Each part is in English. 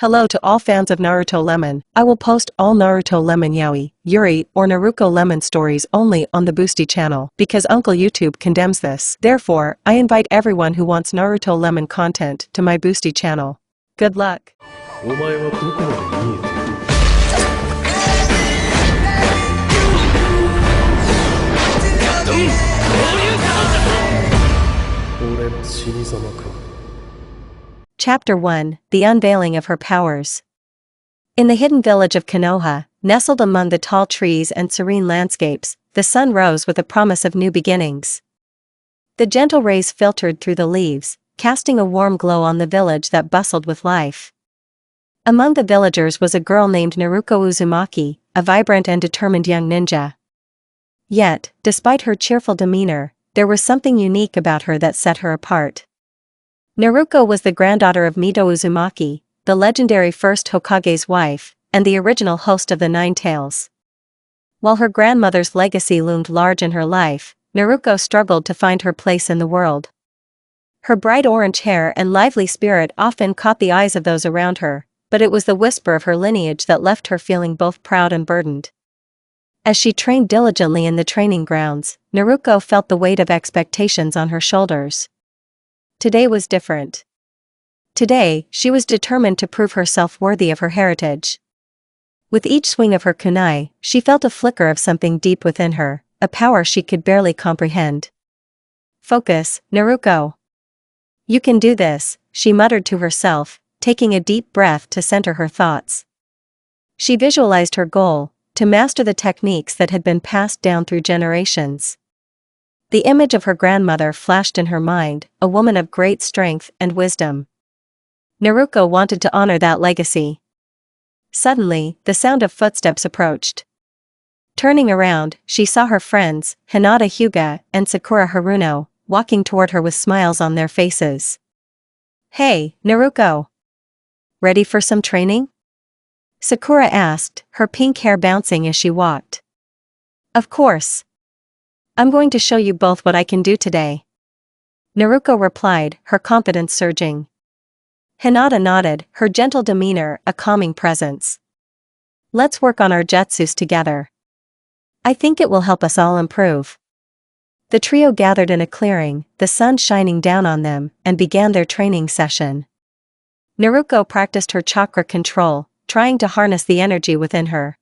Hello to all fans of Naruto Lemon. I will post all Naruto Lemon Yaoi, Yuri, or Naruto Lemon stories only on the Boosty channel because Uncle YouTube condemns this. Therefore, I invite everyone who wants Naruto Lemon content to my Boosty channel. Good luck. お前はどこまで見えている俺の死に様か Chapter 1, The Unveiling of Her Powers. In the hidden village of Konoha, nestled among the tall trees and serene landscapes, the sun rose with a promise of new beginnings. The gentle rays filtered through the leaves, casting a warm glow on the village that bustled with life. Among the villagers was a girl named Naruko Uzumaki, a vibrant and determined young ninja. Yet, despite her cheerful demeanor, there was something unique about her that set her apart. Naruko was the granddaughter of Mito Uzumaki, the legendary first Hokage's wife, and the original host of the Nine Tails. While her grandmother's legacy loomed large in her life, Naruko struggled to find her place in the world. Her bright orange hair and lively spirit often caught the eyes of those around her, but it was the whisper of her lineage that left her feeling both proud and burdened. As she trained diligently in the training grounds, Naruko felt the weight of expectations on her shoulders. Today was different. Today, she was determined to prove herself worthy of her heritage. With each swing of her kunai, she felt a flicker of something deep within her, a power she could barely comprehend. Focus, Naruko. You can do this, she muttered to herself, taking a deep breath to center her thoughts. She visualized her goal, to master the techniques that had been passed down through generations. The image of her grandmother flashed in her mind, a woman of great strength and wisdom. Naruko wanted to honor that legacy. Suddenly, the sound of footsteps approached. Turning around, she saw her friends, Hinata Hyuga and Sakura Haruno, walking toward her with smiles on their faces. Hey, Naruko! Ready for some training? Sakura asked, her pink hair bouncing as she walked. Of course. I'm going to show you both what I can do today. Naruko replied, her confidence surging. Hinata nodded, her gentle demeanor a calming presence. Let's work on our jutsus together. I think it will help us all improve. The trio gathered in a clearing, the sun shining down on them, and began their training session. Naruko practiced her chakra control, trying to harness the energy within her.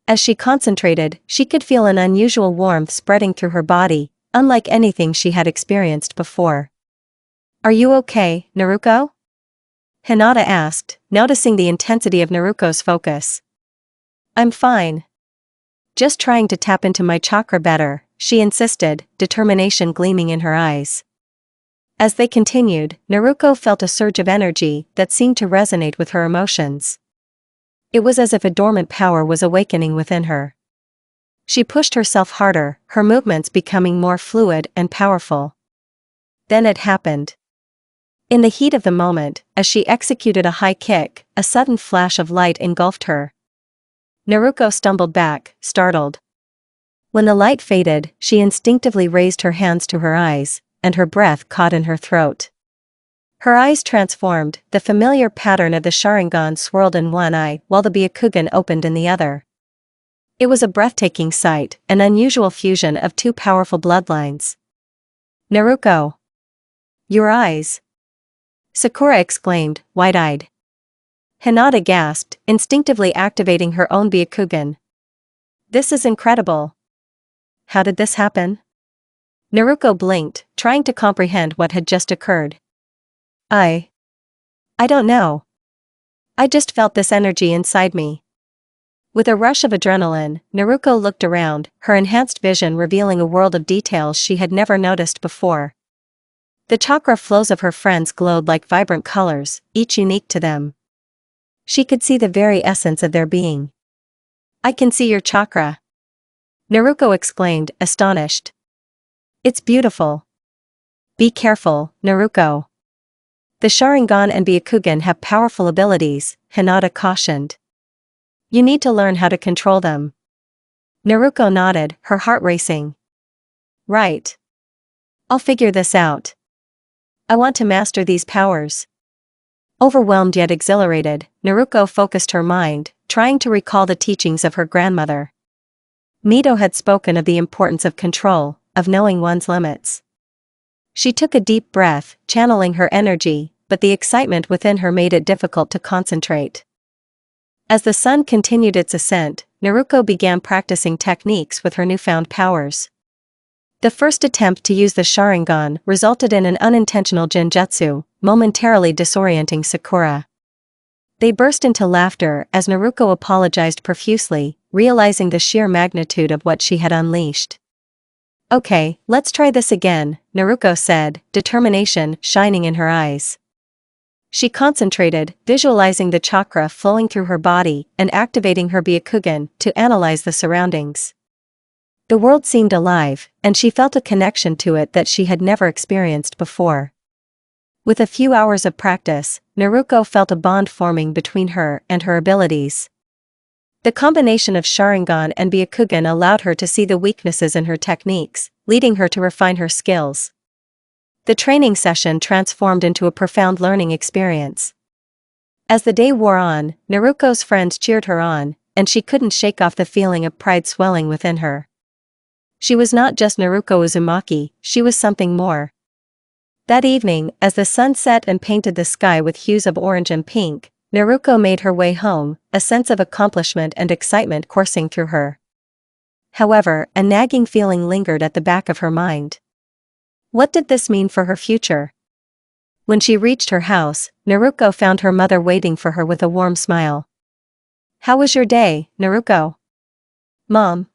As she concentrated, she could feel an unusual warmth spreading through her body, unlike anything she had experienced before. Are you okay, Naruko? Hinata asked, noticing the intensity of Naruko's focus. I'm fine. Just trying to tap into my chakra better, she insisted, determination gleaming in her eyes. As they continued, Naruko felt a surge of energy that seemed to resonate with her emotions. It was as if a dormant power was awakening within her. She pushed herself harder, her movements becoming more fluid and powerful. Then it happened. In the heat of the moment, as she executed a high kick, a sudden flash of light engulfed her. Naruko stumbled back, startled. When the light faded, she instinctively raised her hands to her eyes, and her breath caught in her throat. Her eyes transformed, the familiar pattern of the Sharingan swirled in one eye while the Byakugan opened in the other. It was a breathtaking sight, an unusual fusion of two powerful bloodlines. Naruko! Your eyes! Sakura exclaimed, wide-eyed. Hinata gasped, instinctively activating her own Byakugan. This is incredible. How did this happen? Naruko blinked, trying to comprehend what had just occurred. I don't know. I just felt this energy inside me. With a rush of adrenaline, Naruko looked around, her enhanced vision revealing a world of details she had never noticed before. The chakra flows of her friends glowed like vibrant colors, each unique to them. She could see the very essence of their being. I can see your chakra. Naruko exclaimed, astonished. It's beautiful. Be careful, Naruko. The Sharingan and Byakugan have powerful abilities, Hinata cautioned. You need to learn how to control them. Naruko nodded, her heart racing. Right. I'll figure this out. I want to master these powers. Overwhelmed yet exhilarated, Naruko focused her mind, trying to recall the teachings of her grandmother. Mito had spoken of the importance of control, of knowing one's limits. She took a deep breath, channeling her energy, but the excitement within her made it difficult to concentrate. As the sun continued its ascent, Naruko began practicing techniques with her newfound powers. The first attempt to use the Sharingan resulted in an unintentional genjutsu, momentarily disorienting Sakura. They burst into laughter as Naruko apologized profusely, realizing the sheer magnitude of what she had unleashed. "Okay, let's try this again," Naruko said, determination shining in her eyes. She concentrated, visualizing the chakra flowing through her body and activating her Byakugan to analyze the surroundings. The world seemed alive, and she felt a connection to it that she had never experienced before. With a few hours of practice, Naruko felt a bond forming between her and her abilities. The combination of Sharingan and Byakugan allowed her to see the weaknesses in her techniques, leading her to refine her skills. The training session transformed into a profound learning experience. As the day wore on, Naruko's friends cheered her on, and she couldn't shake off the feeling of pride swelling within her. She was not just Naruko Uzumaki, she was something more. That evening, as the sun set and painted the sky with hues of orange and pink, Naruko made her way home, a sense of accomplishment and excitement coursing through her. However, a nagging feeling lingered at the back of her mind. What did this mean for her future? When she reached her house, Naruko found her mother waiting for her with a warm smile. "How was your day, Naruko?" "Mom,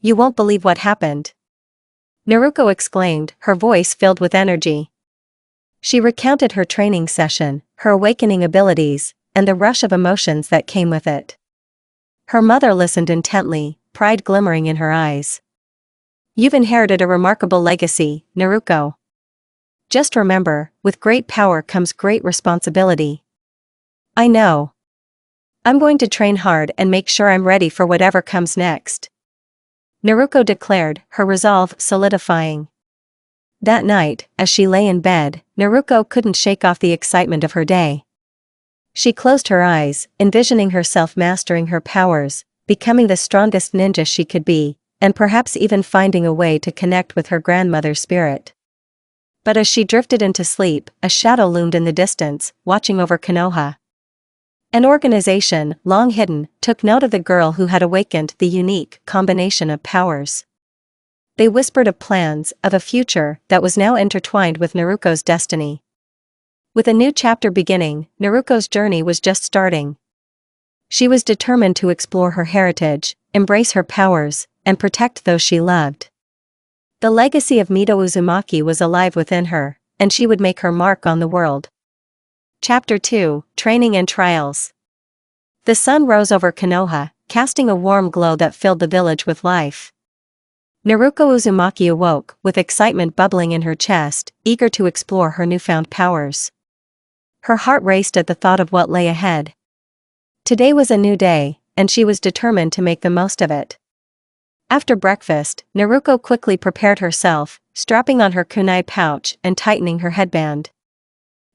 you won't believe what happened," Naruko exclaimed, her voice filled with energy. She recounted her training session, her awakening abilities, and the rush of emotions that came with it. Her mother listened intently, pride glimmering in her eyes. "You've inherited a remarkable legacy, Naruko. Just remember, with great power comes great responsibility." "I know. I'm going to train hard and make sure I'm ready for whatever comes next," Naruko declared, her resolve solidifying. That night, as she lay in bed, Naruko couldn't shake off the excitement of her day. She closed her eyes, envisioning herself mastering her powers, becoming the strongest ninja she could be, and perhaps even finding a way to connect with her grandmother's spirit. But as she drifted into sleep, a shadow loomed in the distance, watching over Konoha. An organization, long hidden, took note of the girl who had awakened the unique combination of powers. They whispered of plans, of a future that was now intertwined with Naruko's destiny. With a new chapter beginning, Naruko's journey was just starting. She was determined to explore her heritage, embrace her powers, and protect those she loved. The legacy of Mito Uzumaki was alive within her, and she would make her mark on the world. Chapter 2, Training and Trials. The sun rose over Konoha, casting a warm glow that filled the village with life. Naruko Uzumaki awoke, with excitement bubbling in her chest, eager to explore her newfound powers. Her heart raced at the thought of what lay ahead. Today was a new day, and she was determined to make the most of it. After breakfast, Naruko quickly prepared herself, strapping on her kunai pouch and tightening her headband.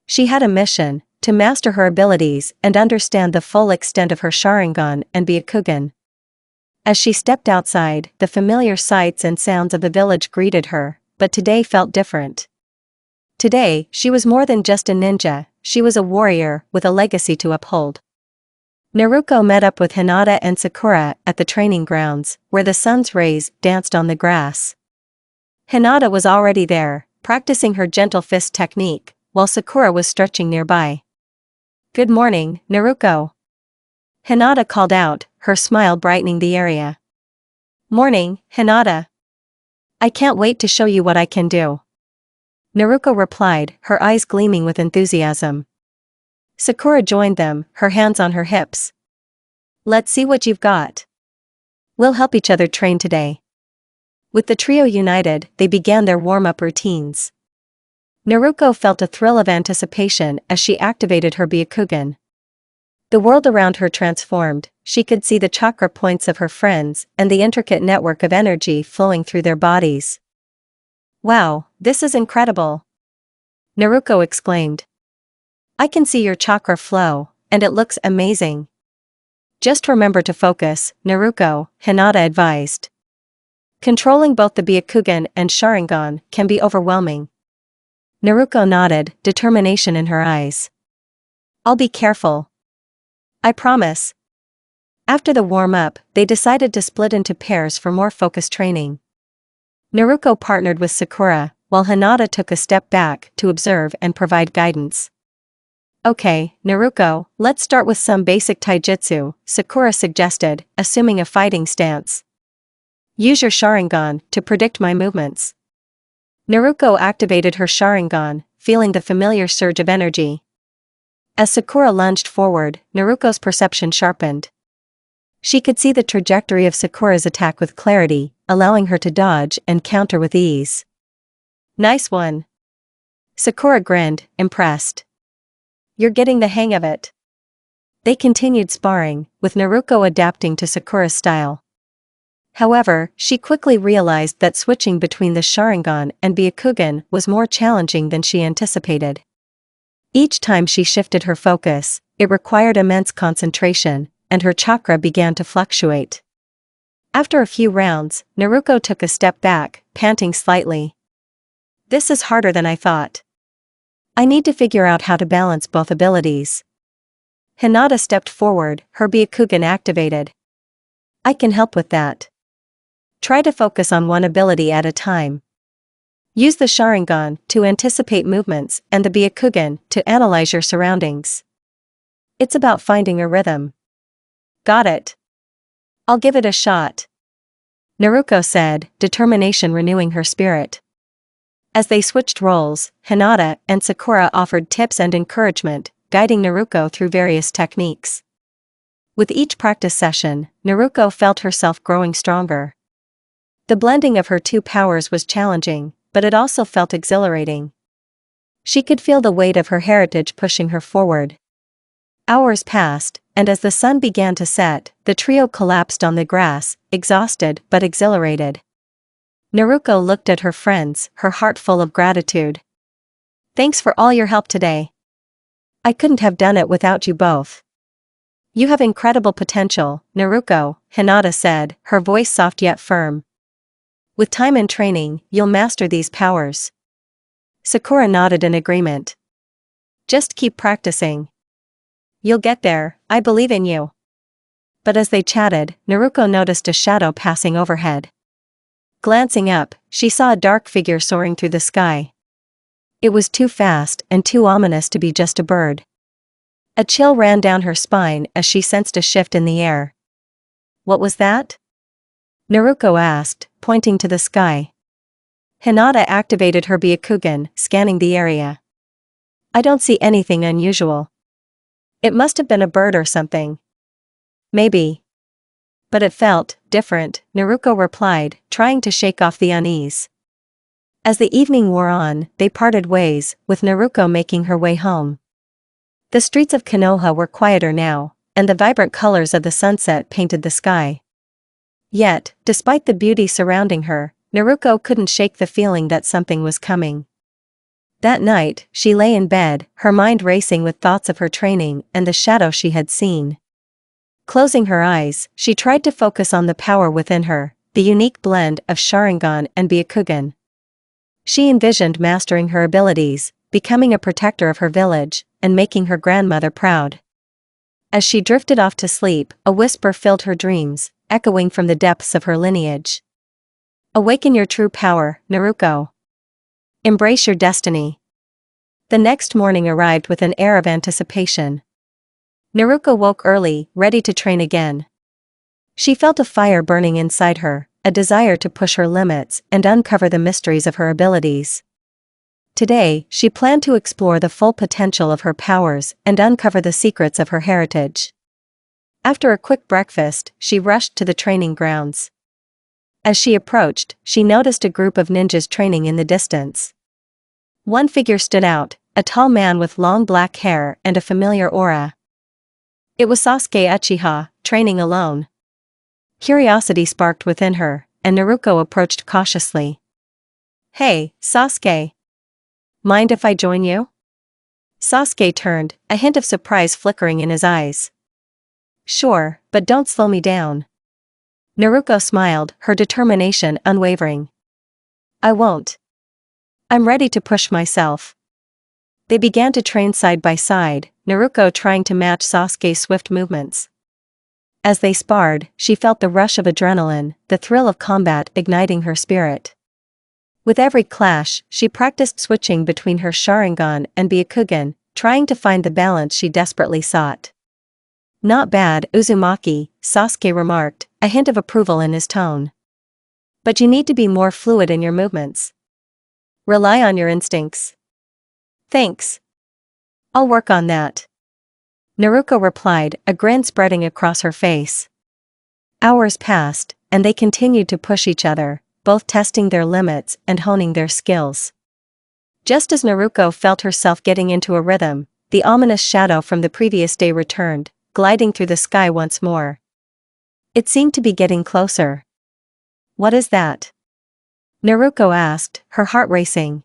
She had a mission, to master her abilities and understand the full extent of her Sharingan and Byakugan. As she stepped outside, the familiar sights and sounds of the village greeted her, but today felt different. Today, she was more than just a ninja, she was a warrior with a legacy to uphold. Naruko met up with Hinata and Sakura at the training grounds, where the sun's rays danced on the grass. Hinata was already there, practicing her gentle fist technique, while Sakura was stretching nearby. "Good morning, Naruko," Hinata called out, her smile brightening the area. "Morning, Hinata. I can't wait to show you what I can do," Naruko replied, her eyes gleaming with enthusiasm. Sakura joined them, her hands on her hips. "Let's see what you've got. We'll help each other train today." With the trio united, they began their warm-up routines. Naruko felt a thrill of anticipation as she activated her Byakugan. The world around her transformed, she could see the chakra points of her friends and the intricate network of energy flowing through their bodies. "Wow, this is incredible," Naruko exclaimed. I can see your chakra flow, and it looks amazing. Just remember to focus, Naruko, Hinata advised. Controlling both the Byakugan and Sharingan can be overwhelming. Naruko nodded, determination in her eyes. I'll be careful. I promise. After the warm-up, they decided to split into pairs for more focused training. Naruko partnered with Sakura, while Hinata took a step back to observe and provide guidance. Okay, Naruko, let's start with some basic taijutsu, Sakura suggested, assuming a fighting stance. Use your Sharingan to predict my movements. Naruko activated her Sharingan, feeling the familiar surge of energy. As Sakura lunged forward, Naruko's perception sharpened. She could see the trajectory of Sakura's attack with clarity, allowing her to dodge and counter with ease. Nice one. Sakura grinned, impressed. You're getting the hang of it. They continued sparring, with Naruko adapting to Sakura's style. However, she quickly realized that switching between the Sharingan and Byakugan was more challenging than she anticipated. Each time she shifted her focus, it required immense concentration, and her chakra began to fluctuate. After a few rounds, Naruko took a step back, panting slightly. This is harder than I thought. I need to figure out how to balance both abilities. Hinata stepped forward, her Byakugan activated. I can help with that. Try to focus on one ability at a time. Use the Sharingan to anticipate movements and the Byakugan to analyze your surroundings. It's about finding a rhythm. Got it. I'll give it a shot. Naruko said, determination renewing her spirit. As they switched roles, Hinata and Sakura offered tips and encouragement, guiding Naruko through various techniques. With each practice session, Naruko felt herself growing stronger. The blending of her two powers was challenging, but it also felt exhilarating. She could feel the weight of her heritage pushing her forward. Hours passed, and as the sun began to set, the trio collapsed on the grass, exhausted but exhilarated. Naruko looked at her friends, her heart full of gratitude. Thanks for all your help today. I couldn't have done it without you both. You have incredible potential, Naruko, Hinata said, her voice soft yet firm. With time and training, you'll master these powers. Sakura nodded in agreement. Just keep practicing. You'll get there, I believe in you. But as they chatted, Naruko noticed a shadow passing overhead. Glancing up, she saw a dark figure soaring through the sky. It was too fast and too ominous to be just a bird. A chill ran down her spine as she sensed a shift in the air. What was that? Naruko asked, pointing to the sky. Hinata activated her Byakugan, scanning the area. I don't see anything unusual. It must have been a bird or something. Maybe. But it felt different, Naruko replied, trying to shake off the unease. As the evening wore on, they parted ways, with Naruko making her way home. The streets of Konoha were quieter now, and the vibrant colors of the sunset painted the sky. Yet, despite the beauty surrounding her, Naruko couldn't shake the feeling that something was coming. That night, she lay in bed, her mind racing with thoughts of her training and the shadow she had seen. Closing her eyes, she tried to focus on the power within her, the unique blend of Sharingan and Byakugan. She envisioned mastering her abilities, becoming a protector of her village, and making her grandmother proud. As she drifted off to sleep, a whisper filled her dreams, echoing from the depths of her lineage. Awaken your true power, Naruko. Embrace your destiny. The next morning arrived with an air of anticipation. Naruko woke early, ready to train again. She felt a fire burning inside her, a desire to push her limits and uncover the mysteries of her abilities. Today, she planned to explore the full potential of her powers and uncover the secrets of her heritage. After a quick breakfast, she rushed to the training grounds. As she approached, she noticed a group of ninjas training in the distance. One figure stood out, a tall man with long black hair and a familiar aura. It was Sasuke Uchiha, training alone. Curiosity sparked within her, and Naruko approached cautiously. Hey, Sasuke. Mind if I join you? Sasuke turned, a hint of surprise flickering in his eyes. Sure, but don't slow me down. Naruko smiled, her determination unwavering. I won't. I'm ready to push myself. They began to train side by side, Naruko trying to match Sasuke's swift movements. As they sparred, she felt the rush of adrenaline, the thrill of combat igniting her spirit. With every clash, she practiced switching between her Sharingan and Byakugan, trying to find the balance she desperately sought. Not bad, Uzumaki, Sasuke remarked, a hint of approval in his tone. But you need to be more fluid in your movements. Rely on your instincts. Thanks. I'll work on that. Naruko replied, a grin spreading across her face. Hours passed, and they continued to push each other, both testing their limits and honing their skills. Just as Naruko felt herself getting into a rhythm, the ominous shadow from the previous day returned, gliding through the sky once more. It seemed to be getting closer. What is that? Naruko asked, her heart racing.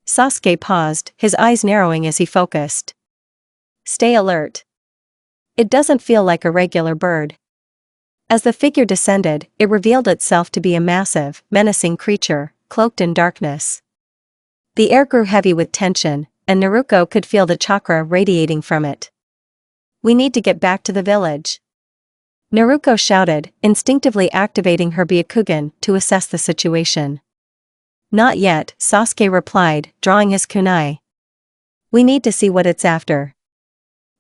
Sasuke paused, his eyes narrowing as he focused. Stay alert. It doesn't feel like a regular bird. As the figure descended, it revealed itself to be a massive, menacing creature, cloaked in darkness. The air grew heavy with tension, and Naruko could feel the chakra radiating from it. We need to get back to the village. Naruko shouted, instinctively activating her Byakugan to assess the situation. Not yet, Sasuke replied, drawing his kunai. We need to see what it's after.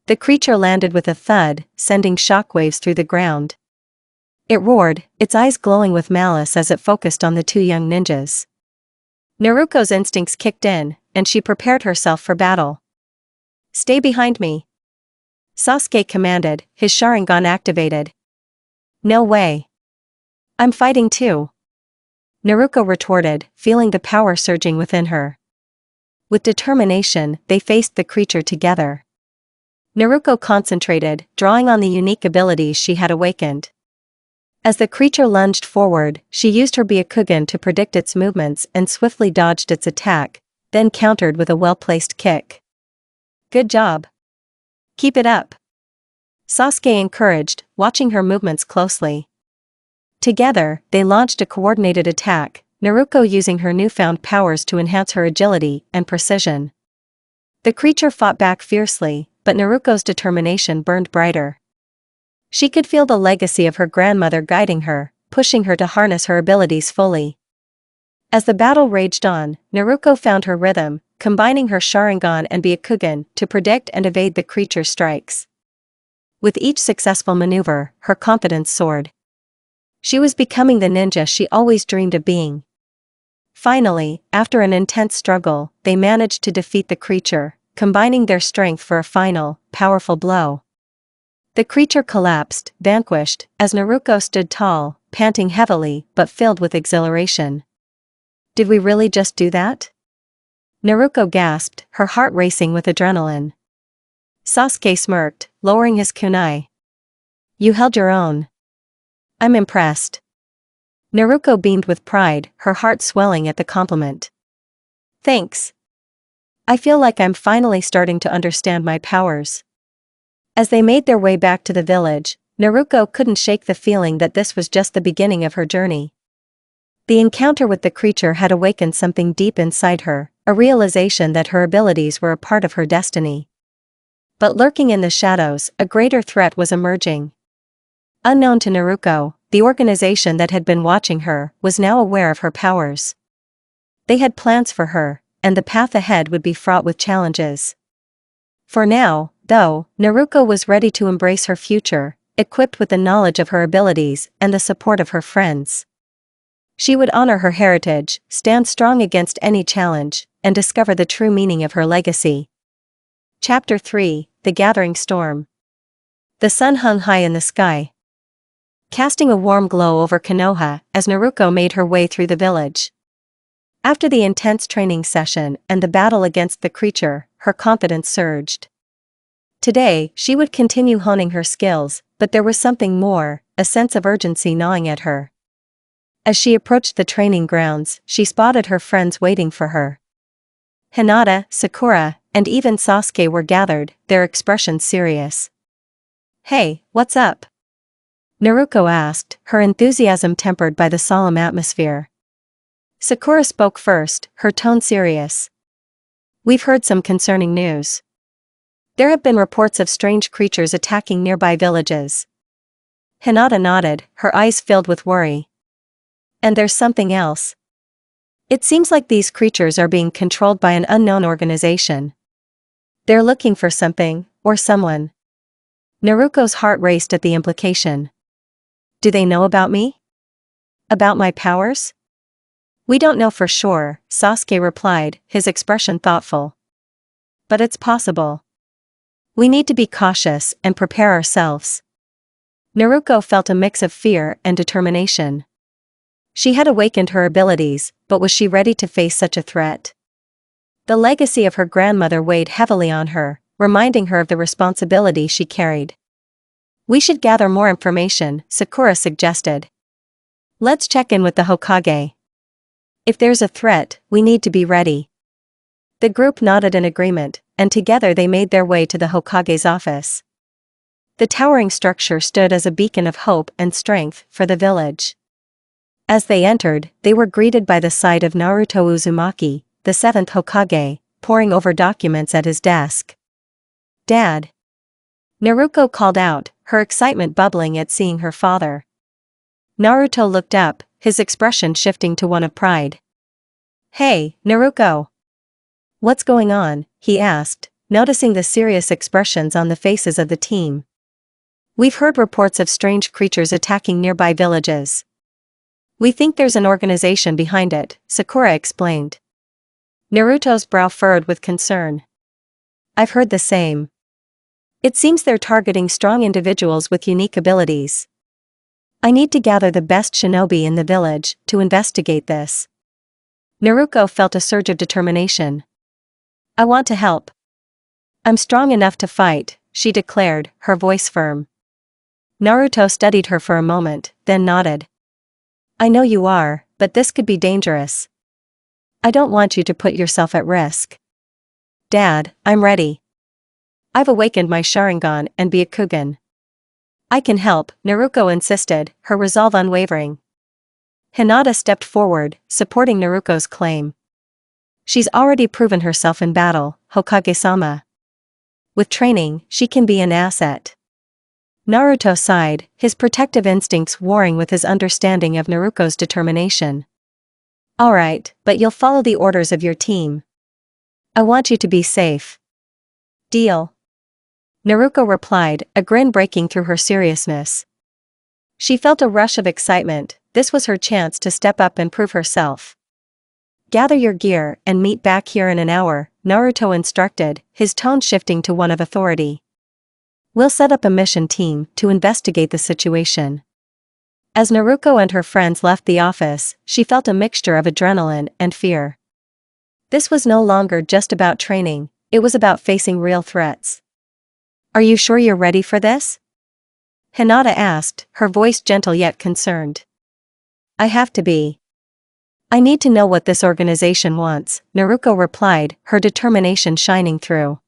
The creature landed with a thud, sending shockwaves through the ground. It roared, its eyes glowing with malice as it focused on the two young ninjas. Naruko's instincts kicked in, and she prepared herself for battle. Stay behind me. Sasuke commanded, his Sharingan activated. No way. I'm fighting too. Naruko retorted, feeling the power surging within her. With determination, they faced the creature together. Naruko concentrated, drawing on the unique abilities she had awakened. As the creature lunged forward, she used her Byakugan to predict its movements and swiftly dodged its attack, then countered with a well-placed kick. Good job. Keep it up. Sasuke encouraged, watching her movements closely. Together, they launched a coordinated attack, Naruko using her newfound powers to enhance her agility and precision. The creature fought back fiercely, but Naruko's determination burned brighter. She could feel the legacy of her grandmother guiding her, pushing her to harness her abilities fully. As the battle raged on, Naruko found her rhythm, combining her Sharingan and Byakugan to predict and evade the creature's strikes. With each successful maneuver, her confidence soared. She was becoming the ninja she always dreamed of being. Finally, after an intense struggle, they managed to defeat the creature, combining their strength for a final, powerful blow. The creature collapsed, vanquished, as Naruko stood tall, panting heavily but filled with exhilaration. Did we really just do that? Naruko gasped, her heart racing with adrenaline. Sasuke smirked, lowering his kunai. You held your own. I'm impressed. Naruko beamed with pride, her heart swelling at the compliment. Thanks. I feel like I'm finally starting to understand my powers. As they made their way back to the village, Naruko couldn't shake the feeling that this was just the beginning of her journey. The encounter with the creature had awakened something deep inside her, a realization that her abilities were a part of her destiny. But lurking in the shadows, a greater threat was emerging. Unknown to Naruko, the organization that had been watching her was now aware of her powers. They had plans for her, and the path ahead would be fraught with challenges. For now, though, Naruko was ready to embrace her future, equipped with the knowledge of her abilities and the support of her friends. She would honor her heritage, stand strong against any challenge, and discover the true meaning of her legacy. Chapter 3: The Gathering Storm. The sun hung high in the sky, casting a warm glow over Konoha as Naruko made her way through the village. After the intense training session and the battle against the creature, her confidence surged. Today, she would continue honing her skills, but there was something more, a sense of urgency gnawing at her. As she approached the training grounds, she spotted her friends waiting for her. Hinata, Sakura, and even Sasuke were gathered, their expressions serious. "Hey, what's up?" Naruko asked, her enthusiasm tempered by the solemn atmosphere. Sakura spoke first, her tone serious. "We've heard some concerning news. There have been reports of strange creatures attacking nearby villages." Hinata nodded, her eyes filled with worry. "And there's something else. It seems like these creatures are being controlled by an unknown organization. They're looking for something, or someone." Naruko's heart raced at the implication. "Do they know about me? About my powers?" "We don't know for sure," Sasuke replied, his expression thoughtful. "But it's possible. We need to be cautious and prepare ourselves." Naruko felt a mix of fear and determination. She had awakened her abilities, but was she ready to face such a threat? The legacy of her grandmother weighed heavily on her, reminding her of the responsibility she carried. "We should gather more information," Sakura suggested. "Let's check in with the Hokage. If there's a threat, we need to be ready." The group nodded in agreement, and together they made their way to the Hokage's office. The towering structure stood as a beacon of hope and strength for the village. As they entered, they were greeted by the sight of Naruto Uzumaki, the 7th Hokage, poring over documents at his desk. "Dad!" Naruko called out, her excitement bubbling at seeing her father. Naruto looked up, his expression shifting to one of pride. "Hey, Naruko! What's going on?" he asked, noticing the serious expressions on the faces of the team. "We've heard reports of strange creatures attacking nearby villages. We think there's an organization behind it," Sakura explained. Naruto's brow furrowed with concern. "I've heard the same. It seems they're targeting strong individuals with unique abilities. I need to gather the best shinobi in the village to investigate this." Naruko felt a surge of determination. "I want to help. I'm strong enough to fight," she declared, her voice firm. Naruto studied her for a moment, then nodded. "I know you are, but this could be dangerous. I don't want you to put yourself at risk." "Dad, I'm ready. I've awakened my Sharingan and Byakugan. I can help," Naruko insisted, her resolve unwavering. Hinata stepped forward, supporting Naruko's claim. "She's already proven herself in battle, Hokage-sama. With training, she can be an asset." Naruto sighed, his protective instincts warring with his understanding of Naruko's determination. "All right, but you'll follow the orders of your team. I want you to be safe." "Deal." Naruko replied, a grin breaking through her seriousness. She felt a rush of excitement. This was her chance to step up and prove herself. "Gather your gear and meet back here in an hour," Naruto instructed, his tone shifting to one of authority. "We'll set up a mission team to investigate the situation." As Naruko and her friends left the office, she felt a mixture of adrenaline and fear. This was no longer just about training, it was about facing real threats. "Are you sure you're ready for this?" Hinata asked, her voice gentle yet concerned. "I have to be. I need to know what this organization wants," Naruko replied, her determination shining through.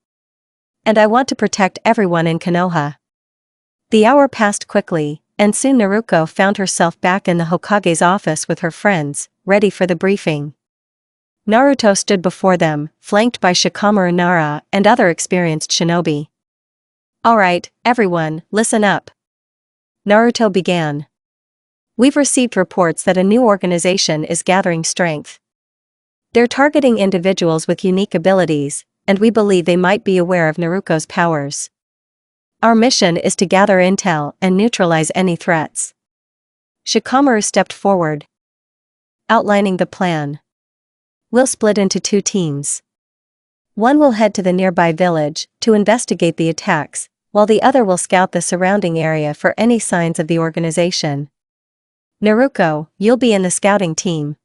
"And I want to protect everyone in Konoha." The hour passed quickly, and soon Naruko found herself back in the Hokage's office with her friends, ready for the briefing. Naruto stood before them, flanked by Shikamaru Nara and other experienced shinobi. "All right, everyone, listen up." Naruto began. "We've received reports that a new organization is gathering strength. They're targeting individuals with unique abilities, and we believe they might be aware of Naruko's powers. Our mission is to gather intel and neutralize any threats." Shikamaru stepped forward, outlining the plan. "We'll split into 2 teams. One will head to the nearby village to investigate the attacks, while the other will scout the surrounding area for any signs of the organization. Naruko, you'll be in the scouting team."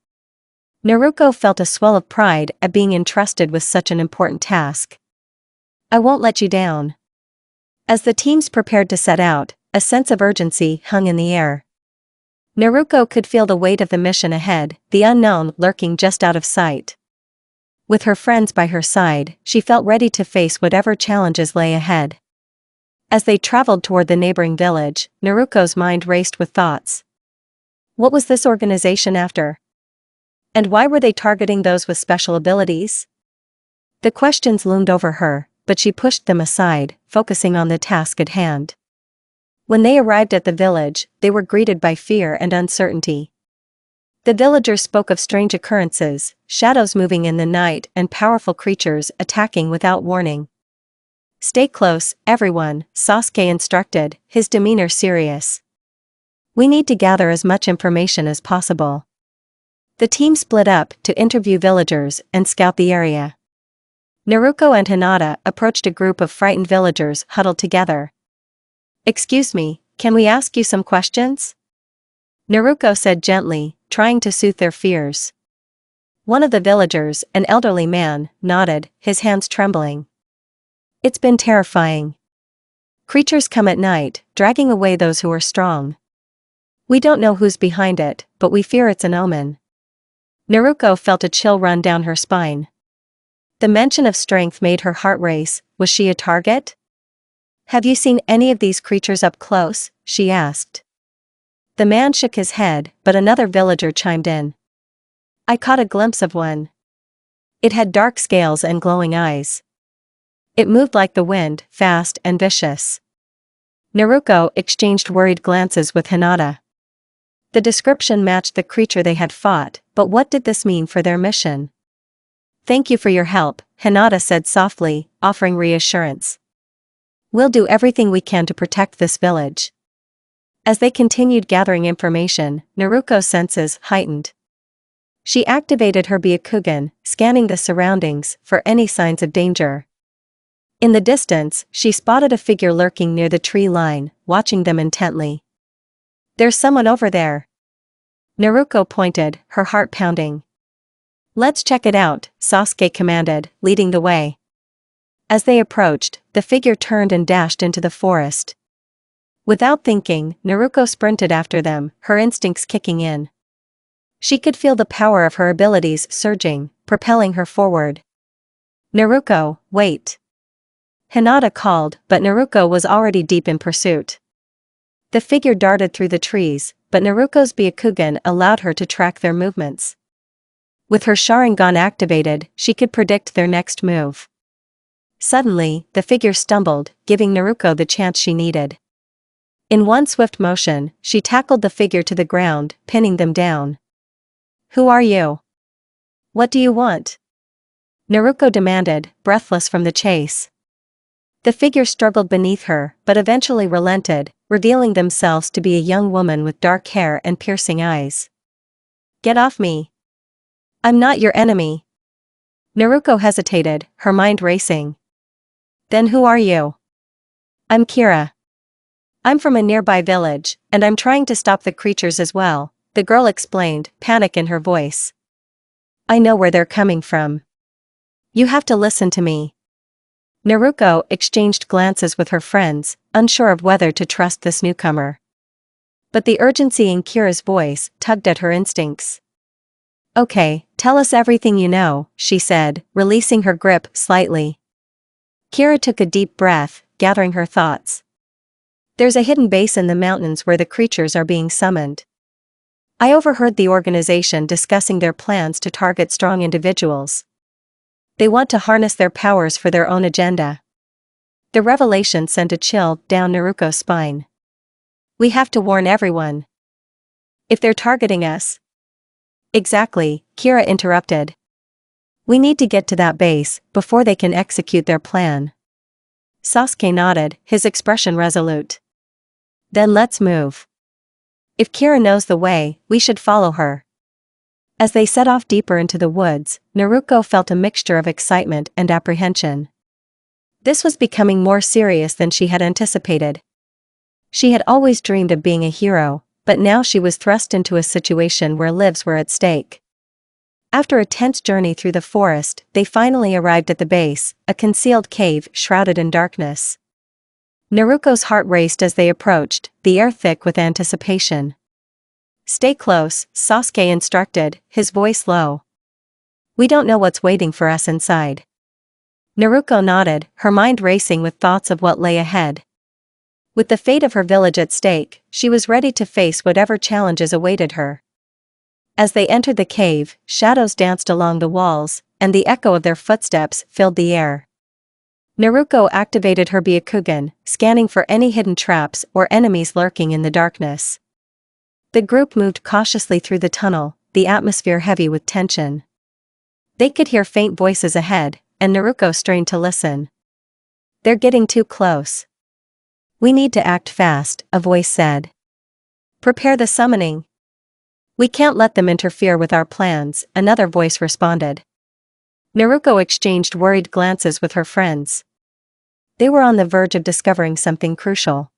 Naruko felt a swell of pride at being entrusted with such an important task. "I won't let you down." As the teams prepared to set out, a sense of urgency hung in the air. Naruko could feel the weight of the mission ahead, the unknown lurking just out of sight. With her friends by her side, she felt ready to face whatever challenges lay ahead. As they traveled toward the neighboring village, Naruko's mind raced with thoughts. What was this organization after? And why were they targeting those with special abilities? The questions loomed over her, but she pushed them aside, focusing on the task at hand. When they arrived at the village, they were greeted by fear and uncertainty. The villagers spoke of strange occurrences, shadows moving in the night and powerful creatures attacking without warning. "Stay close, everyone," Sasuke instructed, his demeanor serious. "We need to gather as much information as possible." The team split up to interview villagers and scout the area. Naruko and Hinata approached a group of frightened villagers huddled together. "Excuse me, can we ask you some questions?" Naruko said gently, trying to soothe their fears. One of the villagers, an elderly man, nodded, his hands trembling. "It's been terrifying. Creatures come at night, dragging away those who are strong. We don't know who's behind it, but we fear it's an omen." Naruko felt a chill run down her spine. The mention of strength made her heart race. Was she a target? "Have you seen any of these creatures up close?" she asked. The man shook his head, but another villager chimed in. "I caught a glimpse of one. It had dark scales and glowing eyes. It moved like the wind, fast and vicious." Naruko exchanged worried glances with Hinata. The description matched the creature they had fought, but what did this mean for their mission? "Thank you for your help," Hinata said softly, offering reassurance. "We'll do everything we can to protect this village." As they continued gathering information, Naruko's senses heightened. She activated her Byakugan, scanning the surroundings for any signs of danger. In the distance, she spotted a figure lurking near the tree line, watching them intently. "There's someone over there." Naruko pointed, her heart pounding. "Let's check it out," Sasuke commanded, leading the way. As they approached, the figure turned and dashed into the forest. Without thinking, Naruko sprinted after them, her instincts kicking in. She could feel the power of her abilities surging, propelling her forward. "Naruko, wait!" Hinata called, but Naruko was already deep in pursuit. The figure darted through the trees, but Naruko's Byakugan allowed her to track their movements. With her Sharingan activated, she could predict their next move. Suddenly, the figure stumbled, giving Naruko the chance she needed. In one swift motion, she tackled the figure to the ground, pinning them down. "Who are you? What do you want?" Naruko demanded, breathless from the chase. The figure struggled beneath her, but eventually relented, revealing themselves to be a young woman with dark hair and piercing eyes. "Get off me! I'm not your enemy." Naruko hesitated, her mind racing. "Then who are you?" "I'm Kira. I'm from a nearby village, and I'm trying to stop the creatures as well," the girl explained, panic in her voice. "I know where they're coming from. You have to listen to me." Naruko exchanged glances with her friends, unsure of whether to trust this newcomer. But the urgency in Kira's voice tugged at her instincts. "Okay, tell us everything you know," she said, releasing her grip slightly. Kira took a deep breath, gathering her thoughts. "There's a hidden base in the mountains where the creatures are being summoned. I overheard the organization discussing their plans to target strong individuals. They want to harness their powers for their own agenda." The revelation sent a chill down Naruko's spine. "We have to warn everyone. If they're targeting us." "Exactly," Kira interrupted. "We need to get to that base before they can execute their plan." Sasuke nodded, his expression resolute. "Then let's move. If Kira knows the way, we should follow her." As they set off deeper into the woods, Naruko felt a mixture of excitement and apprehension. This was becoming more serious than she had anticipated. She had always dreamed of being a hero, but now she was thrust into a situation where lives were at stake. After a tense journey through the forest, they finally arrived at the base, a concealed cave shrouded in darkness. Naruko's heart raced as they approached, the air thick with anticipation. "Stay close," Sasuke instructed, his voice low. We don't know what's waiting for us inside. Naruko nodded, her mind racing with thoughts of what lay ahead. With the fate of her village at stake, she was ready to face whatever challenges awaited her. As they entered the cave, shadows danced along the walls, and the echo of their footsteps filled the air. Naruko activated her Byakugan, scanning for any hidden traps or enemies lurking in the darkness. The group moved cautiously through the tunnel, the atmosphere heavy with tension. They could hear faint voices ahead, and Naruko strained to listen. They're getting too close. We need to act fast, a voice said. Prepare the summoning. We can't let them interfere with our plans, another voice responded. Naruko exchanged worried glances with her friends. They were on the verge of discovering something crucial.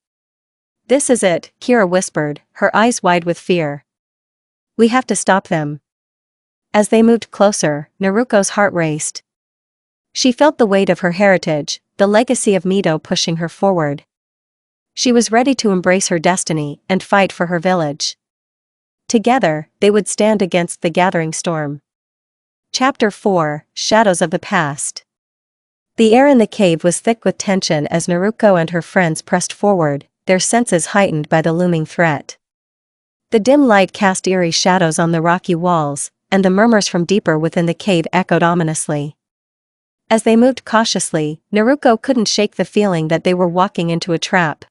This is it, Kira whispered, her eyes wide with fear. We have to stop them. As they moved closer, Naruko's heart raced. She felt the weight of her heritage, the legacy of Mito pushing her forward. She was ready to embrace her destiny and fight for her village. Together, they would stand against the gathering storm. Chapter 4, Shadows of the Past. The air in the cave was thick with tension as Naruko and her friends pressed forward, their senses heightened by the looming threat. The dim light cast eerie shadows on the rocky walls, and the murmurs from deeper within the cave echoed ominously. As they moved cautiously, Naruko couldn't shake the feeling that they were walking into a trap.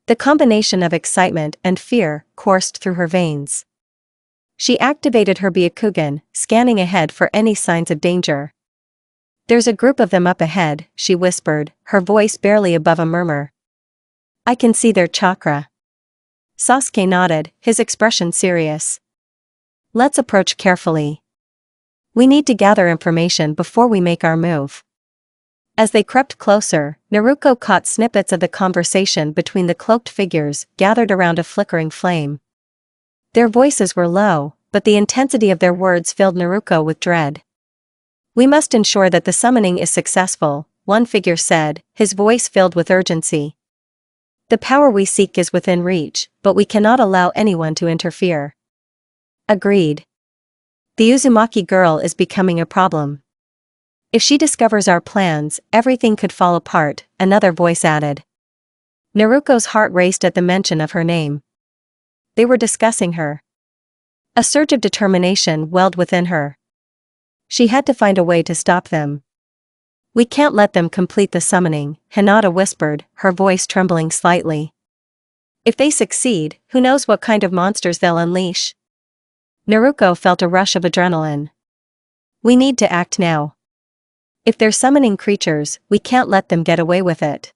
The combination of excitement and fear coursed through her veins. She activated her Byakugan, scanning ahead for any signs of danger. There's a group of them up ahead, she whispered, her voice barely above a murmur. I can see their chakra. Sasuke nodded, his expression serious. Let's approach carefully. We need to gather information before we make our move. As they crept closer, Naruko caught snippets of the conversation between the cloaked figures gathered around a flickering flame. Their voices were low, but the intensity of their words filled Naruko with dread. We must ensure that the summoning is successful, one figure said, his voice filled with urgency. The power we seek is within reach, but we cannot allow anyone to interfere. Agreed. The Uzumaki girl is becoming a problem. If she discovers our plans, everything could fall apart, another voice added. Naruko's heart raced at the mention of her name. They were discussing her. A surge of determination welled within her. She had to find a way to stop them. We can't let them complete the summoning, Hinata whispered, her voice trembling slightly. If they succeed, who knows what kind of monsters they'll unleash? Naruko felt a rush of adrenaline. We need to act now. If they're summoning creatures, we can't let them get away with it.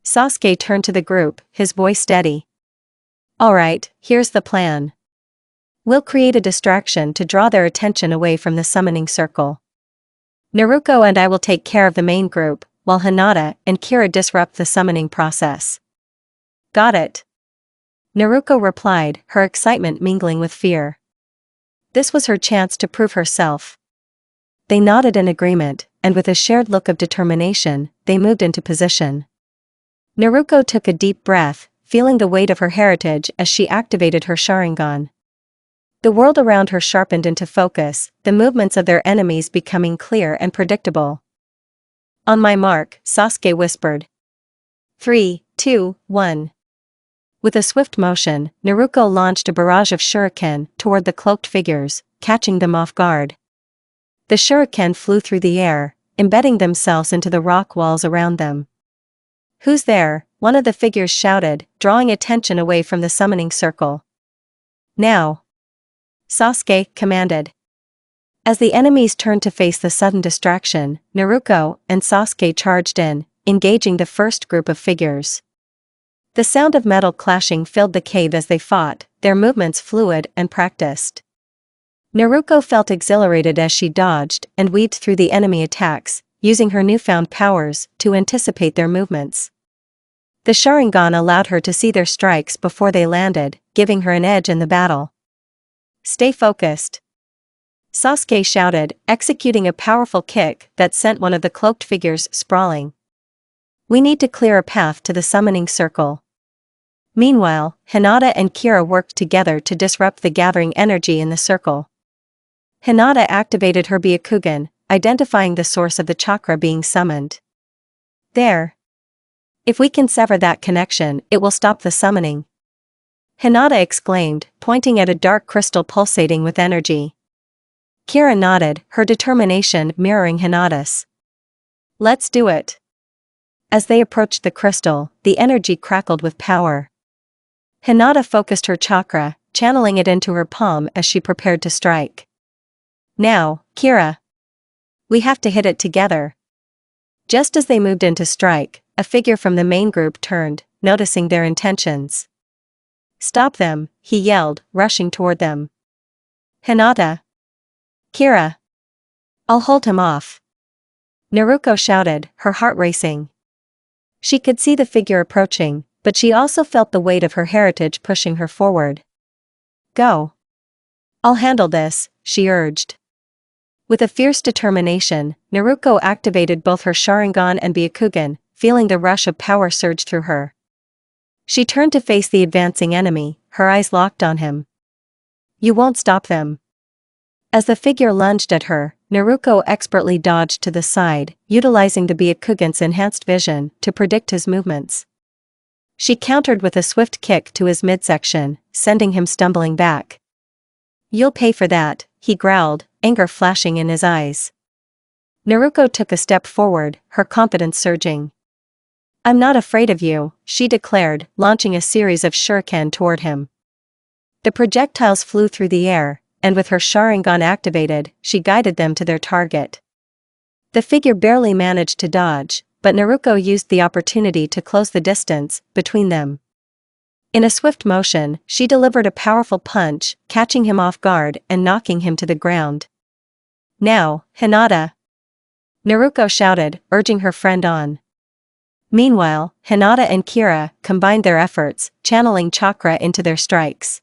Sasuke turned to the group, his voice steady. Alright, here's the plan. We'll create a distraction to draw their attention away from the summoning circle. Naruko and I will take care of the main group, while Hinata and Kira disrupt the summoning process. Got it. Naruko replied, her excitement mingling with fear. This was her chance to prove herself. They nodded in agreement, and with a shared look of determination, they moved into position. Naruko took a deep breath, feeling the weight of her heritage as she activated her Sharingan. The world around her sharpened into focus, the movements of their enemies becoming clear and predictable. On my mark, Sasuke whispered. 3, 2, 1. With a swift motion, Naruko launched a barrage of shuriken toward the cloaked figures, catching them off guard. The shuriken flew through the air, embedding themselves into the rock walls around them. Who's there? One of the figures shouted, drawing attention away from the summoning circle. Now! Sasuke commanded. As the enemies turned to face the sudden distraction, Naruko and Sasuke charged in, engaging the first group of figures. The sound of metal clashing filled the cave as they fought, their movements fluid and practiced. Naruko felt exhilarated as she dodged and weaved through the enemy attacks, using her newfound powers to anticipate their movements. The Sharingan allowed her to see their strikes before they landed, giving her an edge in the battle. Stay focused. Sasuke shouted, executing a powerful kick that sent one of the cloaked figures sprawling. We need to clear a path to the summoning circle. Meanwhile, Hinata and Kira worked together to disrupt the gathering energy in the circle. Hinata activated her Byakugan, identifying the source of the chakra being summoned. There. If we can sever that connection, it will stop the summoning. Hinata exclaimed, pointing at a dark crystal pulsating with energy. Kira nodded, her determination mirroring Hinata's. Let's do it. As they approached the crystal, the energy crackled with power. Hinata focused her chakra, channeling it into her palm as she prepared to strike. Now, Kira. We have to hit it together. Just as they moved in to strike, a figure from the main group turned, noticing their intentions. Stop them, he yelled, rushing toward them. Hinata. Kira. I'll hold him off. Naruko shouted, her heart racing. She could see the figure approaching, but she also felt the weight of her heritage pushing her forward. Go. I'll handle this, she urged. With a fierce determination, Naruko activated both her Sharingan and Byakugan, feeling the rush of power surge through her. She turned to face the advancing enemy, her eyes locked on him. You won't stop them. As the figure lunged at her, Naruko expertly dodged to the side, utilizing the Byakugan's enhanced vision to predict his movements. She countered with a swift kick to his midsection, sending him stumbling back. You'll pay for that, he growled, anger flashing in his eyes. Naruko took a step forward, her confidence surging. I'm not afraid of you, she declared, launching a series of shuriken toward him. The projectiles flew through the air, and with her Sharingan activated, she guided them to their target. The figure barely managed to dodge, but Naruko used the opportunity to close the distance between them. In a swift motion, she delivered a powerful punch, catching him off guard and knocking him to the ground. Now, Hinata. Naruko shouted, urging her friend on. Meanwhile, Hinata and Kira combined their efforts, channeling chakra into their strikes.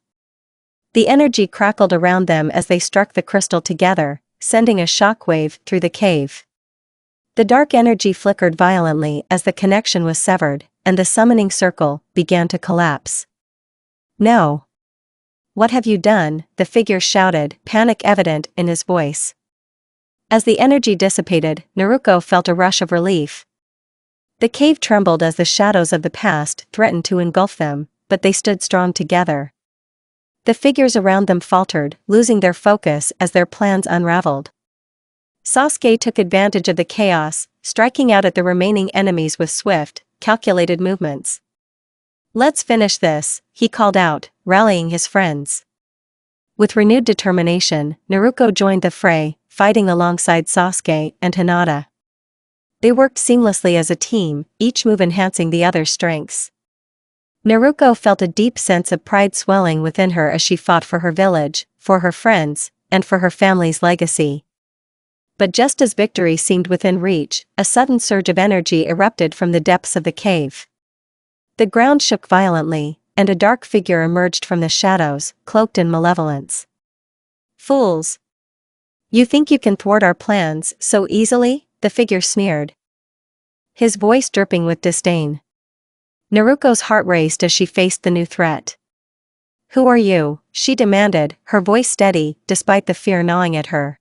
The energy crackled around them as they struck the crystal together, sending a shockwave through the cave. The dark energy flickered violently as the connection was severed, and the summoning circle began to collapse. No. What have you done? The figure shouted, panic evident in his voice. As the energy dissipated, Naruko felt a rush of relief. The cave trembled as the shadows of the past threatened to engulf them, but they stood strong together. The figures around them faltered, losing their focus as their plans unraveled. Sasuke took advantage of the chaos, striking out at the remaining enemies with swift, calculated movements. Let's finish this, he called out, rallying his friends. With renewed determination, Naruko joined the fray, fighting alongside Sasuke and Hinata. They worked seamlessly as a team, each move enhancing the other's strengths. Naruko felt a deep sense of pride swelling within her as she fought for her village, for her friends, and for her family's legacy. But just as victory seemed within reach, a sudden surge of energy erupted from the depths of the cave. The ground shook violently, and a dark figure emerged from the shadows, cloaked in malevolence. Fools! You think you can thwart our plans so easily? The figure sneered. His voice dripping with disdain. Naruko's heart raced as she faced the new threat. Who are you? She demanded, her voice steady, despite the fear gnawing at her.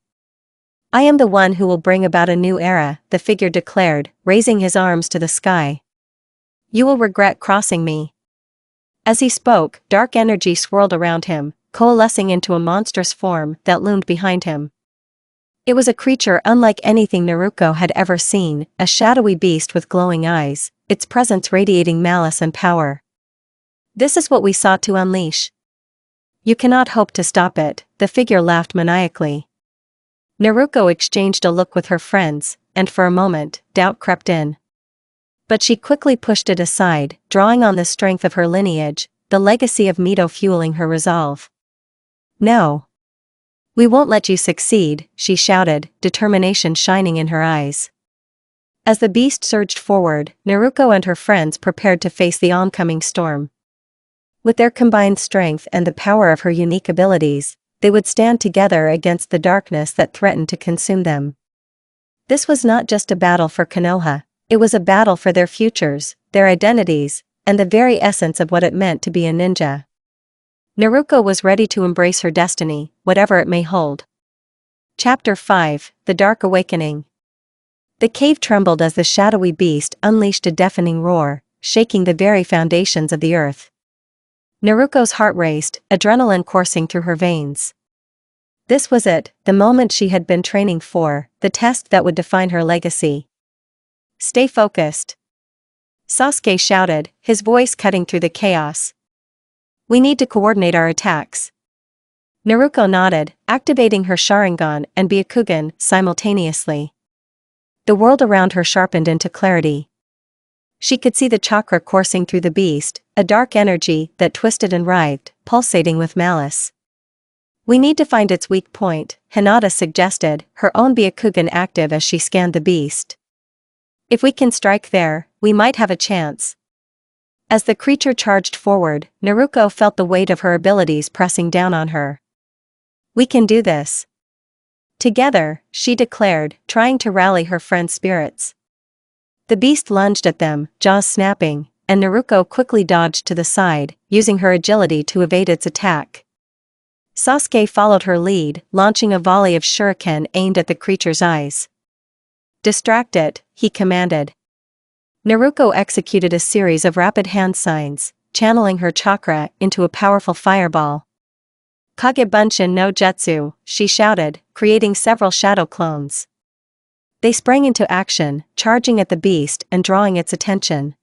I am the one who will bring about a new era, the figure declared, raising his arms to the sky. You will regret crossing me. As he spoke, dark energy swirled around him, coalescing into a monstrous form that loomed behind him. It was a creature unlike anything Naruko had ever seen, a shadowy beast with glowing eyes, its presence radiating malice and power. This is what we sought to unleash. You cannot hope to stop it, the figure laughed maniacally. Naruko exchanged a look with her friends, and for a moment, doubt crept in. But she quickly pushed it aside, drawing on the strength of her lineage, the legacy of Mito fueling her resolve. No. We won't let you succeed, she shouted, determination shining in her eyes. As the beast surged forward, Naruko and her friends prepared to face the oncoming storm. With their combined strength and the power of her unique abilities, they would stand together against the darkness that threatened to consume them. This was not just a battle for Konoha, it was a battle for their futures, their identities, and the very essence of what it meant to be a ninja. Naruko was ready to embrace her destiny, whatever it may hold. Chapter 5, The Dark Awakening. The cave trembled as the shadowy beast unleashed a deafening roar, shaking the very foundations of the earth. Naruko's heart raced, adrenaline coursing through her veins. This was it, the moment she had been training for, the test that would define her legacy. Stay focused, Sasuke shouted, his voice cutting through the chaos. We need to coordinate our attacks. Naruko nodded, activating her Sharingan and Byakugan simultaneously. The world around her sharpened into clarity. She could see the chakra coursing through the beast, a dark energy that twisted and writhed, pulsating with malice. We need to find its weak point, Hinata suggested, her own Byakugan active as she scanned the beast. If we can strike there, we might have a chance. As the creature charged forward, Naruko felt the weight of her abilities pressing down on her. We can do this. Together, she declared, trying to rally her friend's spirits. The beast lunged at them, jaws snapping, and Naruko quickly dodged to the side, using her agility to evade its attack. Sasuke followed her lead, launching a volley of shuriken aimed at the creature's eyes. Distract it, he commanded. Naruko executed a series of rapid hand signs, channeling her chakra into a powerful fireball. Kage Bunshin no Jutsu, she shouted, creating several shadow clones. They sprang into action, charging at the beast and drawing its attention.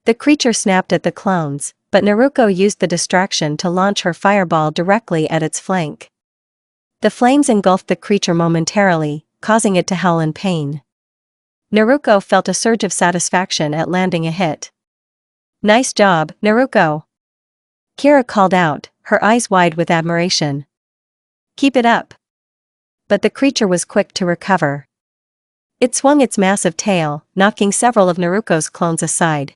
The creature snapped at the clones, but Naruko used the distraction to launch her fireball directly at its flank. The flames engulfed the creature momentarily, causing it to howl in pain. Naruko felt a surge of satisfaction at landing a hit. Nice job, Naruko. Kira called out, her eyes wide with admiration. Keep it up. But the creature was quick to recover. It swung its massive tail, knocking several of Naruko's clones aside.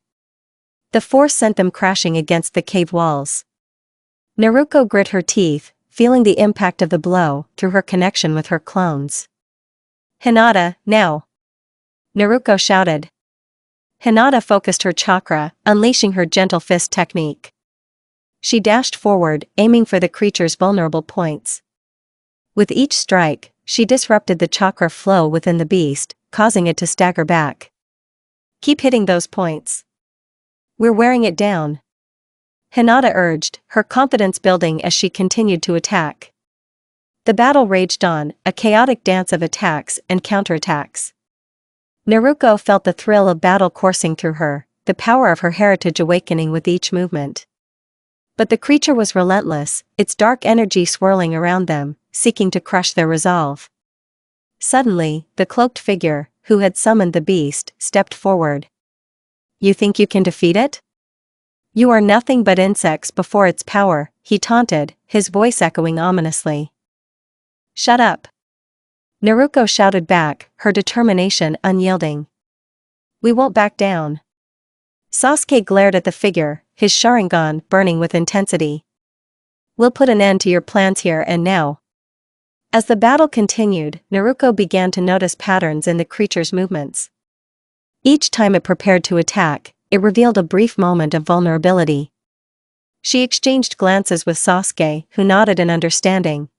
The force sent them crashing against the cave walls. Naruko grit her teeth, feeling the impact of the blow through her connection with her clones. Hinata, now! Naruko shouted. Hinata focused her chakra, unleashing her gentle fist technique. She dashed forward, aiming for the creature's vulnerable points. With each strike, she disrupted the chakra flow within the beast, causing it to stagger back. Keep hitting those points. We're wearing it down. Hinata urged, her confidence building as she continued to attack. The battle raged on, a chaotic dance of attacks and counterattacks. Naruko felt the thrill of battle coursing through her, the power of her heritage awakening with each movement. But the creature was relentless, its dark energy swirling around them, seeking to crush their resolve. Suddenly, the cloaked figure, who had summoned the beast, stepped forward. You think you can defeat it? You are nothing but insects before its power, he taunted, his voice echoing ominously. Shut up. Naruko shouted back, her determination unyielding. We won't back down. Sasuke glared at the figure, his Sharingan burning with intensity. We'll put an end to your plans here and now. As the battle continued, Naruko began to notice patterns in the creature's movements. Each time it prepared to attack, it revealed a brief moment of vulnerability. She exchanged glances with Sasuke, who nodded in understanding.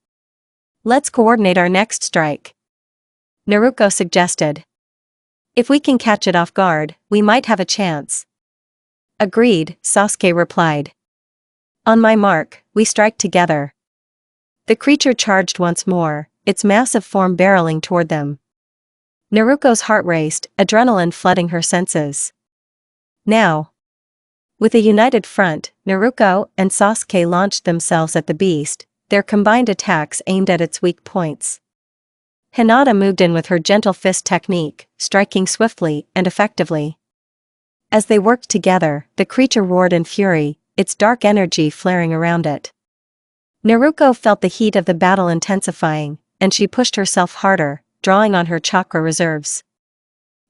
Let's coordinate our next strike, Naruko suggested. If we can catch it off guard, we might have a chance. Agreed, Sasuke replied. On my mark, we strike together. The creature charged once more, its massive form barreling toward them. Naruko's heart raced, adrenaline flooding her senses. Now. With a united front, Naruko and Sasuke launched themselves at the beast, their combined attacks aimed at its weak points. Hinata moved in with her gentle fist technique, striking swiftly and effectively. As they worked together, the creature roared in fury, its dark energy flaring around it. Naruko felt the heat of the battle intensifying, and she pushed herself harder, drawing on her chakra reserves.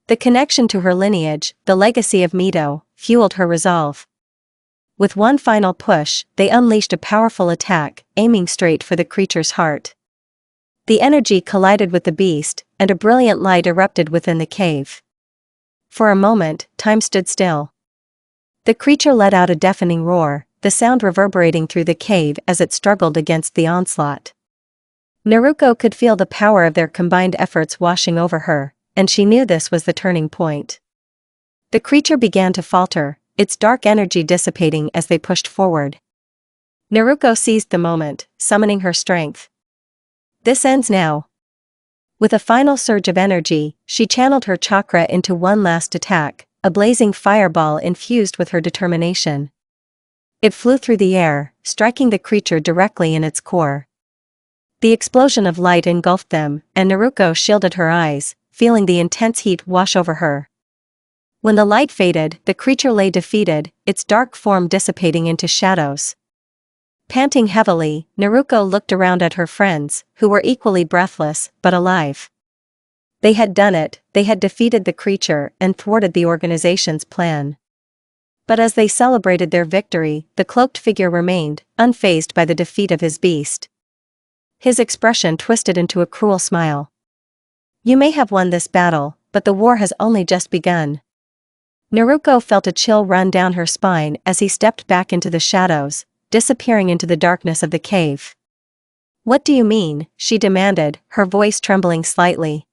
The connection to her lineage, the legacy of Mito, fueled her resolve. With one final push, they unleashed a powerful attack, aiming straight for the creature's heart. The energy collided with the beast, and a brilliant light erupted within the cave. For a moment, time stood still. The creature let out a deafening roar, the sound reverberating through the cave as it struggled against the onslaught. Naruko could feel the power of their combined efforts washing over her, and she knew this was the turning point. The creature began to falter, its dark energy dissipating as they pushed forward. Naruko seized the moment, summoning her strength. This ends now. With a final surge of energy, she channeled her chakra into one last attack, a blazing fireball infused with her determination. It flew through the air, striking the creature directly in its core. The explosion of light engulfed them, and Naruko shielded her eyes, feeling the intense heat wash over her. When the light faded, the creature lay defeated, its dark form dissipating into shadows. Panting heavily, Naruko looked around at her friends, who were equally breathless, but alive. They had done it, they had defeated the creature and thwarted the organization's plan. But as they celebrated their victory, the cloaked figure remained, unfazed by the defeat of his beast. His expression twisted into a cruel smile. You may have won this battle, but the war has only just begun. Naruko felt a chill run down her spine as he stepped back into the shadows, disappearing into the darkness of the cave. What do you mean? She demanded, her voice trembling slightly.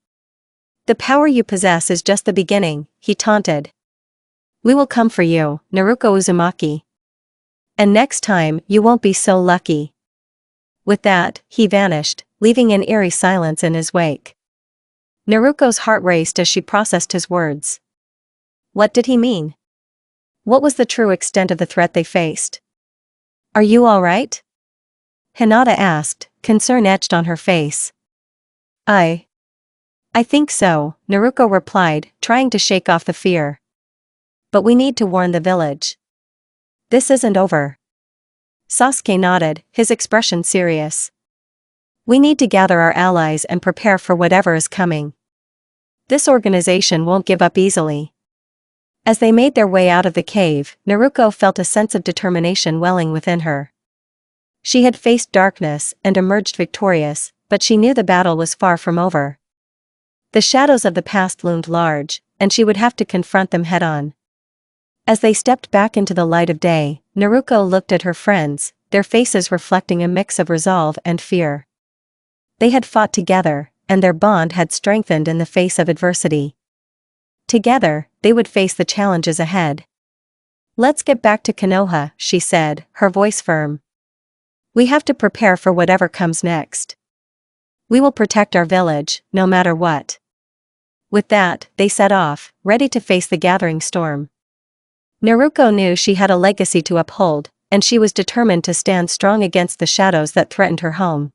The power you possess is just the beginning, he taunted. We will come for you, Naruko Uzumaki. And next time, you won't be so lucky. With that, he vanished, leaving an eerie silence in his wake. Naruko's heart raced as she processed his words. What did he mean? What was the true extent of the threat they faced? Are you all right? Hinata asked, concern etched on her face. I think so, Naruko replied, trying to shake off the fear. But we need to warn the village. This isn't over. Sasuke nodded, his expression serious. We need to gather our allies and prepare for whatever is coming. This organization won't give up easily. As they made their way out of the cave, Naruko felt a sense of determination welling within her. She had faced darkness and emerged victorious, but she knew the battle was far from over. The shadows of the past loomed large, and she would have to confront them head-on. As they stepped back into the light of day, Naruko looked at her friends, their faces reflecting a mix of resolve and fear. They had fought together, and their bond had strengthened in the face of adversity. Together, they would face the challenges ahead. Let's get back to Konoha, she said, her voice firm. We have to prepare for whatever comes next. We will protect our village, no matter what. With that, they set off, ready to face the gathering storm. Naruko knew she had a legacy to uphold, and she was determined to stand strong against the shadows that threatened her home.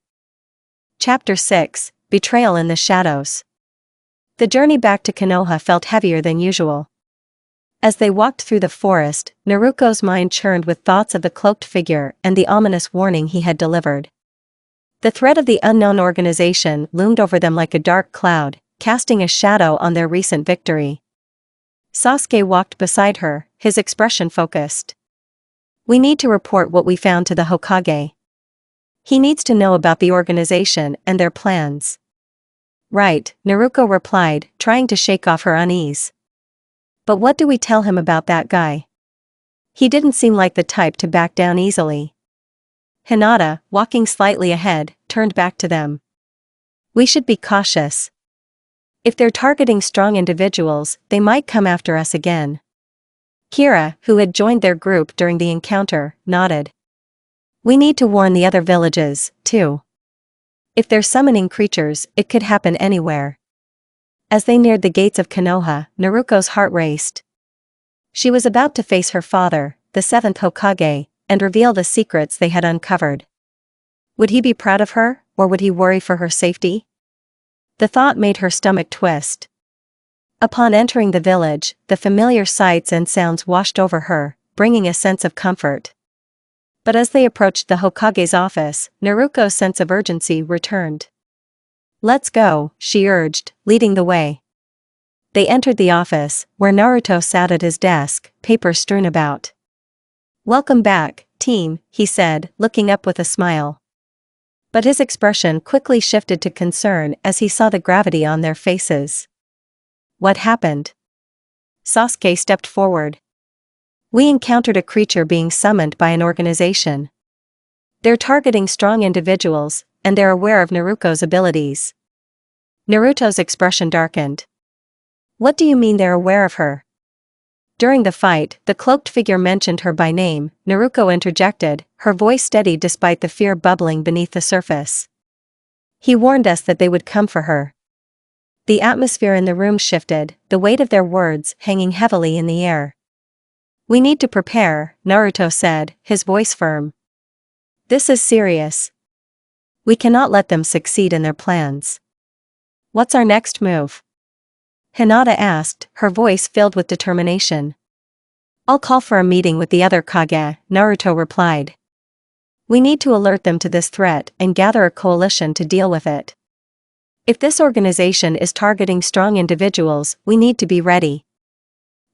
Chapter 6: Betrayal in the Shadows. The journey back to Konoha felt heavier than usual. As they walked through the forest, Naruko's mind churned with thoughts of the cloaked figure and the ominous warning he had delivered. The threat of the unknown organization loomed over them like a dark cloud, casting a shadow on their recent victory. Sasuke walked beside her, his expression focused. We need to report what we found to the Hokage. He needs to know about the organization and their plans. Right, Naruko replied, trying to shake off her unease. But what do we tell him about that guy? He didn't seem like the type to back down easily. Hinata, walking slightly ahead, turned back to them. We should be cautious. If they're targeting strong individuals, they might come after us again. Kira, who had joined their group during the encounter, nodded. We need to warn the other villages, too. If they're summoning creatures, it could happen anywhere. As they neared the gates of Konoha, Naruko's heart raced. She was about to face her father, the 7th Hokage, and reveal the secrets they had uncovered. Would he be proud of her, or would he worry for her safety? The thought made her stomach twist. Upon entering the village, the familiar sights and sounds washed over her, bringing a sense of comfort. But as they approached the Hokage's office, Naruko's sense of urgency returned. Let's go, she urged, leading the way. They entered the office, where Naruto sat at his desk, papers strewn about. Welcome back, team, he said, looking up with a smile. But his expression quickly shifted to concern as he saw the gravity on their faces. What happened? Sasuke stepped forward. We encountered a creature being summoned by an organization. They're targeting strong individuals, and they're aware of Naruko's abilities. Naruto's expression darkened. What do you mean they're aware of her? During the fight, the cloaked figure mentioned her by name. Naruko interjected, her voice steady despite the fear bubbling beneath the surface. He warned us that they would come for her. The atmosphere in the room shifted, the weight of their words hanging heavily in the air. We need to prepare, Naruto said, his voice firm. This is serious. We cannot let them succeed in their plans. What's our next move? Hinata asked, her voice filled with determination. I'll call for a meeting with the other Kage, Naruto replied. We need to alert them to this threat and gather a coalition to deal with it. If this organization is targeting strong individuals, we need to be ready.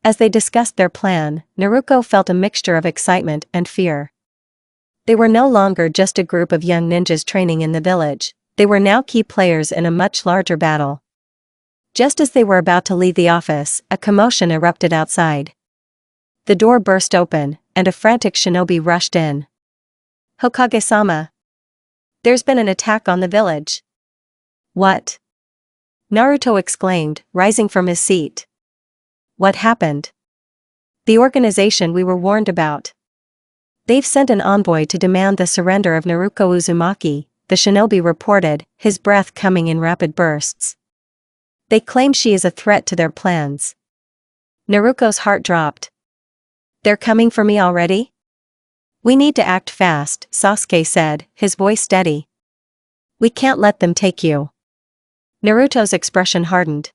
As they discussed their plan, Naruko felt a mixture of excitement and fear. They were no longer just a group of young ninjas training in the village, they were now key players in a much larger battle. Just as they were about to leave the office, a commotion erupted outside. The door burst open, and a frantic shinobi rushed in. Hokage-sama. There's been an attack on the village. What? Naruto exclaimed, rising from his seat. What happened? The organization we were warned about. They've sent an envoy to demand the surrender of Naruko Uzumaki, the shinobi reported, his breath coming in rapid bursts. They claim she is a threat to their plans. Naruko's heart dropped. They're coming for me already? We need to act fast, Sasuke said, his voice steady. We can't let them take you. Naruto's expression hardened.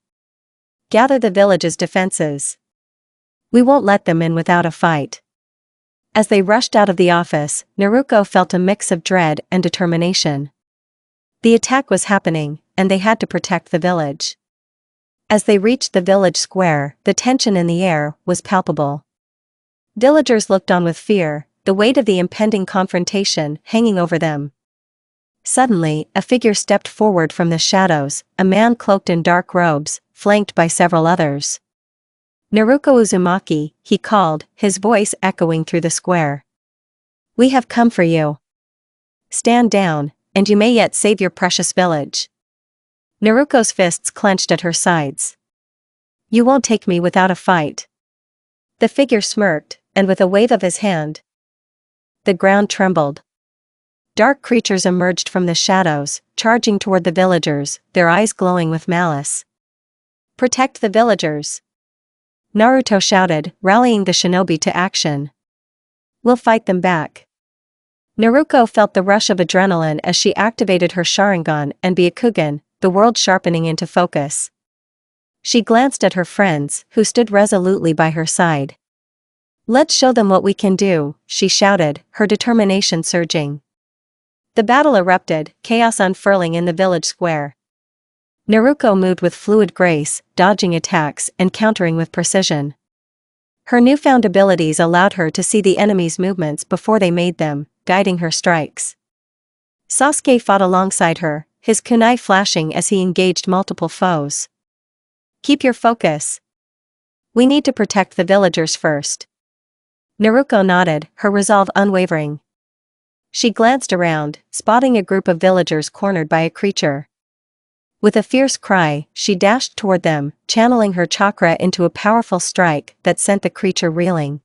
Gather the village's defenses. We won't let them in without a fight. As they rushed out of the office, Naruko felt a mix of dread and determination. The attack was happening, and they had to protect the village. As they reached the village square, the tension in the air was palpable. Villagers looked on with fear, the weight of the impending confrontation hanging over them. Suddenly, a figure stepped forward from the shadows, a man cloaked in dark robes, flanked by several others. Naruko Uzumaki, he called, his voice echoing through the square. We have come for you. Stand down, and you may yet save your precious village. Naruko's fists clenched at her sides. You won't take me without a fight. The figure smirked, and with a wave of his hand, the ground trembled. Dark creatures emerged from the shadows, charging toward the villagers, their eyes glowing with malice. Protect the villagers! Naruto shouted, rallying the shinobi to action. We'll fight them back. Naruko felt the rush of adrenaline as she activated her Sharingan and Byakugan, the world sharpening into focus. She glanced at her friends, who stood resolutely by her side. Let's show them what we can do, she shouted, her determination surging. The battle erupted, chaos unfurling in the village square. Naruko moved with fluid grace, dodging attacks and countering with precision. Her newfound abilities allowed her to see the enemy's movements before they made them, guiding her strikes. Sasuke fought alongside her, his kunai flashing as he engaged multiple foes. Keep your focus. We need to protect the villagers first. Naruko nodded, her resolve unwavering. She glanced around, spotting a group of villagers cornered by a creature. With a fierce cry, she dashed toward them, channeling her chakra into a powerful strike that sent the creature reeling.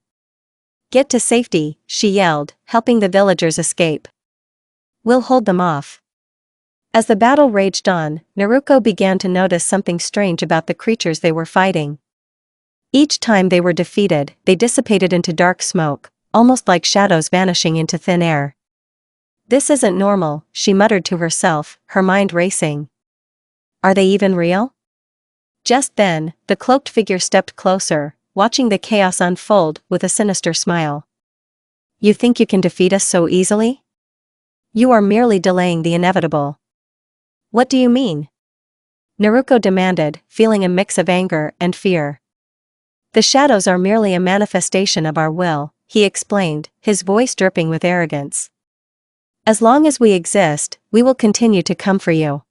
Get to safety, she yelled, helping the villagers escape. We'll hold them off. As the battle raged on, Naruko began to notice something strange about the creatures they were fighting. Each time they were defeated, they dissipated into dark smoke, almost like shadows vanishing into thin air. This isn't normal, she muttered to herself, her mind racing. Are they even real? Just then, the cloaked figure stepped closer, watching the chaos unfold with a sinister smile. You think you can defeat us so easily? You are merely delaying the inevitable. What do you mean? Naruko demanded, feeling a mix of anger and fear. The shadows are merely a manifestation of our will, he explained, his voice dripping with arrogance. As long as we exist, we will continue to come for you.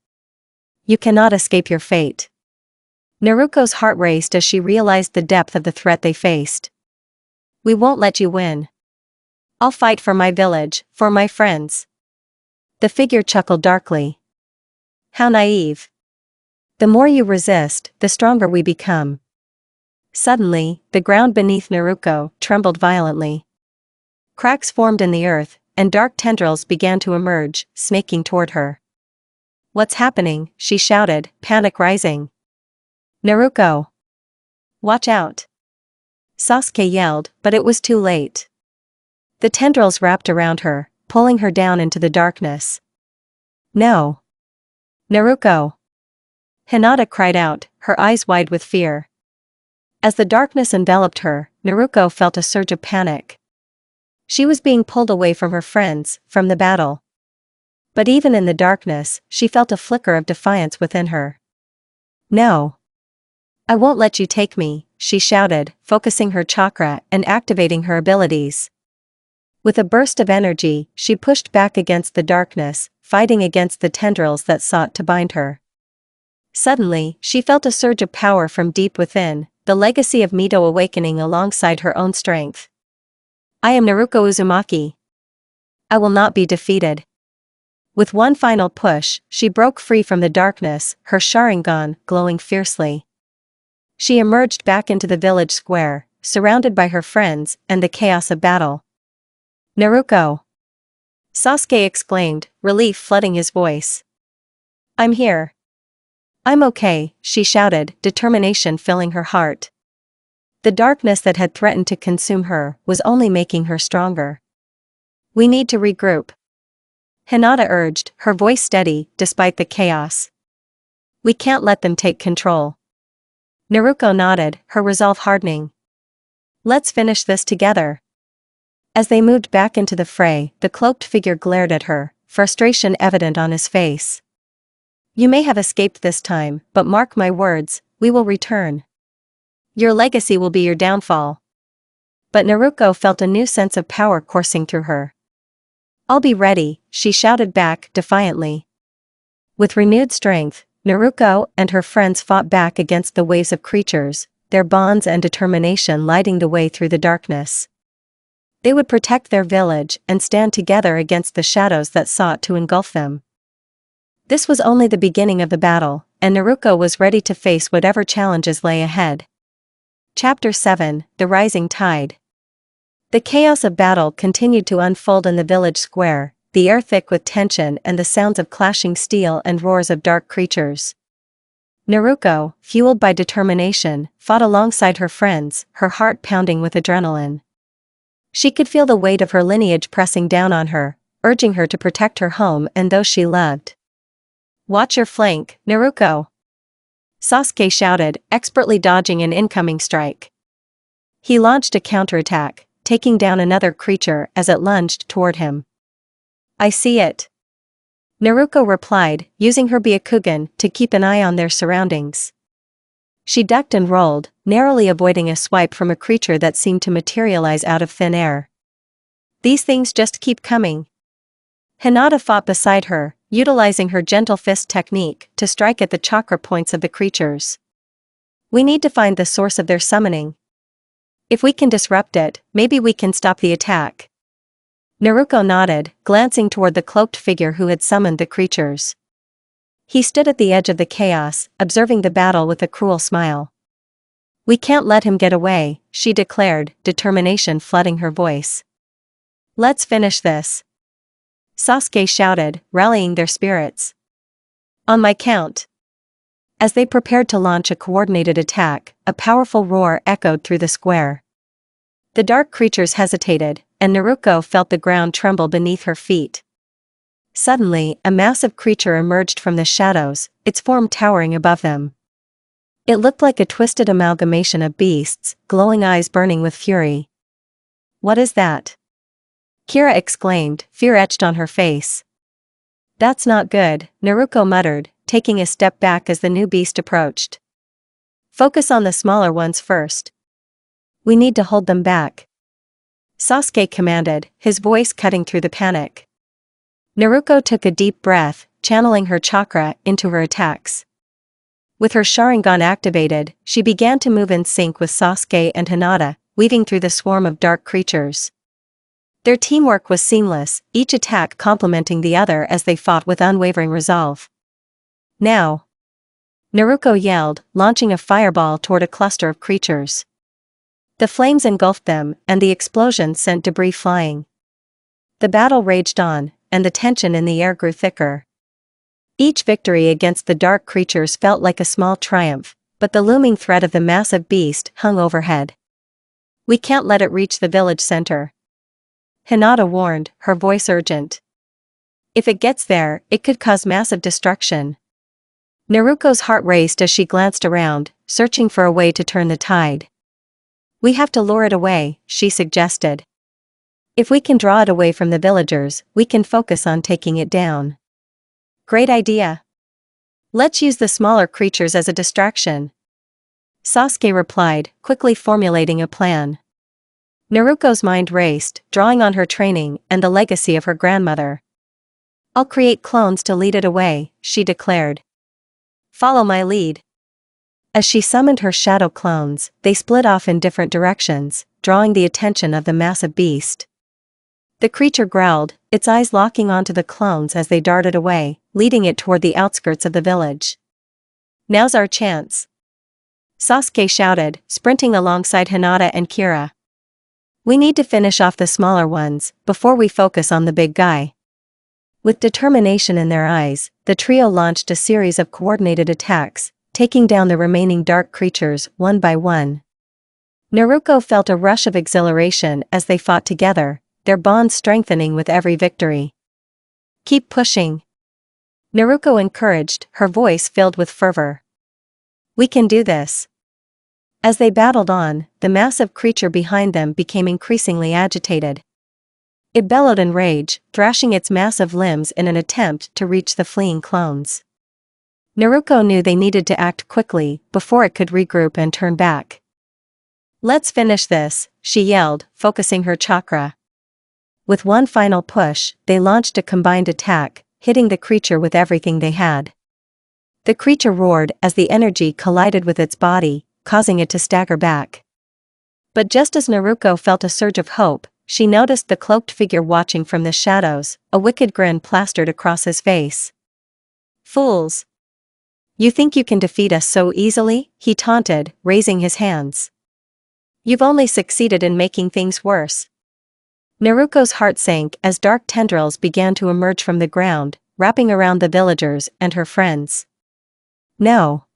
You cannot escape your fate. Naruko's heart raced as she realized the depth of the threat they faced. We won't let you win. I'll fight for my village, for my friends. The figure chuckled darkly. How naive. The more you resist, the stronger we become. Suddenly, the ground beneath Naruko trembled violently. Cracks formed in the earth, and dark tendrils began to emerge, snaking toward her. What's happening? She shouted, panic rising. Naruko! Watch out! Sasuke yelled, but it was too late. The tendrils wrapped around her, pulling her down into the darkness. No! Naruko! Hinata cried out, her eyes wide with fear. As the darkness enveloped her, Naruko felt a surge of panic. She was being pulled away from her friends, from the battle. But even in the darkness, she felt a flicker of defiance within her. No! I won't let you take me, she shouted, focusing her chakra and activating her abilities. With a burst of energy, she pushed back against the darkness, fighting against the tendrils that sought to bind her. Suddenly, she felt a surge of power from deep within, the legacy of Mito awakening alongside her own strength. I am Naruko Uzumaki. I will not be defeated. With one final push, she broke free from the darkness, her Sharingan glowing fiercely. She emerged back into the village square, surrounded by her friends and the chaos of battle. Naruko! Sasuke exclaimed, relief flooding his voice. I'm here. I'm okay, she shouted, determination filling her heart. The darkness that had threatened to consume her was only making her stronger. We need to regroup. Hinata urged, her voice steady, despite the chaos. We can't let them take control. Naruko nodded, her resolve hardening. Let's finish this together. As they moved back into the fray, the cloaked figure glared at her, frustration evident on his face. You may have escaped this time, but mark my words, we will return. Your legacy will be your downfall. But Naruko felt a new sense of power coursing through her. I'll be ready, she shouted back, defiantly. With renewed strength, Naruko and her friends fought back against the waves of creatures, their bonds and determination lighting the way through the darkness. They would protect their village and stand together against the shadows that sought to engulf them. This was only the beginning of the battle, and Naruko was ready to face whatever challenges lay ahead. Chapter 7: The Rising Tide. The chaos of battle continued to unfold in the village square, the air thick with tension and the sounds of clashing steel and roars of dark creatures. Naruko, fueled by determination, fought alongside her friends, her heart pounding with adrenaline. She could feel the weight of her lineage pressing down on her, urging her to protect her home and those she loved. Watch your flank, Naruko! Sasuke shouted, expertly dodging an incoming strike. He launched a counterattack, taking down another creature as it lunged toward him. I see it. Naruko replied, using her Byakugan to keep an eye on their surroundings. She ducked and rolled, narrowly avoiding a swipe from a creature that seemed to materialize out of thin air. These things just keep coming. Hinata fought beside her, utilizing her gentle fist technique to strike at the chakra points of the creatures. We need to find the source of their summoning. If we can disrupt it, maybe we can stop the attack. Naruko nodded, glancing toward the cloaked figure who had summoned the creatures. He stood at the edge of the chaos, observing the battle with a cruel smile. We can't let him get away, she declared, determination flooding her voice. Let's finish this. Sasuke shouted, rallying their spirits. On my count. As they prepared to launch a coordinated attack, a powerful roar echoed through the square. The dark creatures hesitated, and Naruko felt the ground tremble beneath her feet. Suddenly, a massive creature emerged from the shadows, its form towering above them. It looked like a twisted amalgamation of beasts, glowing eyes burning with fury. What is that? Kira exclaimed, fear etched on her face. That's not good, Naruko muttered, taking a step back as the new beast approached. Focus on the smaller ones first. We need to hold them back. Sasuke commanded, his voice cutting through the panic. Naruko took a deep breath, channeling her chakra into her attacks. With her Sharingan activated, she began to move in sync with Sasuke and Hinata, weaving through the swarm of dark creatures. Their teamwork was seamless, each attack complementing the other as they fought with unwavering resolve. Now! Naruko yelled, launching a fireball toward a cluster of creatures. The flames engulfed them, and the explosion sent debris flying. The battle raged on, and the tension in the air grew thicker. Each victory against the dark creatures felt like a small triumph, but the looming threat of the massive beast hung overhead. We can't let it reach the village center, Hinata warned, her voice urgent. If it gets there, it could cause massive destruction. Naruko's heart raced as she glanced around, searching for a way to turn the tide. We have to lure it away, she suggested. If we can draw it away from the villagers, we can focus on taking it down. Great idea. Let's use the smaller creatures as a distraction, Sasuke replied, quickly formulating a plan. Naruko's mind raced, drawing on her training and the legacy of her grandmother. I'll create clones to lead it away, she declared. Follow my lead. As she summoned her shadow clones, they split off in different directions, drawing the attention of the massive beast. The creature growled, its eyes locking onto the clones as they darted away, leading it toward the outskirts of the village. Now's our chance, Sasuke shouted, sprinting alongside Hinata and Kira. We need to finish off the smaller ones, before we focus on the big guy. With determination in their eyes, the trio launched a series of coordinated attacks, taking down the remaining dark creatures one by one. Naruko felt a rush of exhilaration as they fought together, their bond strengthening with every victory. Keep pushing, Naruko encouraged, her voice filled with fervor. We can do this. As they battled on, the massive creature behind them became increasingly agitated. It bellowed in rage, thrashing its massive limbs in an attempt to reach the fleeing clones. Naruko knew they needed to act quickly before it could regroup and turn back. Let's finish this, she yelled, focusing her chakra. With one final push, they launched a combined attack, hitting the creature with everything they had. The creature roared as the energy collided with its body, causing it to stagger back. But just as Naruko felt a surge of hope, she noticed the cloaked figure watching from the shadows, a wicked grin plastered across his face. Fools! You think you can defeat us so easily? He taunted, raising his hands. You've only succeeded in making things worse. Naruko's heart sank as dark tendrils began to emerge from the ground, wrapping around the villagers and her friends. No.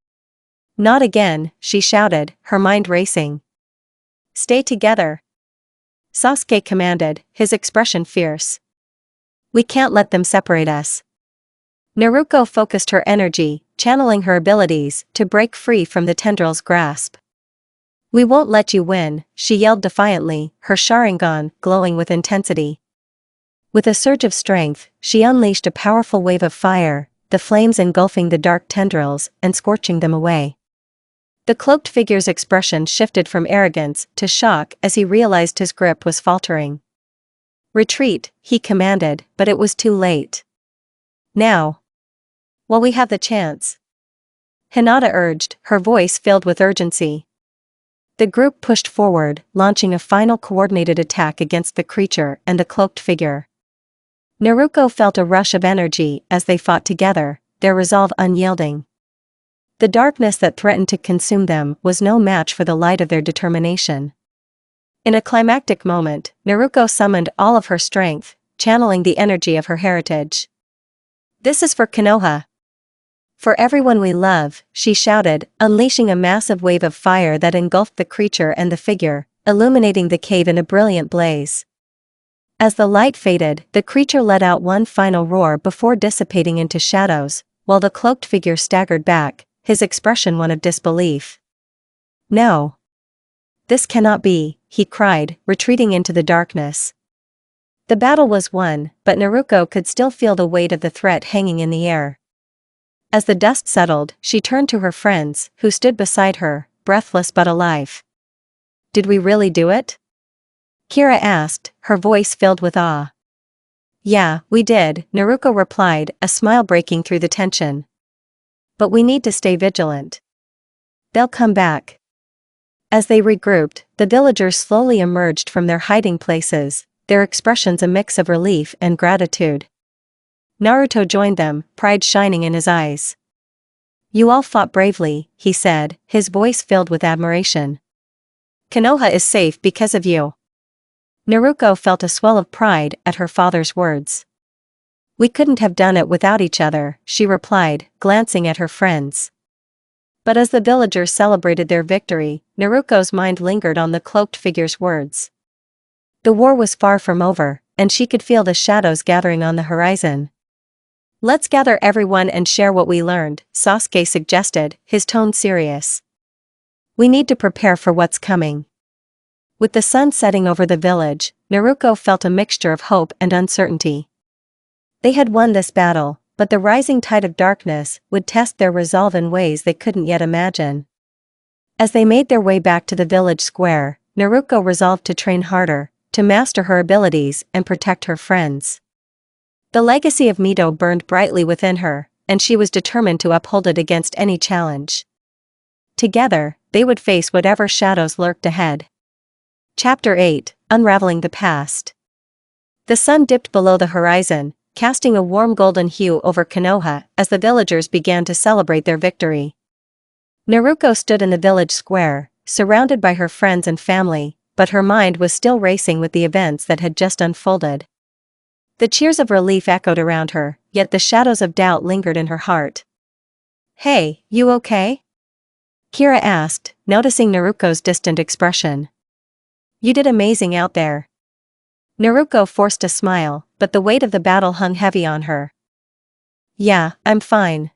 Not again, she shouted, her mind racing. Stay together, Sasuke commanded, his expression fierce. We can't let them separate us. Naruko focused her energy, channeling her abilities to break free from the tendrils' grasp. We won't let you win, she yelled defiantly, her Sharingan glowing with intensity. With a surge of strength, she unleashed a powerful wave of fire, the flames engulfing the dark tendrils and scorching them away. The cloaked figure's expression shifted from arrogance to shock as he realized his grip was faltering. Retreat, he commanded, but it was too late. Now. While we have the chance, Hinata urged, her voice filled with urgency. The group pushed forward, launching a final coordinated attack against the creature and the cloaked figure. Naruko felt a rush of energy as they fought together, their resolve unyielding. The darkness that threatened to consume them was no match for the light of their determination. In a climactic moment, Naruko summoned all of her strength, channeling the energy of her heritage. This is for Konoha. For everyone we love, she shouted, unleashing a massive wave of fire that engulfed the creature and the figure, illuminating the cave in a brilliant blaze. As the light faded, the creature let out one final roar before dissipating into shadows, while the cloaked figure staggered back, his expression one of disbelief. No. This cannot be, he cried, retreating into the darkness. The battle was won, but Naruko could still feel the weight of the threat hanging in the air. As the dust settled, she turned to her friends, who stood beside her, breathless but alive. Did we really do it? Kira asked, her voice filled with awe. Yeah, we did, Naruko replied, a smile breaking through the tension. But we need to stay vigilant. They'll come back. As they regrouped, the villagers slowly emerged from their hiding places, their expressions a mix of relief and gratitude. Naruto joined them, pride shining in his eyes. "You all fought bravely," he said, his voice filled with admiration. "Konoha is safe because of you." Naruko felt a swell of pride at her father's words. "We couldn't have done it without each other," she replied, glancing at her friends. But as the villagers celebrated their victory, Naruko's mind lingered on the cloaked figure's words. The war was far from over, and she could feel the shadows gathering on the horizon. "Let's gather everyone and share what we learned," Sasuke suggested, his tone serious. "We need to prepare for what's coming." With the sun setting over the village, Naruko felt a mixture of hope and uncertainty. They had won this battle, but the rising tide of darkness would test their resolve in ways they couldn't yet imagine. As they made their way back to the village square, Naruko resolved to train harder, to master her abilities and protect her friends. The legacy of Mito burned brightly within her, and she was determined to uphold it against any challenge. Together, they would face whatever shadows lurked ahead. Chapter 8: Unraveling the Past. The sun dipped below the horizon, casting a warm golden hue over Konoha as the villagers began to celebrate their victory. Naruko stood in the village square, surrounded by her friends and family, but her mind was still racing with the events that had just unfolded. The cheers of relief echoed around her, yet the shadows of doubt lingered in her heart. "Hey, you okay?" Kira asked, noticing Naruko's distant expression. "You did amazing out there." Naruko forced a smile, but the weight of the battle hung heavy on her. "Yeah, I'm fine.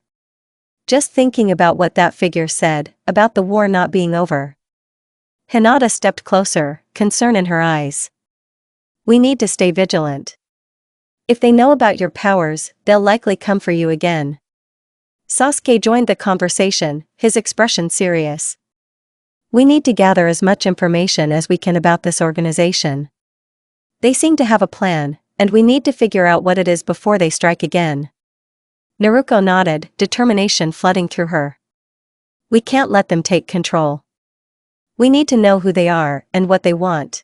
Just thinking about what that figure said, about the war not being over." Hinata stepped closer, concern in her eyes. "We need to stay vigilant. If they know about your powers, they'll likely come for you again." Sasuke joined the conversation, his expression serious. "We need to gather as much information as we can about this organization. They seem to have a plan, and we need to figure out what it is before they strike again." Naruko nodded, determination flooding through her. "We can't let them take control. We need to know who they are and what they want."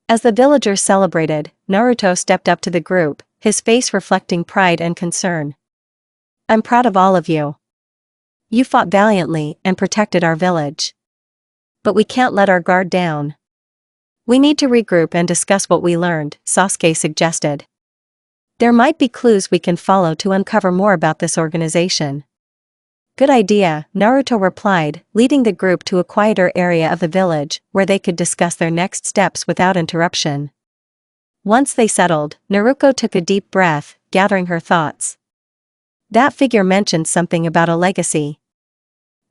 As the villagers celebrated, Naruto stepped up to the group, his face reflecting pride and concern. "I'm proud of all of you. You fought valiantly and protected our village. But we can't let our guard down. We need to regroup and discuss what we learned," Sasuke suggested. "There might be clues we can follow to uncover more about this organization." "Good idea," Naruto replied, leading the group to a quieter area of the village where they could discuss their next steps without interruption. Once they settled, Naruko took a deep breath, gathering her thoughts. "That figure mentioned something about a legacy.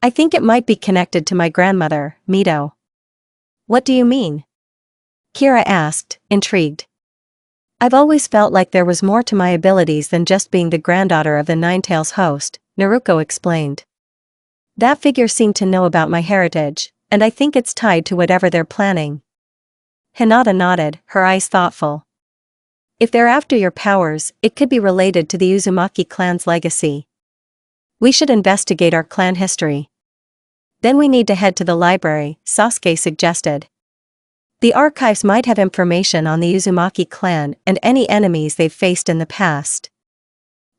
I think it might be connected to my grandmother, Mito." "What do you mean?" Kira asked, intrigued. "I've always felt like there was more to my abilities than just being the granddaughter of the Ninetales host," Naruko explained. "That figure seemed to know about my heritage, and I think it's tied to whatever they're planning." Hinata nodded, her eyes thoughtful. "If they're after your powers, it could be related to the Uzumaki clan's legacy. We should investigate our clan history." "Then we need to head to the library," Sasuke suggested. "The archives might have information on the Uzumaki clan and any enemies they've faced in the past."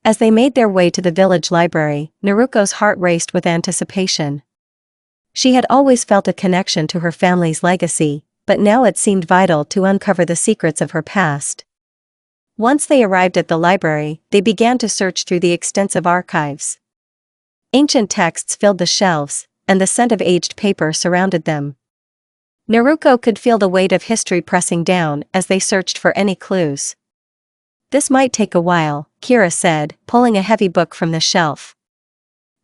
As they made their way to the village library, Naruko's heart raced with anticipation. She had always felt a connection to her family's legacy, but now it seemed vital to uncover the secrets of her past. Once they arrived at the library, they began to search through the extensive archives. Ancient texts filled the shelves, and the scent of aged paper surrounded them. Naruko could feel the weight of history pressing down as they searched for any clues. "This might take a while," Kira said, pulling a heavy book from the shelf.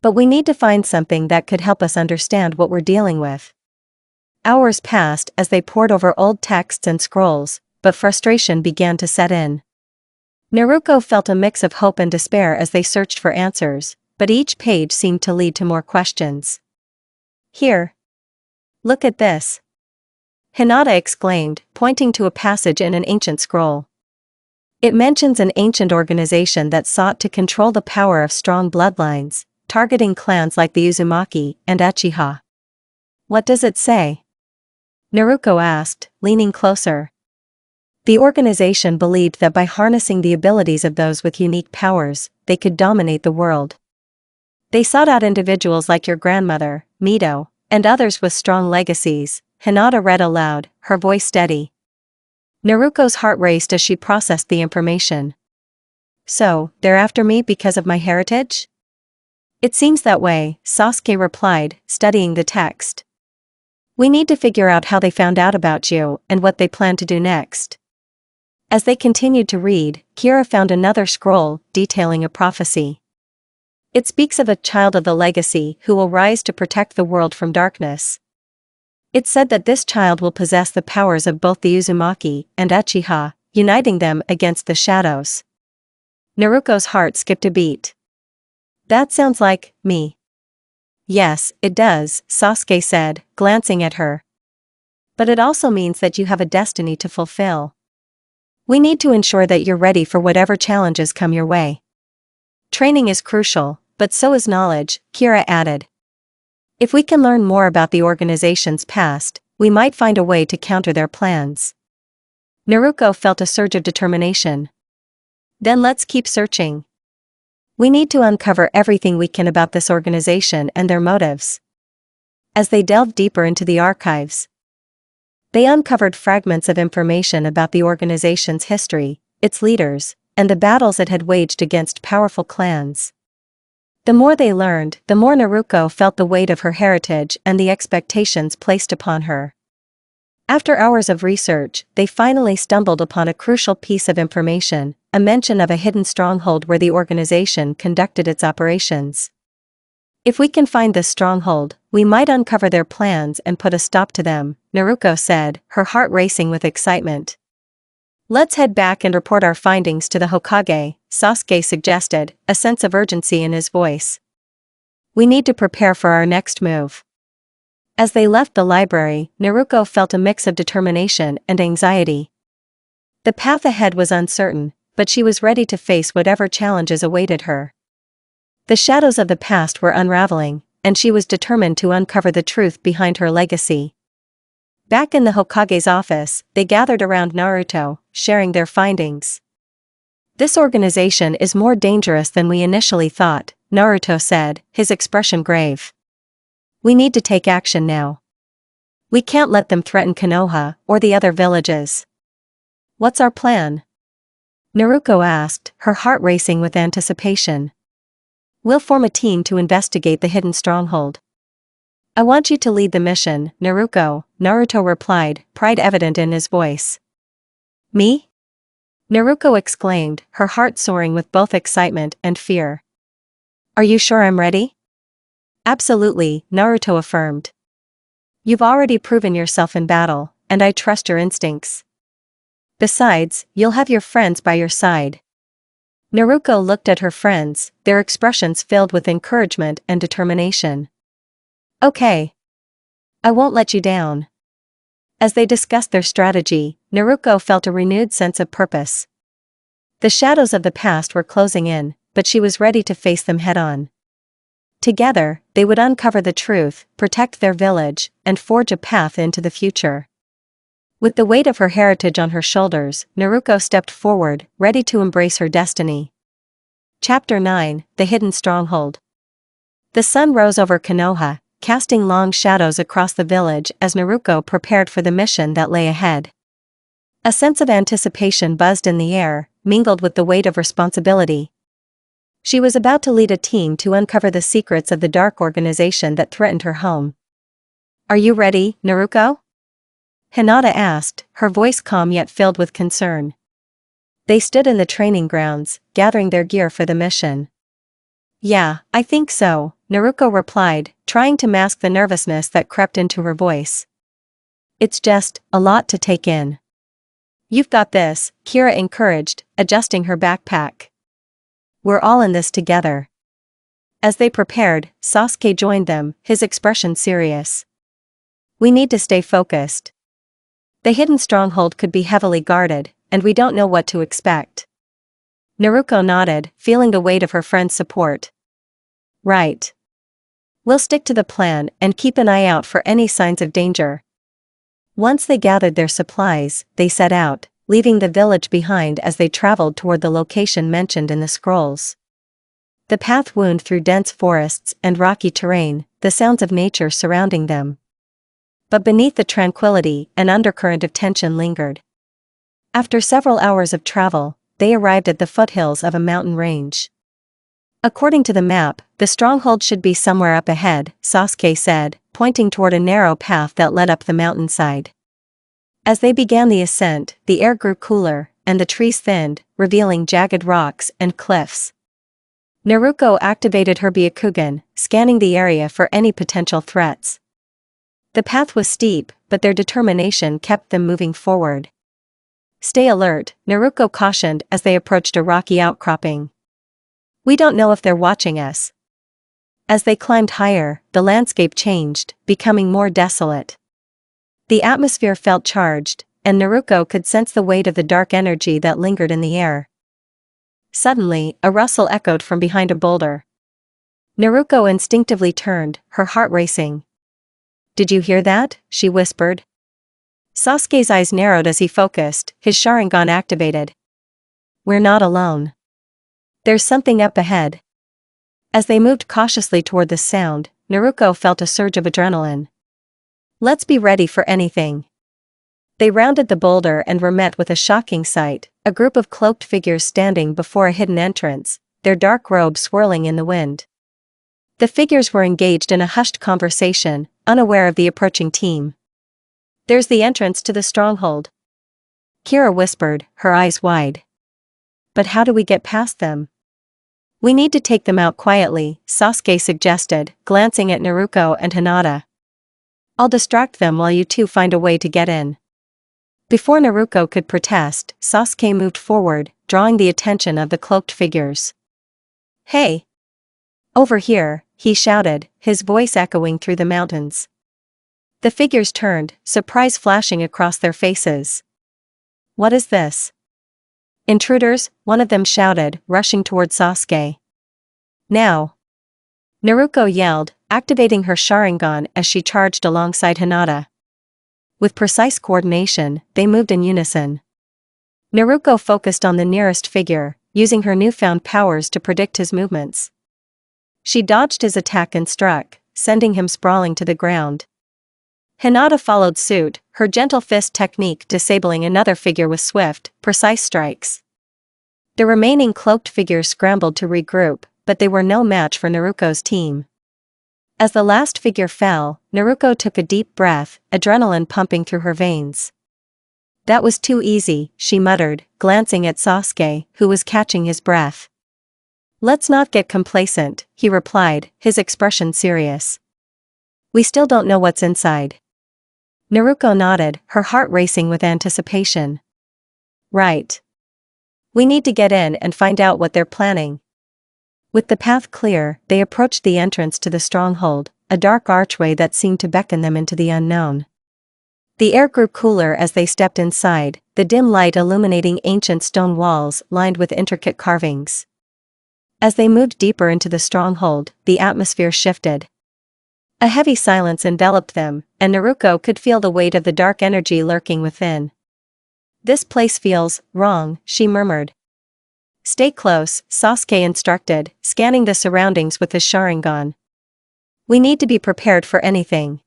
"But we need to find something that could help us understand what we're dealing with." Hours passed as they pored over old texts and scrolls, but frustration began to set in. Naruko felt a mix of hope and despair as they searched for answers, but each page seemed to lead to more questions. "Here. Look at this." Hinata exclaimed, pointing to a passage in an ancient scroll. "It mentions an ancient organization that sought to control the power of strong bloodlines, targeting clans like the Uzumaki and Uchiha." "What does it say?" Naruko asked, leaning closer. The organization believed that by harnessing the abilities of those with unique powers, they could dominate the world. They sought out individuals like your grandmother, Mito, and others with strong legacies. Hinata read aloud, her voice steady. Naruko's heart raced as she processed the information. So, they're after me because of my heritage? It seems that way, Sasuke replied, studying the text. We need to figure out how they found out about you and what they plan to do next. As they continued to read, Kira found another scroll detailing a prophecy. It speaks of a child of the legacy who will rise to protect the world from darkness. It said that this child will possess the powers of both the Uzumaki and Uchiha, uniting them against the shadows. Naruko's heart skipped a beat. That sounds like me. Yes, it does, Sasuke said, glancing at her. But it also means that you have a destiny to fulfill. We need to ensure that you're ready for whatever challenges come your way. Training is crucial, but so is knowledge, Kira added. If we can learn more about the organization's past, we might find a way to counter their plans. Naruko felt a surge of determination. Then let's keep searching. We need to uncover everything we can about this organization and their motives. As they delved deeper into the archives, they uncovered fragments of information about the organization's history, its leaders, and the battles it had waged against powerful clans. The more they learned, the more Naruko felt the weight of her heritage and the expectations placed upon her. After hours of research, they finally stumbled upon a crucial piece of information, a mention of a hidden stronghold where the organization conducted its operations. If we can find this stronghold, we might uncover their plans and put a stop to them, Naruko said, her heart racing with excitement. Let's head back and report our findings to the Hokage, Sasuke suggested, a sense of urgency in his voice. We need to prepare for our next move. As they left the library, Naruko felt a mix of determination and anxiety. The path ahead was uncertain, but she was ready to face whatever challenges awaited her. The shadows of the past were unraveling, and she was determined to uncover the truth behind her legacy. Back in the Hokage's office, they gathered around Naruto, sharing their findings. This organization is more dangerous than we initially thought, Naruto said, his expression grave. We need to take action now. We can't let them threaten Konoha or the other villages. What's our plan? Naruko asked, her heart racing with anticipation. We'll form a team to investigate the hidden stronghold. I want you to lead the mission, Naruko, Naruto replied, pride evident in his voice. Me? Naruko exclaimed, her heart soaring with both excitement and fear. Are you sure I'm ready? Absolutely, Naruto affirmed. You've already proven yourself in battle, and I trust your instincts. Besides, you'll have your friends by your side. Naruko looked at her friends, their expressions filled with encouragement and determination. Okay. I won't let you down. As they discussed their strategy, Naruko felt a renewed sense of purpose. The shadows of the past were closing in, but she was ready to face them head-on. Together, they would uncover the truth, protect their village, and forge a path into the future. With the weight of her heritage on her shoulders, Naruko stepped forward, ready to embrace her destiny. Chapter 9: The Hidden Stronghold. The sun rose over Konoha, casting long shadows across the village as Naruko prepared for the mission that lay ahead. A sense of anticipation buzzed in the air, mingled with the weight of responsibility. She was about to lead a team to uncover the secrets of the dark organization that threatened her home. Are you ready, Naruko? Hinata asked, her voice calm yet filled with concern. They stood in the training grounds, gathering their gear for the mission. Yeah, I think so, Naruko replied, trying to mask the nervousness that crept into her voice. It's just a lot to take in. You've got this, Kira encouraged, adjusting her backpack. We're all in this together. As they prepared, Sasuke joined them, his expression serious. We need to stay focused. The hidden stronghold could be heavily guarded, and we don't know what to expect. Naruko nodded, feeling the weight of her friend's support. Right. We'll stick to the plan and keep an eye out for any signs of danger. Once they gathered their supplies, they set out, leaving the village behind as they traveled toward the location mentioned in the scrolls. The path wound through dense forests and rocky terrain, the sounds of nature surrounding them. But beneath the tranquility, an undercurrent of tension lingered. After several hours of travel, they arrived at the foothills of a mountain range. According to the map, the stronghold should be somewhere up ahead, Sasuke said, pointing toward a narrow path that led up the mountainside. As they began the ascent, the air grew cooler, and the trees thinned, revealing jagged rocks and cliffs. Naruko activated her Byakugan, scanning the area for any potential threats. The path was steep, but their determination kept them moving forward. Stay alert, Naruko cautioned as they approached a rocky outcropping. We don't know if they're watching us. As they climbed higher, the landscape changed, becoming more desolate. The atmosphere felt charged, and Naruko could sense the weight of the dark energy that lingered in the air. Suddenly, a rustle echoed from behind a boulder. Naruko instinctively turned, her heart racing. "Did you hear that?" she whispered. Sasuke's eyes narrowed as he focused, his Sharingan activated. "We're not alone. There's something up ahead." As they moved cautiously toward the sound, Naruko felt a surge of adrenaline. "Let's be ready for anything." They rounded the boulder and were met with a shocking sight, a group of cloaked figures standing before a hidden entrance, their dark robes swirling in the wind. The figures were engaged in a hushed conversation, unaware of the approaching team. "There's the entrance to the stronghold," Kira whispered, her eyes wide. "But how do we get past them?" "We need to take them out quietly," Sasuke suggested, glancing at Naruko and Hinata. "I'll distract them while you two find a way to get in." Before Naruko could protest, Sasuke moved forward, drawing the attention of the cloaked figures. "Hey! Over here," he shouted, his voice echoing through the mountains. The figures turned, surprise flashing across their faces. "What is this?" "Intruders," one of them shouted, rushing toward Sasuke. "Now!" Naruko yelled, activating her Sharingan as she charged alongside Hinata. With precise coordination, they moved in unison. Naruko focused on the nearest figure, using her newfound powers to predict his movements. She dodged his attack and struck, sending him sprawling to the ground. Hinata followed suit, her gentle fist technique disabling another figure with swift, precise strikes. The remaining cloaked figures scrambled to regroup, but they were no match for Naruko's team. As the last figure fell, Naruko took a deep breath, adrenaline pumping through her veins. "That was too easy," she muttered, glancing at Sasuke, who was catching his breath. "Let's not get complacent," he replied, his expression serious. "We still don't know what's inside." Naruko nodded, her heart racing with anticipation. "Right. We need to get in and find out what they're planning." With the path clear, they approached the entrance to the stronghold, a dark archway that seemed to beckon them into the unknown. The air grew cooler as they stepped inside, the dim light illuminating ancient stone walls lined with intricate carvings. As they moved deeper into the stronghold, the atmosphere shifted. A heavy silence enveloped them, and Naruko could feel the weight of the dark energy lurking within. "This place feels wrong," she murmured. "Stay close," Sasuke instructed, scanning the surroundings with his Sharingan. "We need to be prepared for anything."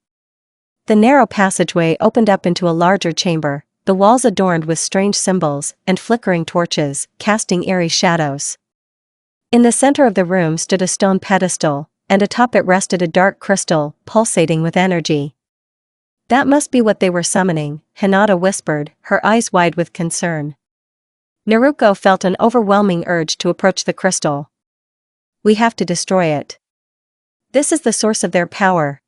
The narrow passageway opened up into a larger chamber, the walls adorned with strange symbols and flickering torches, casting eerie shadows. In the center of the room stood a stone pedestal, and atop it rested a dark crystal, pulsating with energy. "That must be what they were summoning," Hinata whispered, her eyes wide with concern. Naruko felt an overwhelming urge to approach the crystal. "We have to destroy it. This is the source of their power."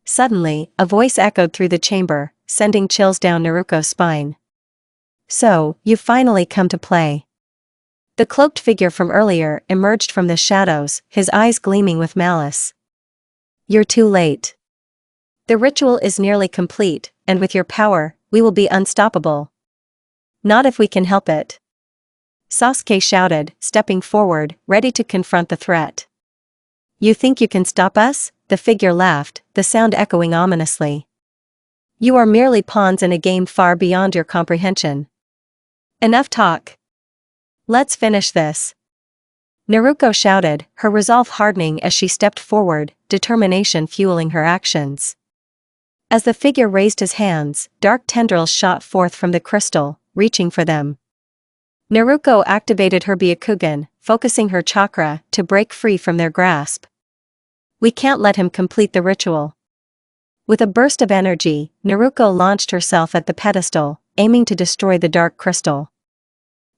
Suddenly, a voice echoed through the chamber, sending chills down Naruko's spine. "So, you've finally come to play." The cloaked figure from earlier emerged from the shadows, his eyes gleaming with malice. "You're too late. The ritual is nearly complete, and with your power, we will be unstoppable." "Not if we can help it," Sasuke shouted, stepping forward, ready to confront the threat. "You think you can stop us?" The figure laughed, the sound echoing ominously. "You are merely pawns in a game far beyond your comprehension." Enough talk. Let's finish this. Naruko shouted, her resolve hardening as she stepped forward, determination fueling her actions. As the figure raised his hands, dark tendrils shot forth from the crystal, reaching for them. Naruko activated her Byakugan, focusing her chakra to break free from their grasp. We can't let him complete the ritual. With a burst of energy, Naruko launched herself at the pedestal, aiming to destroy the dark crystal.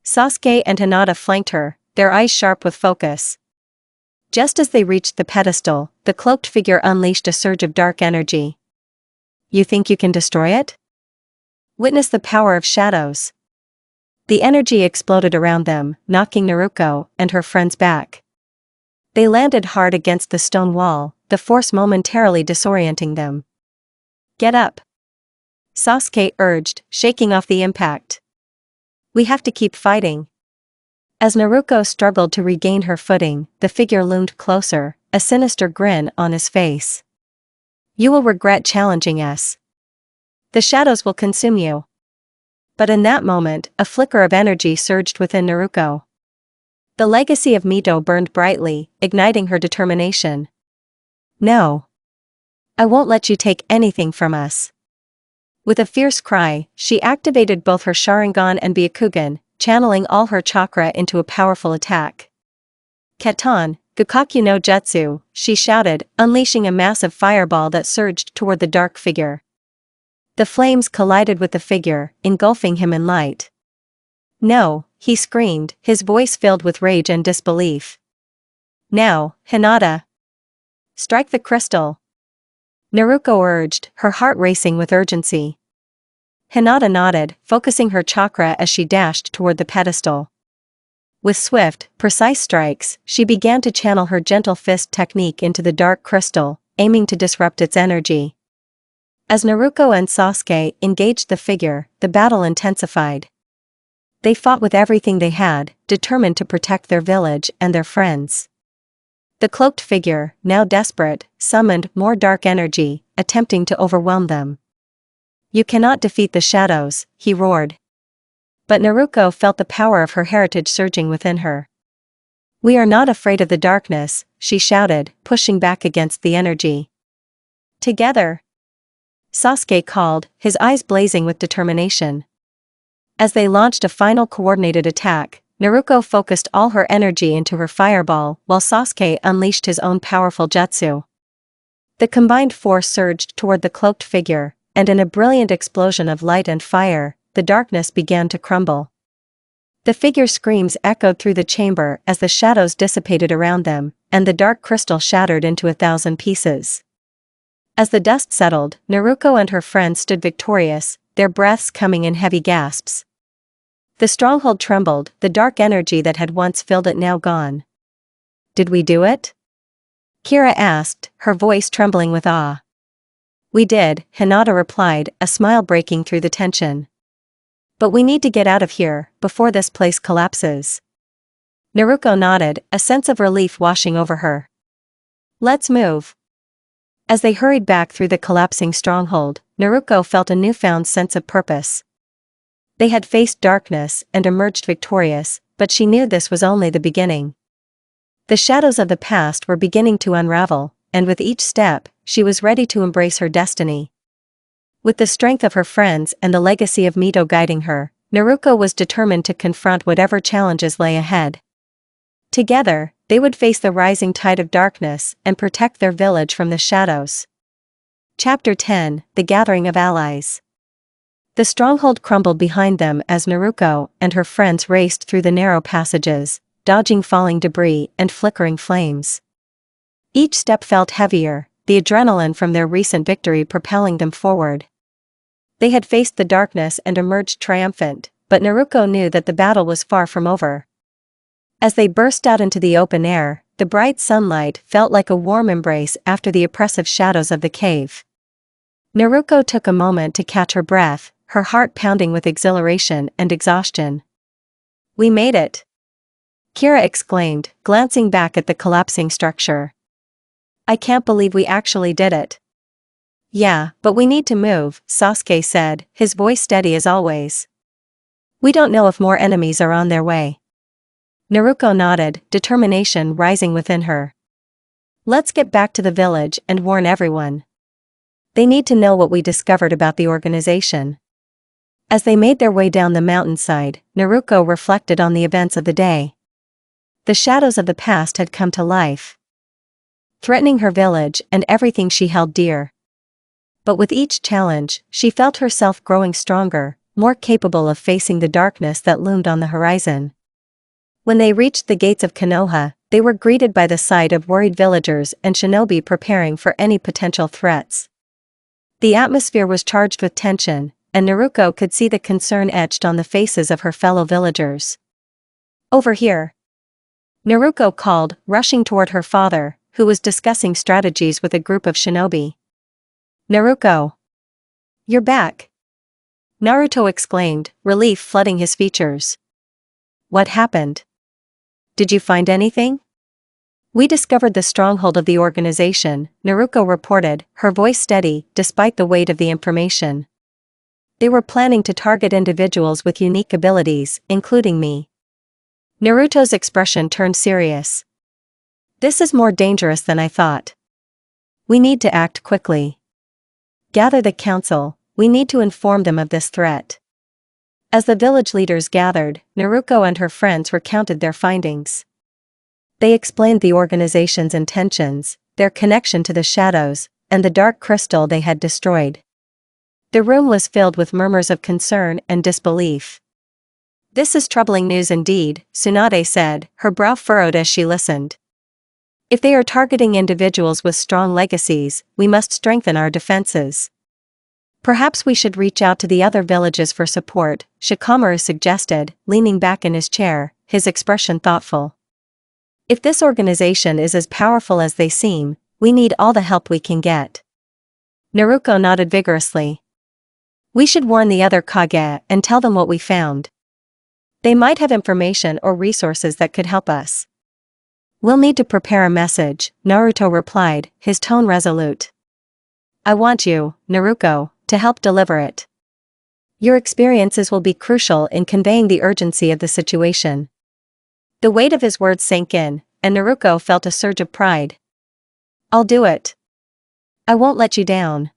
Sasuke and Hinata flanked her, their eyes sharp with focus. Just as they reached the pedestal, the cloaked figure unleashed a surge of dark energy. You think you can destroy it? Witness the power of shadows. The energy exploded around them, knocking Naruko and her friends back. They landed hard against the stone wall, the force momentarily disorienting them. Get up! Sasuke urged, shaking off the impact. We have to keep fighting. As Naruko struggled to regain her footing, the figure loomed closer, a sinister grin on his face. You will regret challenging us. The shadows will consume you. But in that moment, a flicker of energy surged within Naruko. The legacy of Mito burned brightly, igniting her determination. No. I won't let you take anything from us. With a fierce cry, she activated both her Sharingan and Byakugan, channeling all her chakra into a powerful attack. Katan, Gukakyu no Jutsu, she shouted, unleashing a massive fireball that surged toward the dark figure. The flames collided with the figure, engulfing him in light. No, he screamed, his voice filled with rage and disbelief. Now, Hinata. Strike the crystal. Naruko urged, her heart racing with urgency. Hinata nodded, focusing her chakra as she dashed toward the pedestal. With swift, precise strikes, she began to channel her gentle fist technique into the dark crystal, aiming to disrupt its energy. As Naruko and Sasuke engaged the figure, the battle intensified. They fought with everything they had, determined to protect their village and their friends. The cloaked figure, now desperate, summoned more dark energy, attempting to overwhelm them. You cannot defeat the shadows, he roared. But Naruko felt the power of her heritage surging within her. We are not afraid of the darkness, she shouted, pushing back against the energy. Together! Sasuke called, his eyes blazing with determination. As they launched a final coordinated attack, Naruko focused all her energy into her fireball, while Sasuke unleashed his own powerful jutsu. The combined force surged toward the cloaked figure, and in a brilliant explosion of light and fire, the darkness began to crumble. The figure's screams echoed through the chamber as the shadows dissipated around them, and the dark crystal shattered into 1,000 pieces. As the dust settled, Naruko and her friends stood victorious, their breaths coming in heavy gasps. The stronghold trembled, the dark energy that had once filled it now gone. Did we do it? Kira asked, her voice trembling with awe. We did, Hinata replied, a smile breaking through the tension. But we need to get out of here, before this place collapses. Naruko nodded, a sense of relief washing over her. Let's move. As they hurried back through the collapsing stronghold, Naruko felt a newfound sense of purpose. They had faced darkness and emerged victorious, but she knew this was only the beginning. The shadows of the past were beginning to unravel, and with each step, she was ready to embrace her destiny. With the strength of her friends and the legacy of Mito guiding her, Naruko was determined to confront whatever challenges lay ahead. Together, they would face the rising tide of darkness and protect their village from the shadows. Chapter 10: The Gathering of Allies. The stronghold crumbled behind them as Naruko and her friends raced through the narrow passages, dodging falling debris and flickering flames. Each step felt heavier, the adrenaline from their recent victory propelling them forward. They had faced the darkness and emerged triumphant, but Naruko knew that the battle was far from over. As they burst out into the open air, the bright sunlight felt like a warm embrace after the oppressive shadows of the cave. Naruko took a moment to catch her breath, her heart pounding with exhilaration and exhaustion. We made it! Kira exclaimed, glancing back at the collapsing structure. I can't believe we actually did it. Yeah, but we need to move, Sasuke said, his voice steady as always. We don't know if more enemies are on their way. Naruko nodded, determination rising within her. Let's get back to the village and warn everyone. They need to know what we discovered about the organization. As they made their way down the mountainside, Naruko reflected on the events of the day. The shadows of the past had come to life, threatening her village and everything she held dear. But with each challenge, she felt herself growing stronger, more capable of facing the darkness that loomed on the horizon. When they reached the gates of Konoha, they were greeted by the sight of worried villagers and shinobi preparing for any potential threats. The atmosphere was charged with tension, and Naruko could see the concern etched on the faces of her fellow villagers. Over here, Naruko called, rushing toward her father, who was discussing strategies with a group of shinobi. Naruko! You're back! Naruto exclaimed, relief flooding his features. What happened? Did you find anything? We discovered the stronghold of the organization, Naruko reported, her voice steady, despite the weight of the information. They were planning to target individuals with unique abilities, including me. Naruto's expression turned serious. This is more dangerous than I thought. We need to act quickly. Gather the council, we need to inform them of this threat. As the village leaders gathered, Naruko and her friends recounted their findings. They explained the organization's intentions, their connection to the shadows, and the dark crystal they had destroyed. The room was filled with murmurs of concern and disbelief. This is troubling news indeed, Tsunade said, her brow furrowed as she listened. If they are targeting individuals with strong legacies, we must strengthen our defenses. Perhaps we should reach out to the other villages for support, Shikamaru suggested, leaning back in his chair, his expression thoughtful. If this organization is as powerful as they seem, we need all the help we can get. Naruko nodded vigorously. We should warn the other Kage and tell them what we found. They might have information or resources that could help us. We'll need to prepare a message, Naruto replied, his tone resolute. I want you, Naruko, to help deliver it. Your experiences will be crucial in conveying the urgency of the situation. The weight of his words sank in, and Naruko felt a surge of pride. I'll do it. I won't let you down.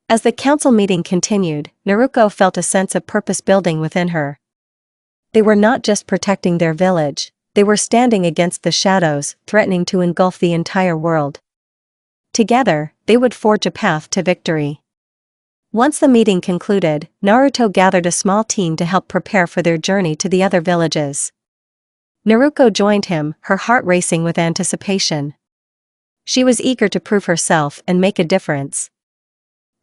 As the council meeting continued, Naruko felt a sense of purpose building within her. They were not just protecting their village, they were standing against the shadows, threatening to engulf the entire world. Together, they would forge a path to victory. Once the meeting concluded, Naruto gathered a small team to help prepare for their journey to the other villages. Naruko joined him, her heart racing with anticipation. She was eager to prove herself and make a difference.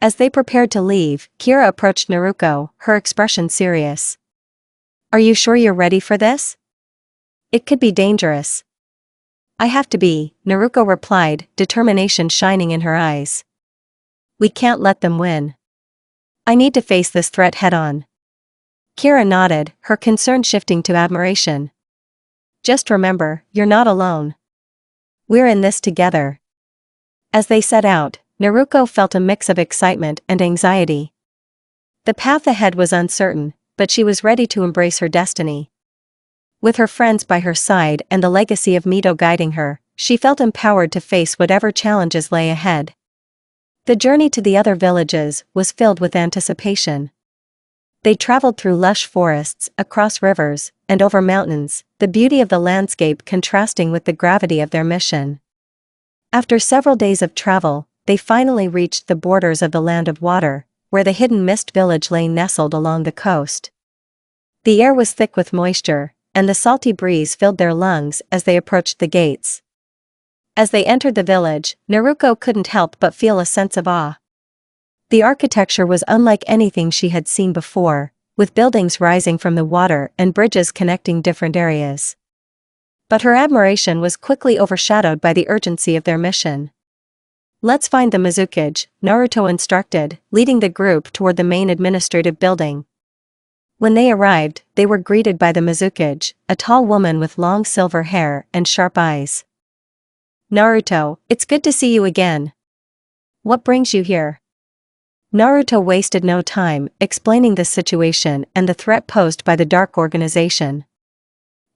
As they prepared to leave, Kira approached Naruko, her expression serious. Are you sure you're ready for this? It could be dangerous. I have to be, Naruko replied, determination shining in her eyes. We can't let them win. I need to face this threat head-on. Kira nodded, her concern shifting to admiration. Just remember, you're not alone. We're in this together. As they set out, Naruko felt a mix of excitement and anxiety. The path ahead was uncertain, but she was ready to embrace her destiny. With her friends by her side and the legacy of Mito guiding her, she felt empowered to face whatever challenges lay ahead. The journey to the other villages was filled with anticipation. They traveled through lush forests, across rivers, and over mountains, the beauty of the landscape contrasting with the gravity of their mission. After several days of travel, they finally reached the borders of the Land of Water, where the hidden mist village lay nestled along the coast. The air was thick with moisture, and the salty breeze filled their lungs as they approached the gates. As they entered the village, Naruko couldn't help but feel a sense of awe. The architecture was unlike anything she had seen before, with buildings rising from the water and bridges connecting different areas. But her admiration was quickly overshadowed by the urgency of their mission. Let's find the Mizukage, Naruto instructed, leading the group toward the main administrative building. When they arrived, they were greeted by the Mizukage, a tall woman with long silver hair and sharp eyes. Naruto, it's good to see you again. What brings you here? Naruto wasted no time explaining the situation and the threat posed by the Dark Organization.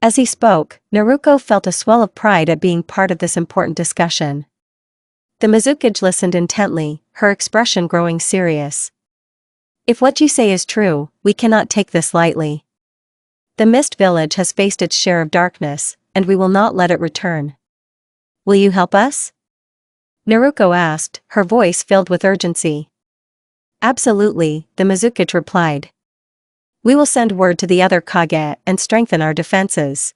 As he spoke, Naruko felt a swell of pride at being part of this important discussion. The Mizukage listened intently, her expression growing serious. If what you say is true, we cannot take this lightly. The Mist Village has faced its share of darkness, and we will not let it return. Will you help us? Naruko asked, her voice filled with urgency. Absolutely, the Mizukage replied. We will send word to the other Kage and strengthen our defenses.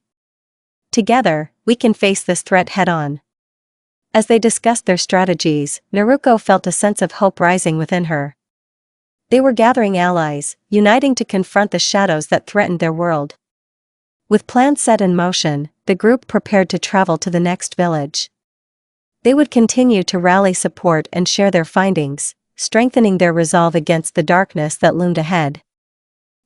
Together, we can face this threat head-on. As they discussed their strategies, Naruko felt a sense of hope rising within her. They were gathering allies, uniting to confront the shadows that threatened their world. With plans set in motion, the group prepared to travel to the next village. They would continue to rally support and share their findings, strengthening their resolve against the darkness that loomed ahead.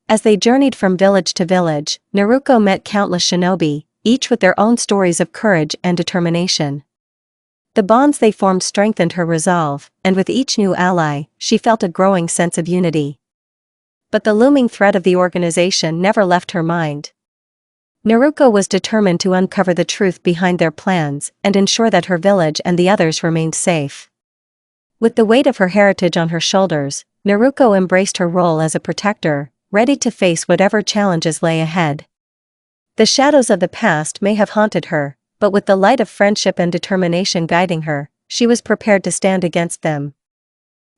As they journeyed from village to village, Naruko met countless shinobi, each with their own stories of courage and determination. The bonds they formed strengthened her resolve, and with each new ally, she felt a growing sense of unity. But the looming threat of the organization never left her mind. Naruko was determined to uncover the truth behind their plans and ensure that her village and the others remained safe. With the weight of her heritage on her shoulders, Naruko embraced her role as a protector, ready to face whatever challenges lay ahead. The shadows of the past may have haunted her, but with the light of friendship and determination guiding her, she was prepared to stand against them.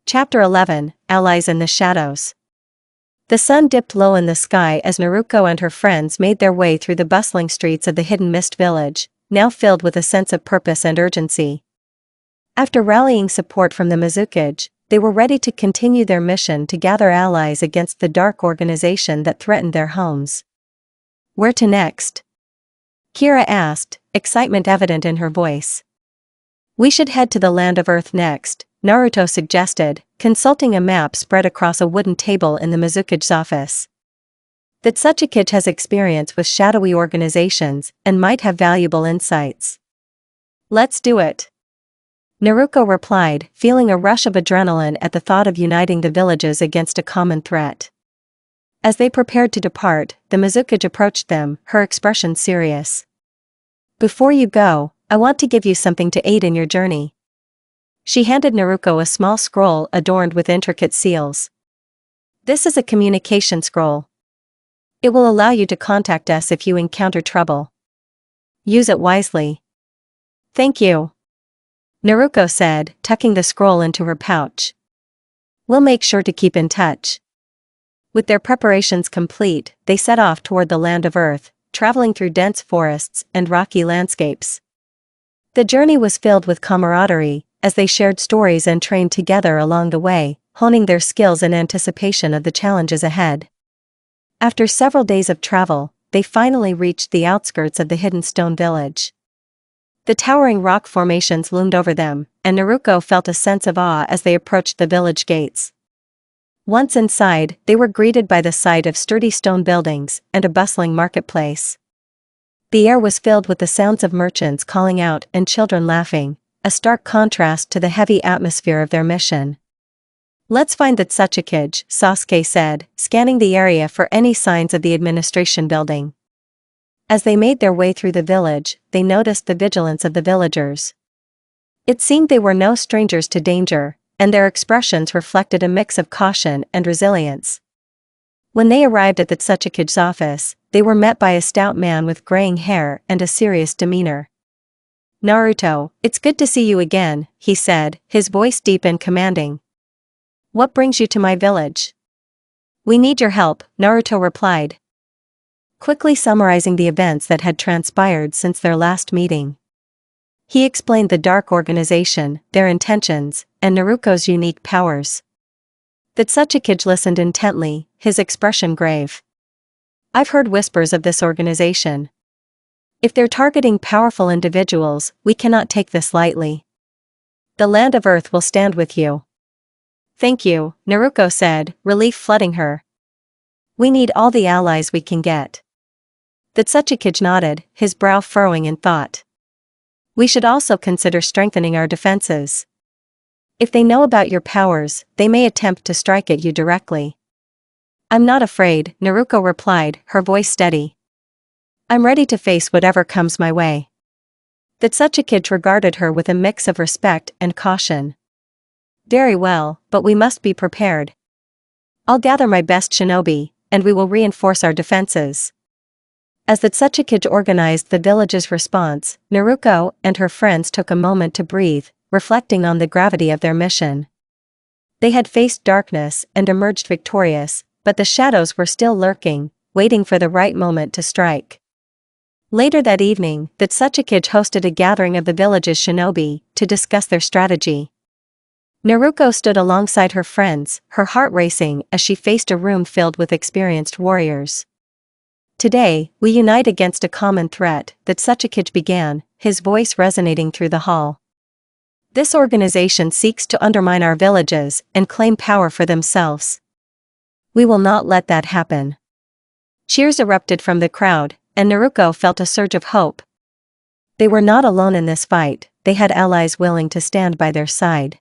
Chapter 11, Allies in the Shadows. The sun dipped low in the sky as Naruko and her friends made their way through the bustling streets of the hidden mist village, now filled with a sense of purpose and urgency. After rallying support from the Mizukage, they were ready to continue their mission to gather allies against the dark organization that threatened their homes. Where to next? Kira asked, excitement evident in her voice. We should head to the Land of Earth next, Naruto suggested, consulting a map spread across a wooden table in the Mizukage's office. That Sasuke has experience with shadowy organizations and might have valuable insights. Let's do it. Naruko replied, feeling a rush of adrenaline at the thought of uniting the villages against a common threat. As they prepared to depart, the Mizukage approached them, her expression serious. Before you go, I want to give you something to aid in your journey. She handed Naruko a small scroll adorned with intricate seals. This is a communication scroll. It will allow you to contact us if you encounter trouble. Use it wisely. Thank you. Naruko said, tucking the scroll into her pouch. We'll make sure to keep in touch. With their preparations complete, they set off toward the Land of Earth, traveling through dense forests and rocky landscapes. The journey was filled with camaraderie, as they shared stories and trained together along the way, honing their skills in anticipation of the challenges ahead. After several days of travel, they finally reached the outskirts of the hidden stone village. The towering rock formations loomed over them, and Naruko felt a sense of awe as they approached the village gates. Once inside, they were greeted by the sight of sturdy stone buildings and a bustling marketplace. The air was filled with the sounds of merchants calling out and children laughing, a stark contrast to the heavy atmosphere of their mission. Let's find that Sasuke, Sasuke said, scanning the area for any signs of the administration building. As they made their way through the village, they noticed the vigilance of the villagers. It seemed they were no strangers to danger, and their expressions reflected a mix of caution and resilience. When they arrived at the Tsuchikage's office, they were met by a stout man with graying hair and a serious demeanor. Naruto, it's good to see you again, he said, his voice deep and commanding. What brings you to my village? We need your help, Naruto replied, quickly summarizing the events that had transpired since their last meeting. He explained the Dark Organization, their intentions, and Naruko's unique powers. The Tsuchikage listened intently, his expression grave. I've heard whispers of this organization. If they're targeting powerful individuals, we cannot take this lightly. The Land of Earth will stand with you. Thank you, Naruko said, relief flooding her. We need all the allies we can get. The Tsuchikage nodded, his brow furrowing in thought. We should also consider strengthening our defenses. If they know about your powers, they may attempt to strike at you directly. I'm not afraid, Naruko replied, her voice steady. I'm ready to face whatever comes my way. That Sasuke regarded her with a mix of respect and caution. Very well, but we must be prepared. I'll gather my best shinobi, and we will reinforce our defenses. As the Sasuke organized the village's response, Naruko and her friends took a moment to breathe, reflecting on the gravity of their mission. They had faced darkness and emerged victorious, but the shadows were still lurking, waiting for the right moment to strike. Later that evening, the Sasuke hosted a gathering of the village's shinobi to discuss their strategy. Naruko stood alongside her friends, her heart racing as she faced a room filled with experienced warriors. Today, we unite against a common threat, that Sasuke began, his voice resonating through the hall. This organization seeks to undermine our villages and claim power for themselves. We will not let that happen. Cheers erupted from the crowd, and Naruko felt a surge of hope. They were not alone in this fight, they had allies willing to stand by their side.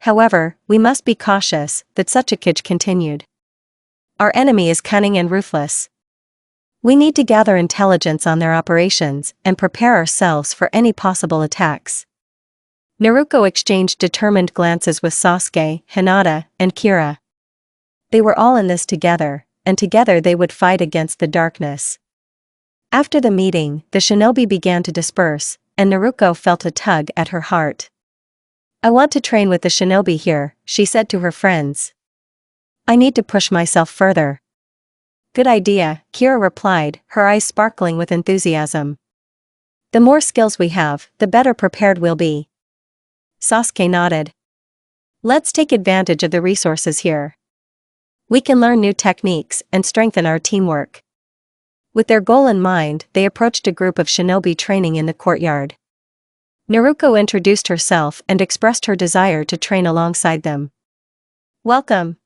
However, we must be cautious, that Sasuke continued. Our enemy is cunning and ruthless. We need to gather intelligence on their operations and prepare ourselves for any possible attacks. Naruko exchanged determined glances with Sasuke, Hinata, and Kira. They were all in this together, and together they would fight against the darkness. After the meeting, the shinobi began to disperse, and Naruko felt a tug at her heart. I want to train with the shinobi here, she said to her friends. I need to push myself further. Good idea, Kira replied, her eyes sparkling with enthusiasm. The more skills we have, the better prepared we'll be. Sasuke nodded. Let's take advantage of the resources here. We can learn new techniques and strengthen our teamwork. With their goal in mind, they approached a group of shinobi training in the courtyard. Naruko introduced herself and expressed her desire to train alongside them. Welcome.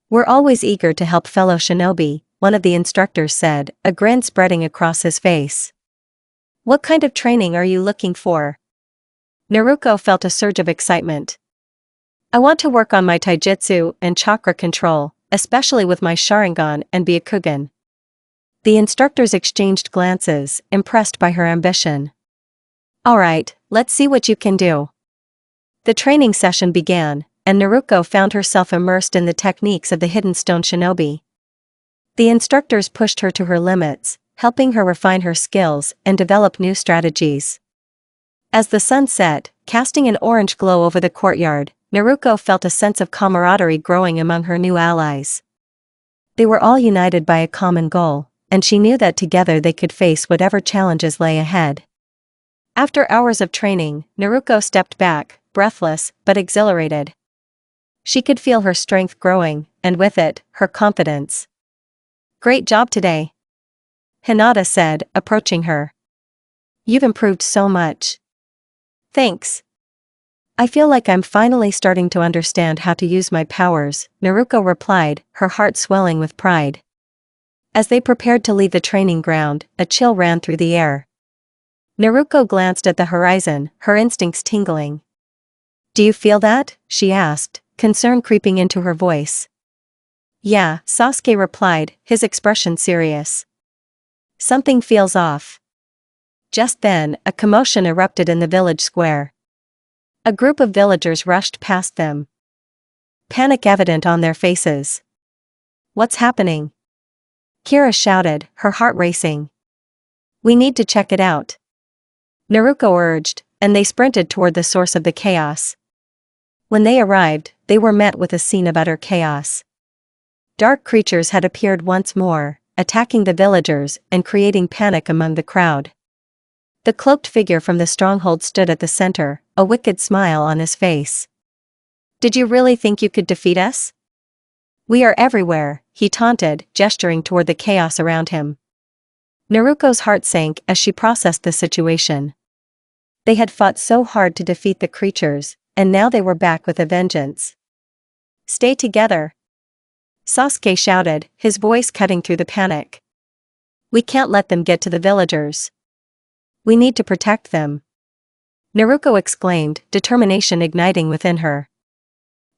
We're always eager to help fellow shinobi, one of the instructors said, a grin spreading across his face. What kind of training are you looking for? Naruko felt a surge of excitement. I want to work on my taijutsu and chakra control, especially with my Sharingan and Byakugan. The instructors exchanged glances, impressed by her ambition. Alright, let's see what you can do. The training session began, and Naruko found herself immersed in the techniques of the hidden stone shinobi. The instructors pushed her to her limits, helping her refine her skills and develop new strategies. As the sun set, casting an orange glow over the courtyard, Naruko felt a sense of camaraderie growing among her new allies. They were all united by a common goal, and she knew that together they could face whatever challenges lay ahead. After hours of training, Naruko stepped back, breathless but exhilarated. She could feel her strength growing, and with it, her confidence. Great job today, Hinata said, approaching her. You've improved so much. Thanks. I feel like I'm finally starting to understand how to use my powers, Naruko replied, her heart swelling with pride. As they prepared to leave the training ground, a chill ran through the air. Naruko glanced at the horizon, her instincts tingling. Do you feel that? She asked, concern creeping into her voice. Yeah, Sasuke replied, his expression serious. Something feels off. Just then, a commotion erupted in the village square. A group of villagers rushed past them. Panic evident on their faces. What's happening? Kira shouted, her heart racing. We need to check it out, Naruko urged, and they sprinted toward the source of the chaos. When they arrived, they were met with a scene of utter chaos. Dark creatures had appeared once more, attacking the villagers and creating panic among the crowd. The cloaked figure from the stronghold stood at the center, a wicked smile on his face. Did you really think you could defeat us? We are everywhere, he taunted, gesturing toward the chaos around him. Naruko's heart sank as she processed the situation. They had fought so hard to defeat the creatures, and now they were back with a vengeance. Stay together, Sasuke shouted, his voice cutting through the panic. We can't let them get to the villagers. We need to protect them. Naruko exclaimed, determination igniting within her.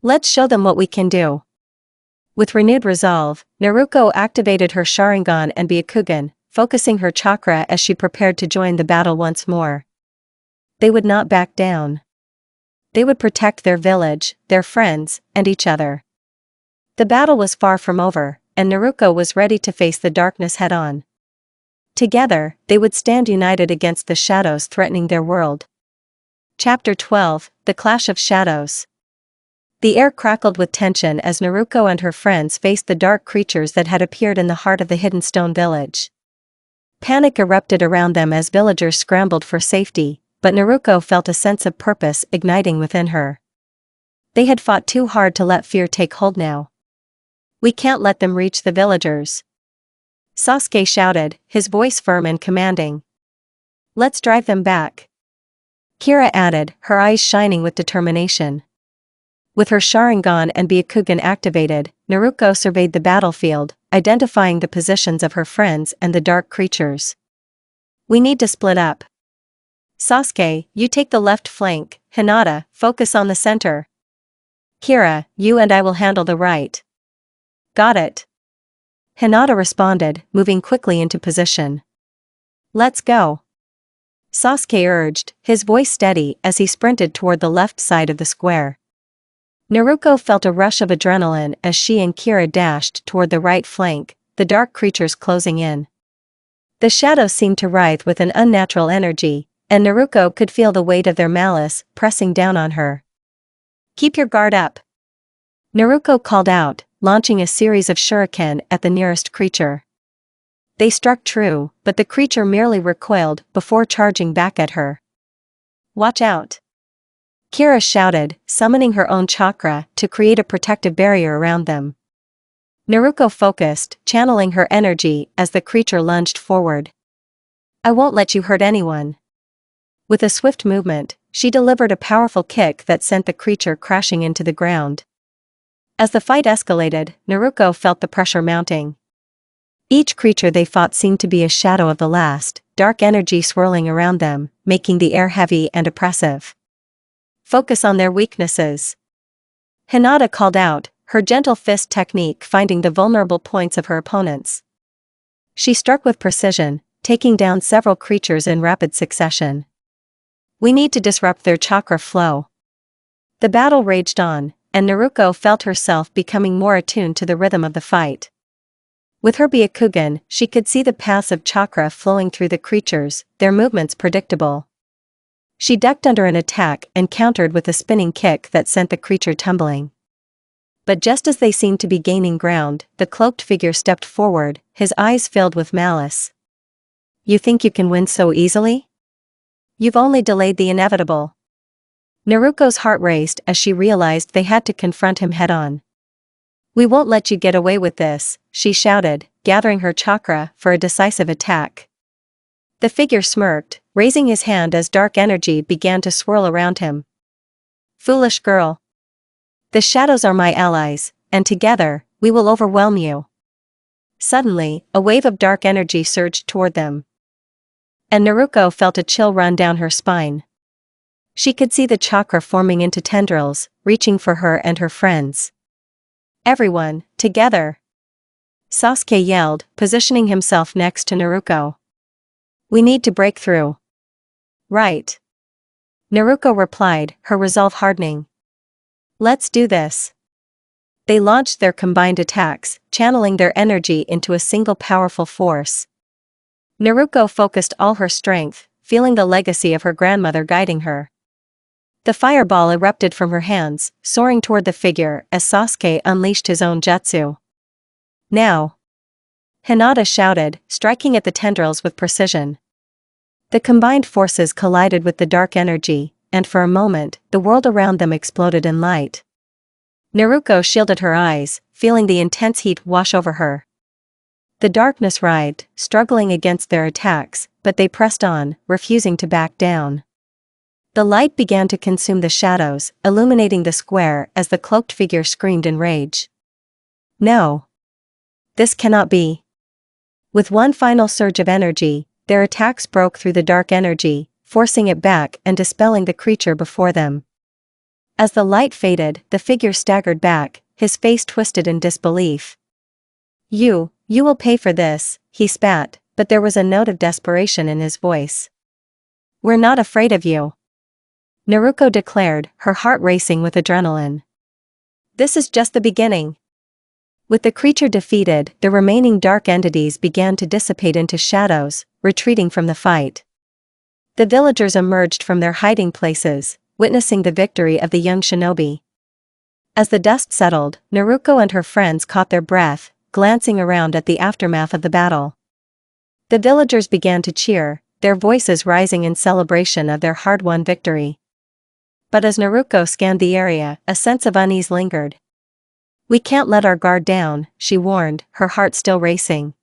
Let's show them what we can do. With renewed resolve, Naruko activated her Sharingan and Byakugan, focusing her chakra as she prepared to join the battle once more. They would not back down. They would protect their village, their friends, and each other. The battle was far from over, and Naruko was ready to face the darkness head-on. Together, they would stand united against the shadows threatening their world. Chapter 12, The Clash of Shadows. The air crackled with tension as Naruko and her friends faced the dark creatures that had appeared in the heart of the hidden stone village. Panic erupted around them as villagers scrambled for safety, but Naruko felt a sense of purpose igniting within her. They had fought too hard to let fear take hold now. We can't let them reach the villagers. Sasuke shouted, his voice firm and commanding. Let's drive them back. Kira added, her eyes shining with determination. With her Sharingan and Byakugan activated, Naruko surveyed the battlefield, identifying the positions of her friends and the dark creatures. We need to split up. Sasuke, you take the left flank, Hinata, focus on the center. Kira, you and I will handle the right. Got it. Hinata responded, moving quickly into position. Let's go. Sasuke urged, his voice steady as he sprinted toward the left side of the square. Naruko felt a rush of adrenaline as she and Kira dashed toward the right flank, the dark creatures closing in. The shadows seemed to writhe with an unnatural energy, and Naruko could feel the weight of their malice pressing down on her. Keep your guard up. Naruko called out, launching a series of shuriken at the nearest creature. They struck true, but the creature merely recoiled before charging back at her. Watch out! Kira shouted, summoning her own chakra to create a protective barrier around them. Naruko focused, channeling her energy as the creature lunged forward. I won't let you hurt anyone. With a swift movement, she delivered a powerful kick that sent the creature crashing into the ground. As the fight escalated, Naruko felt the pressure mounting. Each creature they fought seemed to be a shadow of the last, dark energy swirling around them, making the air heavy and oppressive. Focus on their weaknesses. Hinata called out, her gentle fist technique finding the vulnerable points of her opponents. She struck with precision, taking down several creatures in rapid succession. We need to disrupt their chakra flow. The battle raged on, and Naruko felt herself becoming more attuned to the rhythm of the fight. With her Byakugan, she could see the paths of chakra flowing through the creatures, their movements predictable. She ducked under an attack and countered with a spinning kick that sent the creature tumbling. But just as they seemed to be gaining ground, the cloaked figure stepped forward, his eyes filled with malice. You think you can win so easily? You've only delayed the inevitable. Naruko's heart raced as she realized they had to confront him head-on. We won't let you get away with this, she shouted, gathering her chakra for a decisive attack. The figure smirked, raising his hand as dark energy began to swirl around him. Foolish girl. The shadows are my allies, and together, we will overwhelm you. Suddenly, a wave of dark energy surged toward them. And Naruko felt a chill run down her spine. She could see the chakra forming into tendrils, reaching for her and her friends. Everyone, together! Sasuke yelled, positioning himself next to Naruko. We need to break through. Right. Naruko replied, her resolve hardening. Let's do this. They launched their combined attacks, channeling their energy into a single powerful force. Naruko focused all her strength, feeling the legacy of her grandmother guiding her. The fireball erupted from her hands, soaring toward the figure as Sasuke unleashed his own jutsu. Now! Hinata shouted, striking at the tendrils with precision. The combined forces collided with the dark energy, and for a moment, the world around them exploded in light. Naruko shielded her eyes, feeling the intense heat wash over her. The darkness writhed, struggling against their attacks, but they pressed on, refusing to back down. The light began to consume the shadows, illuminating the square as the cloaked figure screamed in rage. No! This cannot be. With one final surge of energy, their attacks broke through the dark energy, forcing it back and dispelling the creature before them. As the light faded, the figure staggered back, his face twisted in disbelief. You will pay for this," he spat, but there was a note of desperation in his voice. "We're not afraid of you," Naruko declared, her heart racing with adrenaline. "This is just the beginning." With the creature defeated, the remaining dark entities began to dissipate into shadows, retreating from the fight. The villagers emerged from their hiding places, witnessing the victory of the young shinobi. As the dust settled, Naruko and her friends caught their breath, glancing around at the aftermath of the battle. The villagers began to cheer, their voices rising in celebration of their hard-won victory. But as Naruko scanned the area, a sense of unease lingered. "We can't let our guard down," she warned, her heart still racing.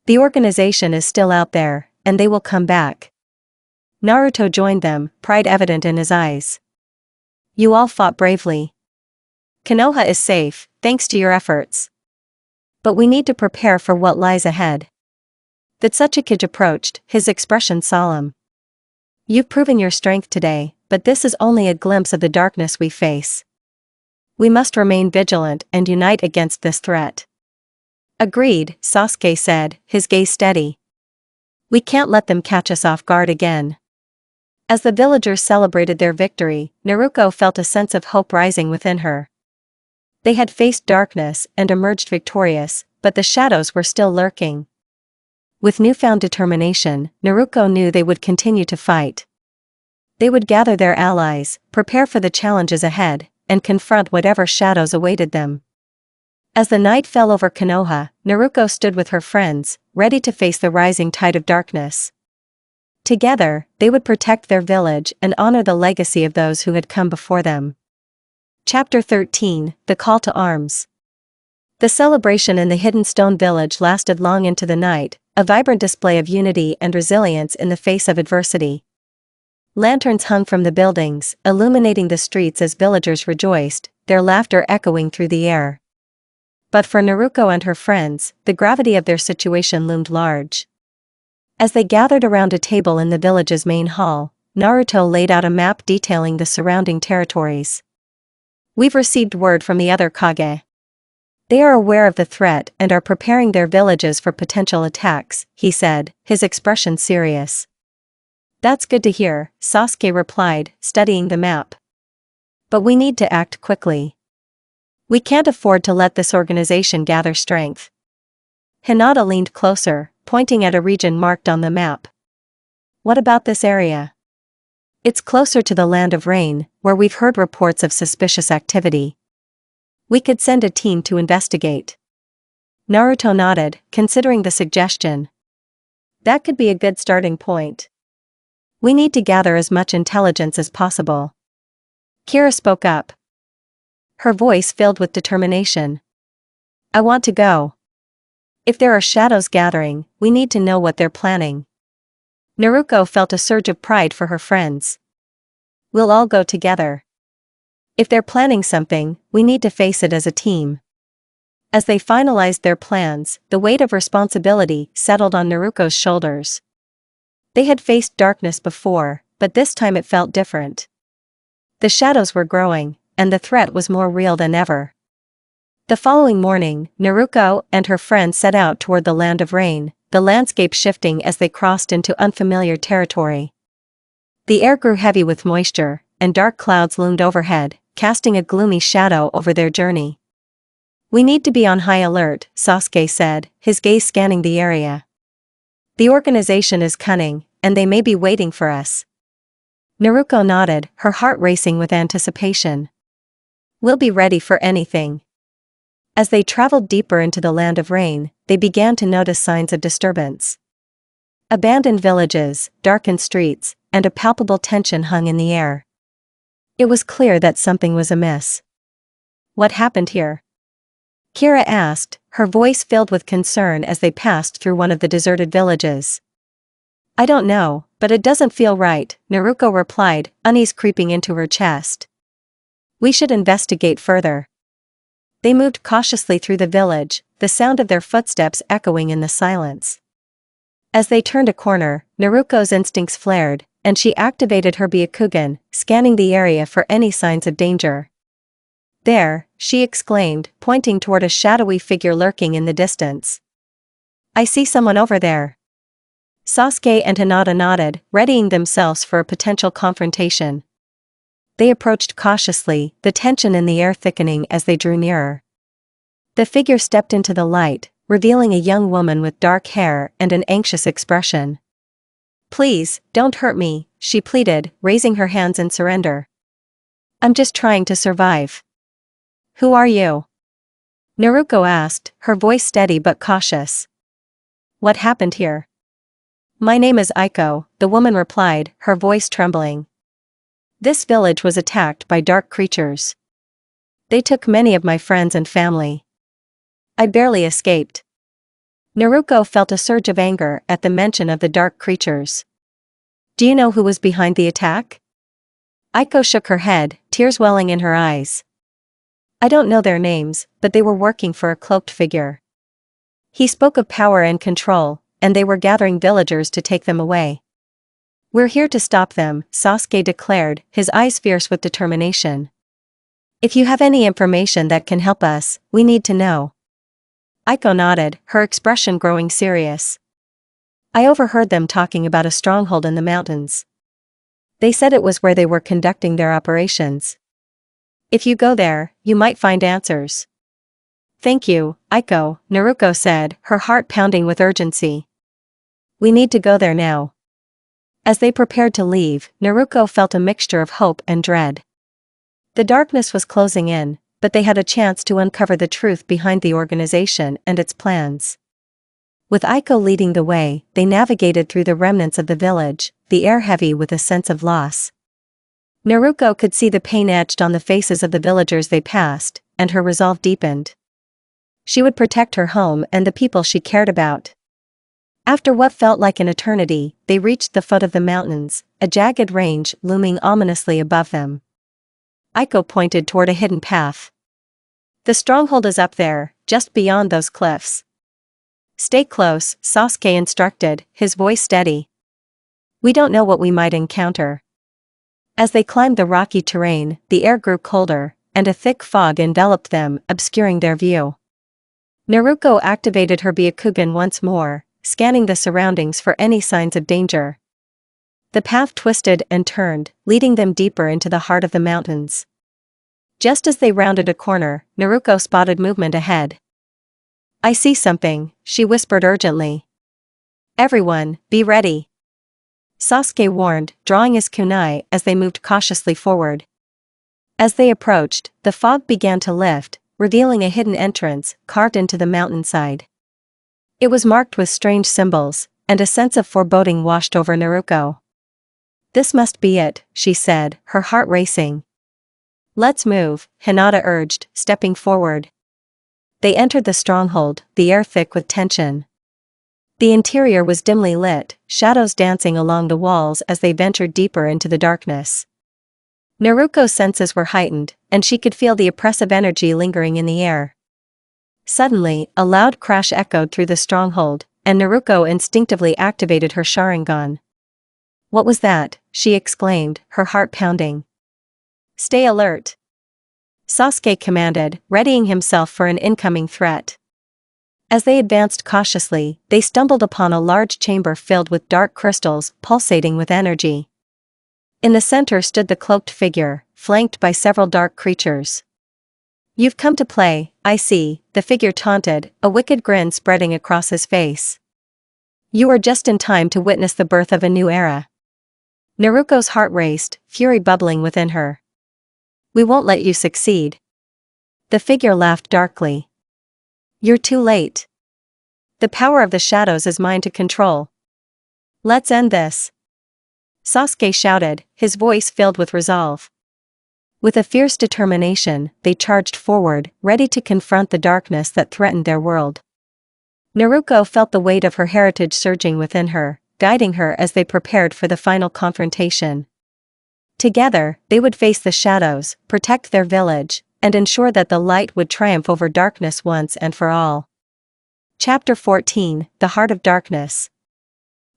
"The organization is still out there, and they will come back." Naruto joined them, pride evident in his eyes. "You all fought bravely. Konoha is safe, thanks to your efforts. But we need to prepare for what lies ahead." Vitsuchikage approached, his expression solemn. "You've proven your strength today, but this is only a glimpse of the darkness we face. We must remain vigilant and unite against this threat." "Agreed," Sasuke said, his gaze steady. "We can't let them catch us off guard again." As the villagers celebrated their victory, Naruko felt a sense of hope rising within her. They had faced darkness and emerged victorious, but the shadows were still lurking. With newfound determination, Naruko knew they would continue to fight. They would gather their allies, prepare for the challenges ahead, and confront whatever shadows awaited them. As the night fell over Konoha, Naruko stood with her friends, ready to face the rising tide of darkness. Together, they would protect their village and honor the legacy of those who had come before them. Chapter 13, The Call to Arms. The celebration in the Hidden Stone Village lasted long into the night, a vibrant display of unity and resilience in the face of adversity. Lanterns hung from the buildings, illuminating the streets as villagers rejoiced, their laughter echoing through the air. But for Naruko and her friends, the gravity of their situation loomed large. As they gathered around a table in the village's main hall, Naruto laid out a map detailing the surrounding territories. "We've received word from the other Kage. They are aware of the threat and are preparing their villages for potential attacks," he said, his expression serious. "That's good to hear," Sasuke replied, studying the map. "But we need to act quickly. We can't afford to let this organization gather strength." Hinata leaned closer, pointing at a region marked on the map. "What about this area?" "It's closer to the Land of Rain, where we've heard reports of suspicious activity. We could send a team to investigate." Naruto nodded, considering the suggestion. "That could be a good starting point. We need to gather as much intelligence as possible." Kira spoke up, her voice filled with determination. "I want to go. If there are shadows gathering, we need to know what they're planning." Naruko felt a surge of pride for her friends. "We'll all go together. If they're planning something, we need to face it as a team." As they finalized their plans, the weight of responsibility settled on Naruko's shoulders. They had faced darkness before, but this time it felt different. The shadows were growing, and the threat was more real than ever. The following morning, Naruko and her friends set out toward the Land of Rain, the landscape shifting as they crossed into unfamiliar territory. The air grew heavy with moisture, and dark clouds loomed overhead, casting a gloomy shadow over their journey. "We need to be on high alert," Sasuke said, his gaze scanning the area. "The organization is cunning, and they may be waiting for us." Naruko nodded, her heart racing with anticipation. "We'll be ready for anything." As they traveled deeper into the Land of Rain, they began to notice signs of disturbance. Abandoned villages, darkened streets, and a palpable tension hung in the air. It was clear that something was amiss. "What happened here?" Kira asked, her voice filled with concern as they passed through one of the deserted villages. "I don't know, but it doesn't feel right," Naruko replied, unease creeping into her chest. "We should investigate further." They moved cautiously through the village, the sound of their footsteps echoing in the silence. As they turned a corner, Naruko's instincts flared, and she activated her Byakugan, scanning the area for any signs of danger. "There," she exclaimed, pointing toward a shadowy figure lurking in the distance. "I see someone over there." Sasuke and Hinata nodded, readying themselves for a potential confrontation. They approached cautiously, the tension in the air thickening as they drew nearer. The figure stepped into the light, revealing a young woman with dark hair and an anxious expression. "Please, don't hurt me," she pleaded, raising her hands in surrender. "I'm just trying to survive." "Who are you?" Naruko asked, her voice steady but cautious. "What happened here?" "My name is Aiko," the woman replied, her voice trembling. "This village was attacked by dark creatures. They took many of my friends and family. I barely escaped." Naruko felt a surge of anger at the mention of the dark creatures. "Do you know who was behind the attack?" Aiko shook her head, tears welling in her eyes. "I don't know their names, but they were working for a cloaked figure. He spoke of power and control, and they were gathering villagers to take them away." "We're here to stop them," Sasuke declared, his eyes fierce with determination. "If you have any information that can help us, we need to know." Aiko nodded, her expression growing serious. "I overheard them talking about a stronghold in the mountains. They said it was where they were conducting their operations. If you go there, you might find answers." "Thank you, Aiko," Naruko said, her heart pounding with urgency. "We need to go there now." As they prepared to leave, Naruko felt a mixture of hope and dread. The darkness was closing in, but they had a chance to uncover the truth behind the organization and its plans. With Aiko leading the way, they navigated through the remnants of the village, the air heavy with a sense of loss. Naruko could see the pain etched on the faces of the villagers they passed, and her resolve deepened. She would protect her home and the people she cared about. After what felt like an eternity, they reached the foot of the mountains, a jagged range looming ominously above them. Aiko pointed toward a hidden path. "The stronghold is up there, just beyond those cliffs." "Stay close," Sasuke instructed, his voice steady. "We don't know what we might encounter." As they climbed the rocky terrain, the air grew colder, and a thick fog enveloped them, obscuring their view. Naruko activated her Byakugan once more, scanning the surroundings for any signs of danger. The path twisted and turned, leading them deeper into the heart of the mountains. Just as they rounded a corner, Naruko spotted movement ahead. "I see something," she whispered urgently. "Everyone, be ready," Sasuke warned, drawing his kunai as they moved cautiously forward. As they approached, the fog began to lift, revealing a hidden entrance carved into the mountainside. It was marked with strange symbols, and a sense of foreboding washed over Naruko. "This must be it," she said, her heart racing. "Let's move," Hinata urged, stepping forward. They entered the stronghold, the air thick with tension. The interior was dimly lit, shadows dancing along the walls as they ventured deeper into the darkness. Naruko's senses were heightened, and she could feel the oppressive energy lingering in the air. Suddenly, a loud crash echoed through the stronghold, and Naruko instinctively activated her Sharingan. "What was that?" she exclaimed, her heart pounding. "Stay alert," Sasuke commanded, readying himself for an incoming threat. As they advanced cautiously, they stumbled upon a large chamber filled with dark crystals pulsating with energy. In the center stood the cloaked figure, flanked by several dark creatures. "You've come to play, I see," the figure taunted, a wicked grin spreading across his face. "You are just in time to witness the birth of a new era." Naruko's heart raced, fury bubbling within her. "We won't let you succeed." The figure laughed darkly. "You're too late. The power of the shadows is mine to control. Let's end this," Sasuke shouted, his voice filled with resolve. With a fierce determination, they charged forward, ready to confront the darkness that threatened their world. Naruko felt the weight of her heritage surging within her, guiding her as they prepared for the final confrontation. Together, they would face the shadows, protect their village, and ensure that the light would triumph over darkness once and for all. Chapter 14, The Heart of Darkness.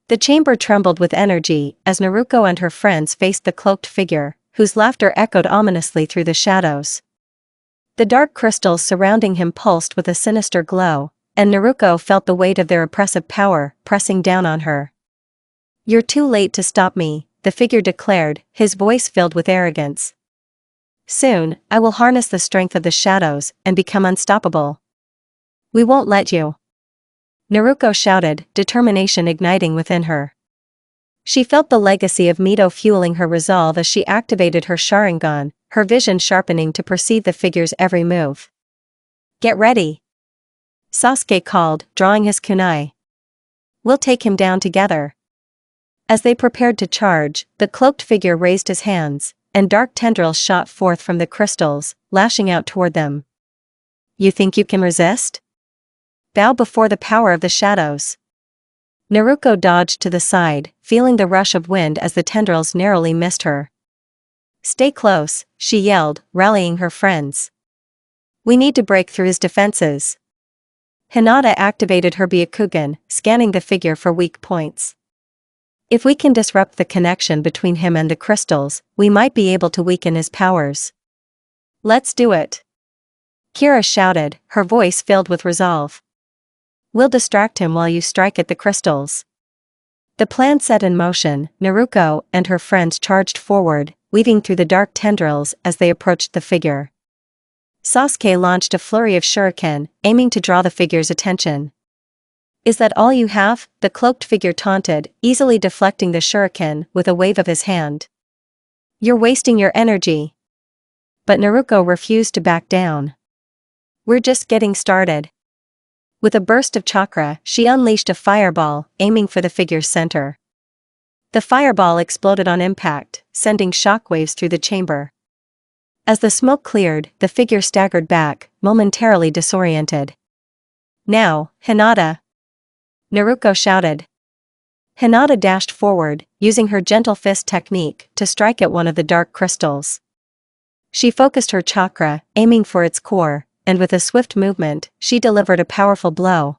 The chamber trembled with energy as Naruko and her friends faced the cloaked figure, whose laughter echoed ominously through the shadows. The dark crystals surrounding him pulsed with a sinister glow, and Naruko felt the weight of their oppressive power pressing down on her. "You're too late to stop me," the figure declared, his voice filled with arrogance. "Soon, I will harness the strength of the shadows and become unstoppable. We won't let you." Naruko shouted, determination igniting within her. She felt the legacy of Mito fueling her resolve as she activated her Sharingan, her vision sharpening to perceive the figure's every move. "Get ready," Sasuke called, drawing his kunai. "We'll take him down together." As they prepared to charge, the cloaked figure raised his hands, and dark tendrils shot forth from the crystals, lashing out toward them. "You think you can resist? Bow before the power of the shadows." Naruko dodged to the side, feeling the rush of wind as the tendrils narrowly missed her. "Stay close," she yelled, rallying her friends. "We need to break through his defenses." Hinata activated her Byakugan, scanning the figure for weak points. "If we can disrupt the connection between him and the crystals, we might be able to weaken his powers." "Let's do it," Kira shouted, her voice filled with resolve. "We'll distract him while you strike at the crystals." The plan set in motion, Naruko and her friends charged forward, weaving through the dark tendrils as they approached the figure. Sasuke launched a flurry of shuriken, aiming to draw the figure's attention. "Is that all you have?" the cloaked figure taunted, easily deflecting the shuriken with a wave of his hand. "You're wasting your energy." But Naruko refused to back down. "We're just getting started." With a burst of chakra, she unleashed a fireball, aiming for the figure's center. The fireball exploded on impact, sending shockwaves through the chamber. As the smoke cleared, the figure staggered back, momentarily disoriented. "Now, Hinata!" Naruko shouted. Hinata dashed forward, using her gentle fist technique to strike at one of the dark crystals. She focused her chakra, aiming for its core, and with a swift movement, she delivered a powerful blow.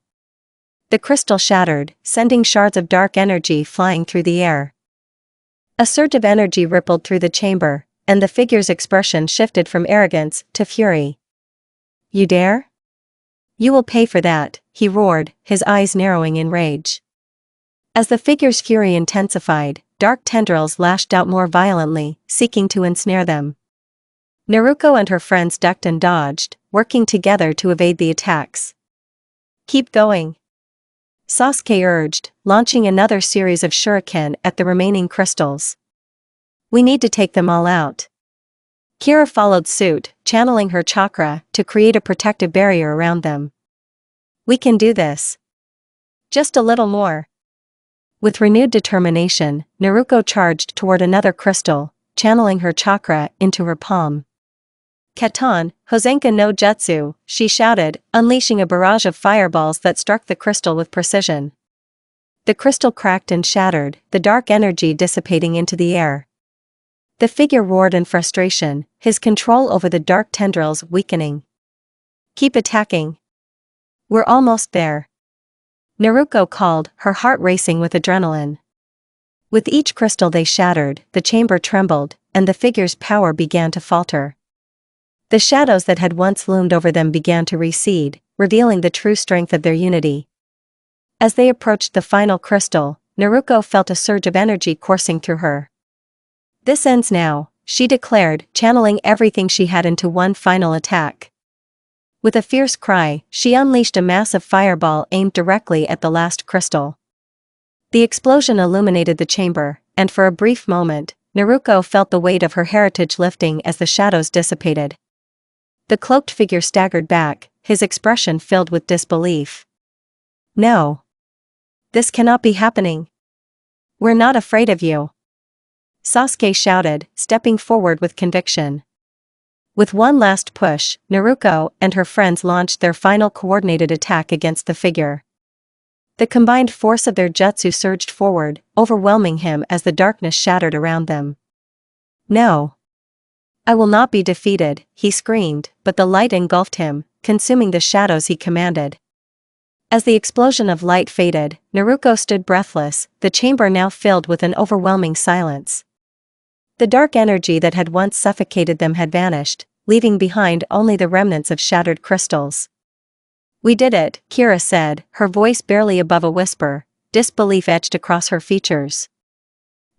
The crystal shattered, sending shards of dark energy flying through the air. A surge of energy rippled through the chamber, and the figure's expression shifted from arrogance to fury. "You dare? You will pay for that," he roared, his eyes narrowing in rage. As the figure's fury intensified, dark tendrils lashed out more violently, seeking to ensnare them. Naruko and her friends ducked and dodged, working together to evade the attacks. "Keep going," Sasuke urged, launching another series of shuriken at the remaining crystals. "We need to take them all out." Kira followed suit, channeling her chakra to create a protective barrier around them. "We can do this. Just a little more." With renewed determination, Naruko charged toward another crystal, channeling her chakra into her palm. "Katan, Hosenka no Jutsu," she shouted, unleashing a barrage of fireballs that struck the crystal with precision. The crystal cracked and shattered, the dark energy dissipating into the air. The figure roared in frustration, his control over the dark tendrils weakening. "Keep attacking. We're almost there," Naruko called, her heart racing with adrenaline. With each crystal they shattered, the chamber trembled, and the figure's power began to falter. The shadows that had once loomed over them began to recede, revealing the true strength of their unity. As they approached the final crystal, Naruko felt a surge of energy coursing through her. "This ends now," she declared, channeling everything she had into one final attack. With a fierce cry, she unleashed a massive fireball aimed directly at the last crystal. The explosion illuminated the chamber, and for a brief moment, Naruko felt the weight of her heritage lifting as the shadows dissipated. The cloaked figure staggered back, his expression filled with disbelief. "No. This cannot be happening. We're not afraid of you," Sasuke shouted, stepping forward with conviction. With one last push, Naruko and her friends launched their final coordinated attack against the figure. The combined force of their jutsu surged forward, overwhelming him as the darkness shattered around them. "No. I will not be defeated," he screamed, but the light engulfed him, consuming the shadows he commanded. As the explosion of light faded, Naruko stood breathless, the chamber now filled with an overwhelming silence. The dark energy that had once suffocated them had vanished, leaving behind only the remnants of shattered crystals. "We did it," Kira said, her voice barely above a whisper, disbelief etched across her features.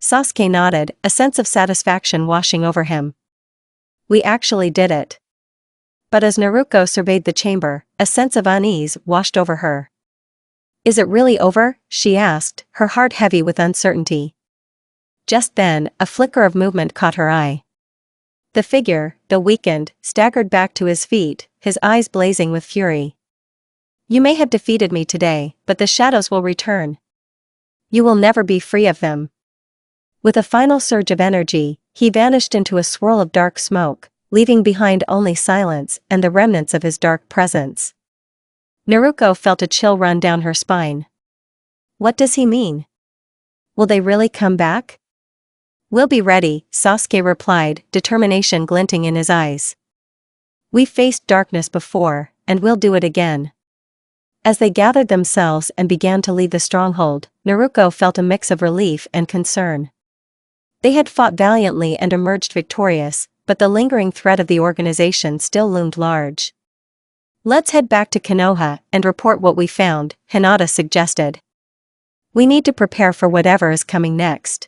Sasuke nodded, a sense of satisfaction washing over him. "We actually did it." But as Naruko surveyed the chamber, a sense of unease washed over her. "Is it really over?" she asked, her heart heavy with uncertainty. Just then, a flicker of movement caught her eye. The figure, though weakened, staggered back to his feet, his eyes blazing with fury. "You may have defeated me today, but the shadows will return. You will never be free of them." With a final surge of energy, he vanished into a swirl of dark smoke, leaving behind only silence and the remnants of his dark presence. Naruko felt a chill run down her spine. What does he mean? Will they really come back? "We'll be ready," Sasuke replied, determination glinting in his eyes. "We've faced darkness before, and we'll do it again." As they gathered themselves and began to leave the stronghold, Naruko felt a mix of relief and concern. They had fought valiantly and emerged victorious, but the lingering threat of the organization still loomed large. "Let's head back to Konoha and report what we found," Hinata suggested. "We need to prepare for whatever is coming next."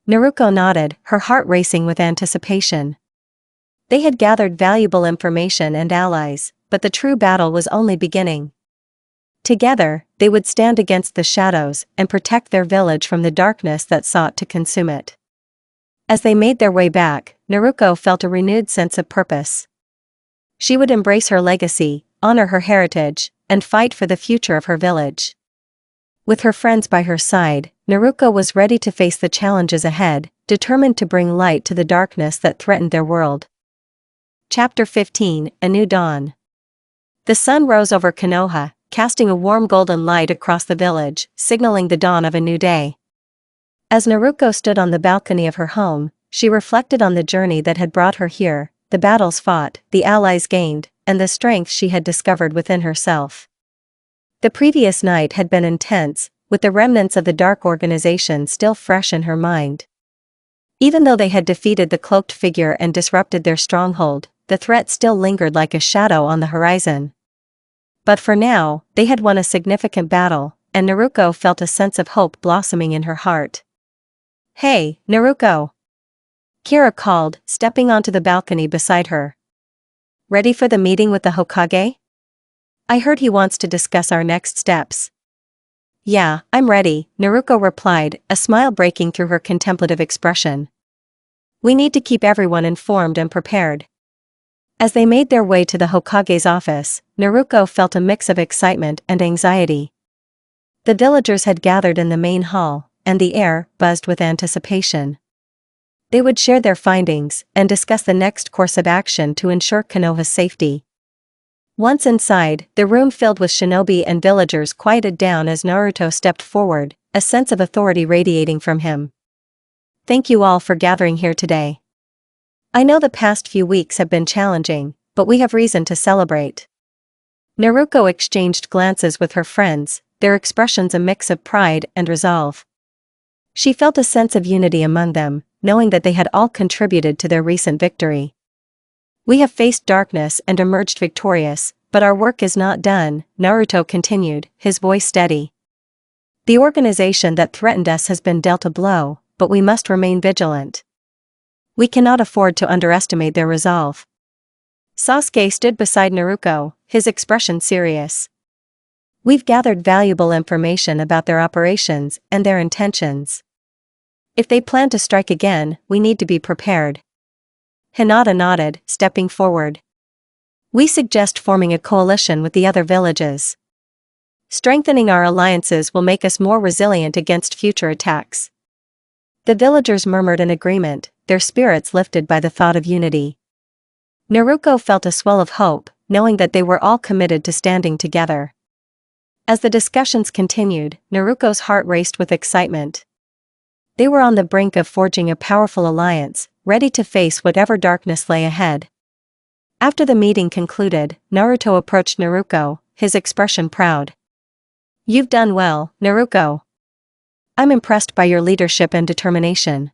Naruko nodded, her heart racing with anticipation. They had gathered valuable information and allies, but the true battle was only beginning. Together, they would stand against the shadows and protect their village from the darkness that sought to consume it. As they made their way back, Naruko felt a renewed sense of purpose. She would embrace her legacy, honor her heritage, and fight for the future of her village. With her friends by her side, Naruko was ready to face the challenges ahead, determined to bring light to the darkness that threatened their world. Chapter 15, A New Dawn. The sun rose over Konoha, casting a warm golden light across the village, signaling the dawn of a new day. As Naruko stood on the balcony of her home, she reflected on the journey that had brought her here, the battles fought, the allies gained, and the strength she had discovered within herself. The previous night had been intense, with the remnants of the dark organization still fresh in her mind. Even though they had defeated the cloaked figure and disrupted their stronghold, the threat still lingered like a shadow on the horizon. But for now, they had won a significant battle, and Naruko felt a sense of hope blossoming in her heart. "Hey, Naruko!" Kira called, stepping onto the balcony beside her. "Ready for the meeting with the Hokage? I heard he wants to discuss our next steps." "Yeah, I'm ready," Naruko replied, a smile breaking through her contemplative expression. "We need to keep everyone informed and prepared." As they made their way to the Hokage's office, Naruko felt a mix of excitement and anxiety. The villagers had gathered in the main hall, and the air buzzed with anticipation. They would share their findings and discuss the next course of action to ensure Konoha's safety. Once inside, the room filled with shinobi and villagers quieted down as Naruto stepped forward, a sense of authority radiating from him. "Thank you all for gathering here today. I know the past few weeks have been challenging, but we have reason to celebrate." Naruko exchanged glances with her friends, their expressions a mix of pride and resolve. She felt a sense of unity among them, knowing that they had all contributed to their recent victory. "We have faced darkness and emerged victorious, but our work is not done," Naruto continued, his voice steady. "The organization that threatened us has been dealt a blow, but we must remain vigilant. We cannot afford to underestimate their resolve." Sasuke stood beside Naruko, his expression serious. "We've gathered valuable information about their operations and their intentions. If they plan to strike again, we need to be prepared." Hinata nodded, stepping forward. "We suggest forming a coalition with the other villages. Strengthening our alliances will make us more resilient against future attacks." The villagers murmured in agreement, their spirits lifted by the thought of unity. Naruko felt a swell of hope, knowing that they were all committed to standing together. As the discussions continued, Naruko's heart raced with excitement. They were on the brink of forging a powerful alliance, ready to face whatever darkness lay ahead. After the meeting concluded, Naruto approached Naruko, his expression proud. You've done well, Naruko. I'm impressed by your leadership and determination.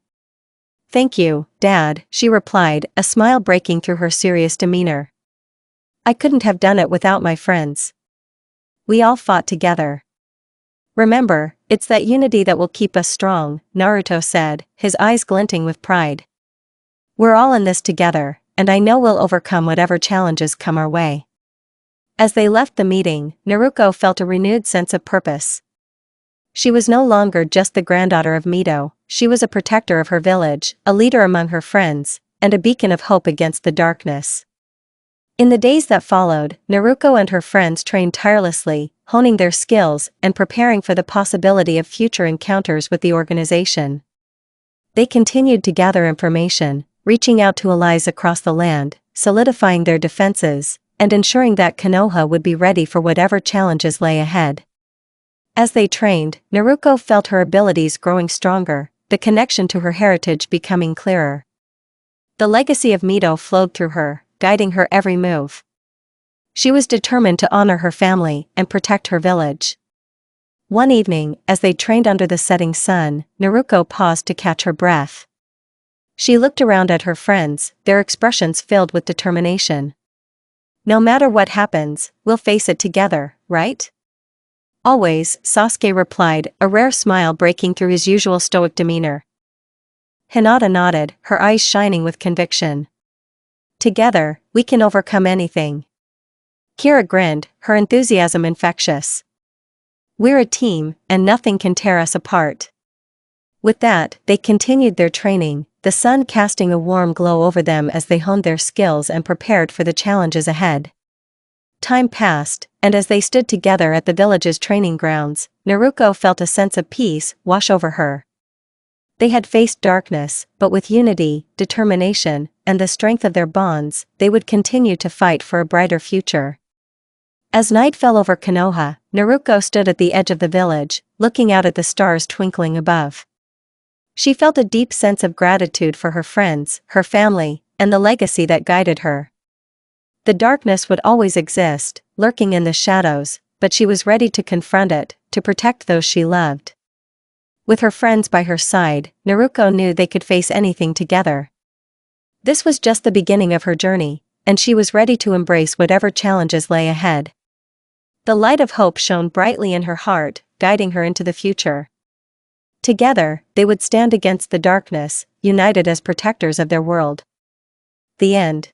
Thank you, Dad, she replied, a smile breaking through her serious demeanor. I couldn't have done it without my friends. We all fought together. Remember, it's that unity that will keep us strong, Naruto said, his eyes glinting with pride. We're all in this together, and I know we'll overcome whatever challenges come our way. As they left the meeting, Naruko felt a renewed sense of purpose. She was no longer just the granddaughter of Mito, she was a protector of her village, a leader among her friends, and a beacon of hope against the darkness. In the days that followed, Naruko and her friends trained tirelessly, honing their skills and preparing for the possibility of future encounters with the organization. They continued to gather information, reaching out to allies across the land, solidifying their defenses, and ensuring that Konoha would be ready for whatever challenges lay ahead. As they trained, Naruko felt her abilities growing stronger, the connection to her heritage becoming clearer. The legacy of Mito flowed through her, guiding her every move. She was determined to honor her family and protect her village. One evening, as they trained under the setting sun, Naruko paused to catch her breath. She looked around at her friends, their expressions filled with determination. No matter what happens, we'll face it together, right? Always, Sasuke replied, a rare smile breaking through his usual stoic demeanor. Hinata nodded, her eyes shining with conviction. Together, we can overcome anything. Kira grinned, her enthusiasm infectious. We're a team, and nothing can tear us apart. With that, they continued their training, the sun casting a warm glow over them as they honed their skills and prepared for the challenges ahead. Time passed, and as they stood together at the village's training grounds, Naruko felt a sense of peace wash over her. They had faced darkness, but with unity, determination, and the strength of their bonds, they would continue to fight for a brighter future. As night fell over Konoha, Naruko stood at the edge of the village, looking out at the stars twinkling above. She felt a deep sense of gratitude for her friends, her family, and the legacy that guided her. The darkness would always exist, lurking in the shadows, but she was ready to confront it, to protect those she loved. With her friends by her side, Naruko knew they could face anything together. This was just the beginning of her journey, and she was ready to embrace whatever challenges lay ahead. The light of hope shone brightly in her heart, guiding her into the future. Together, they would stand against the darkness, united as protectors of their world. The end.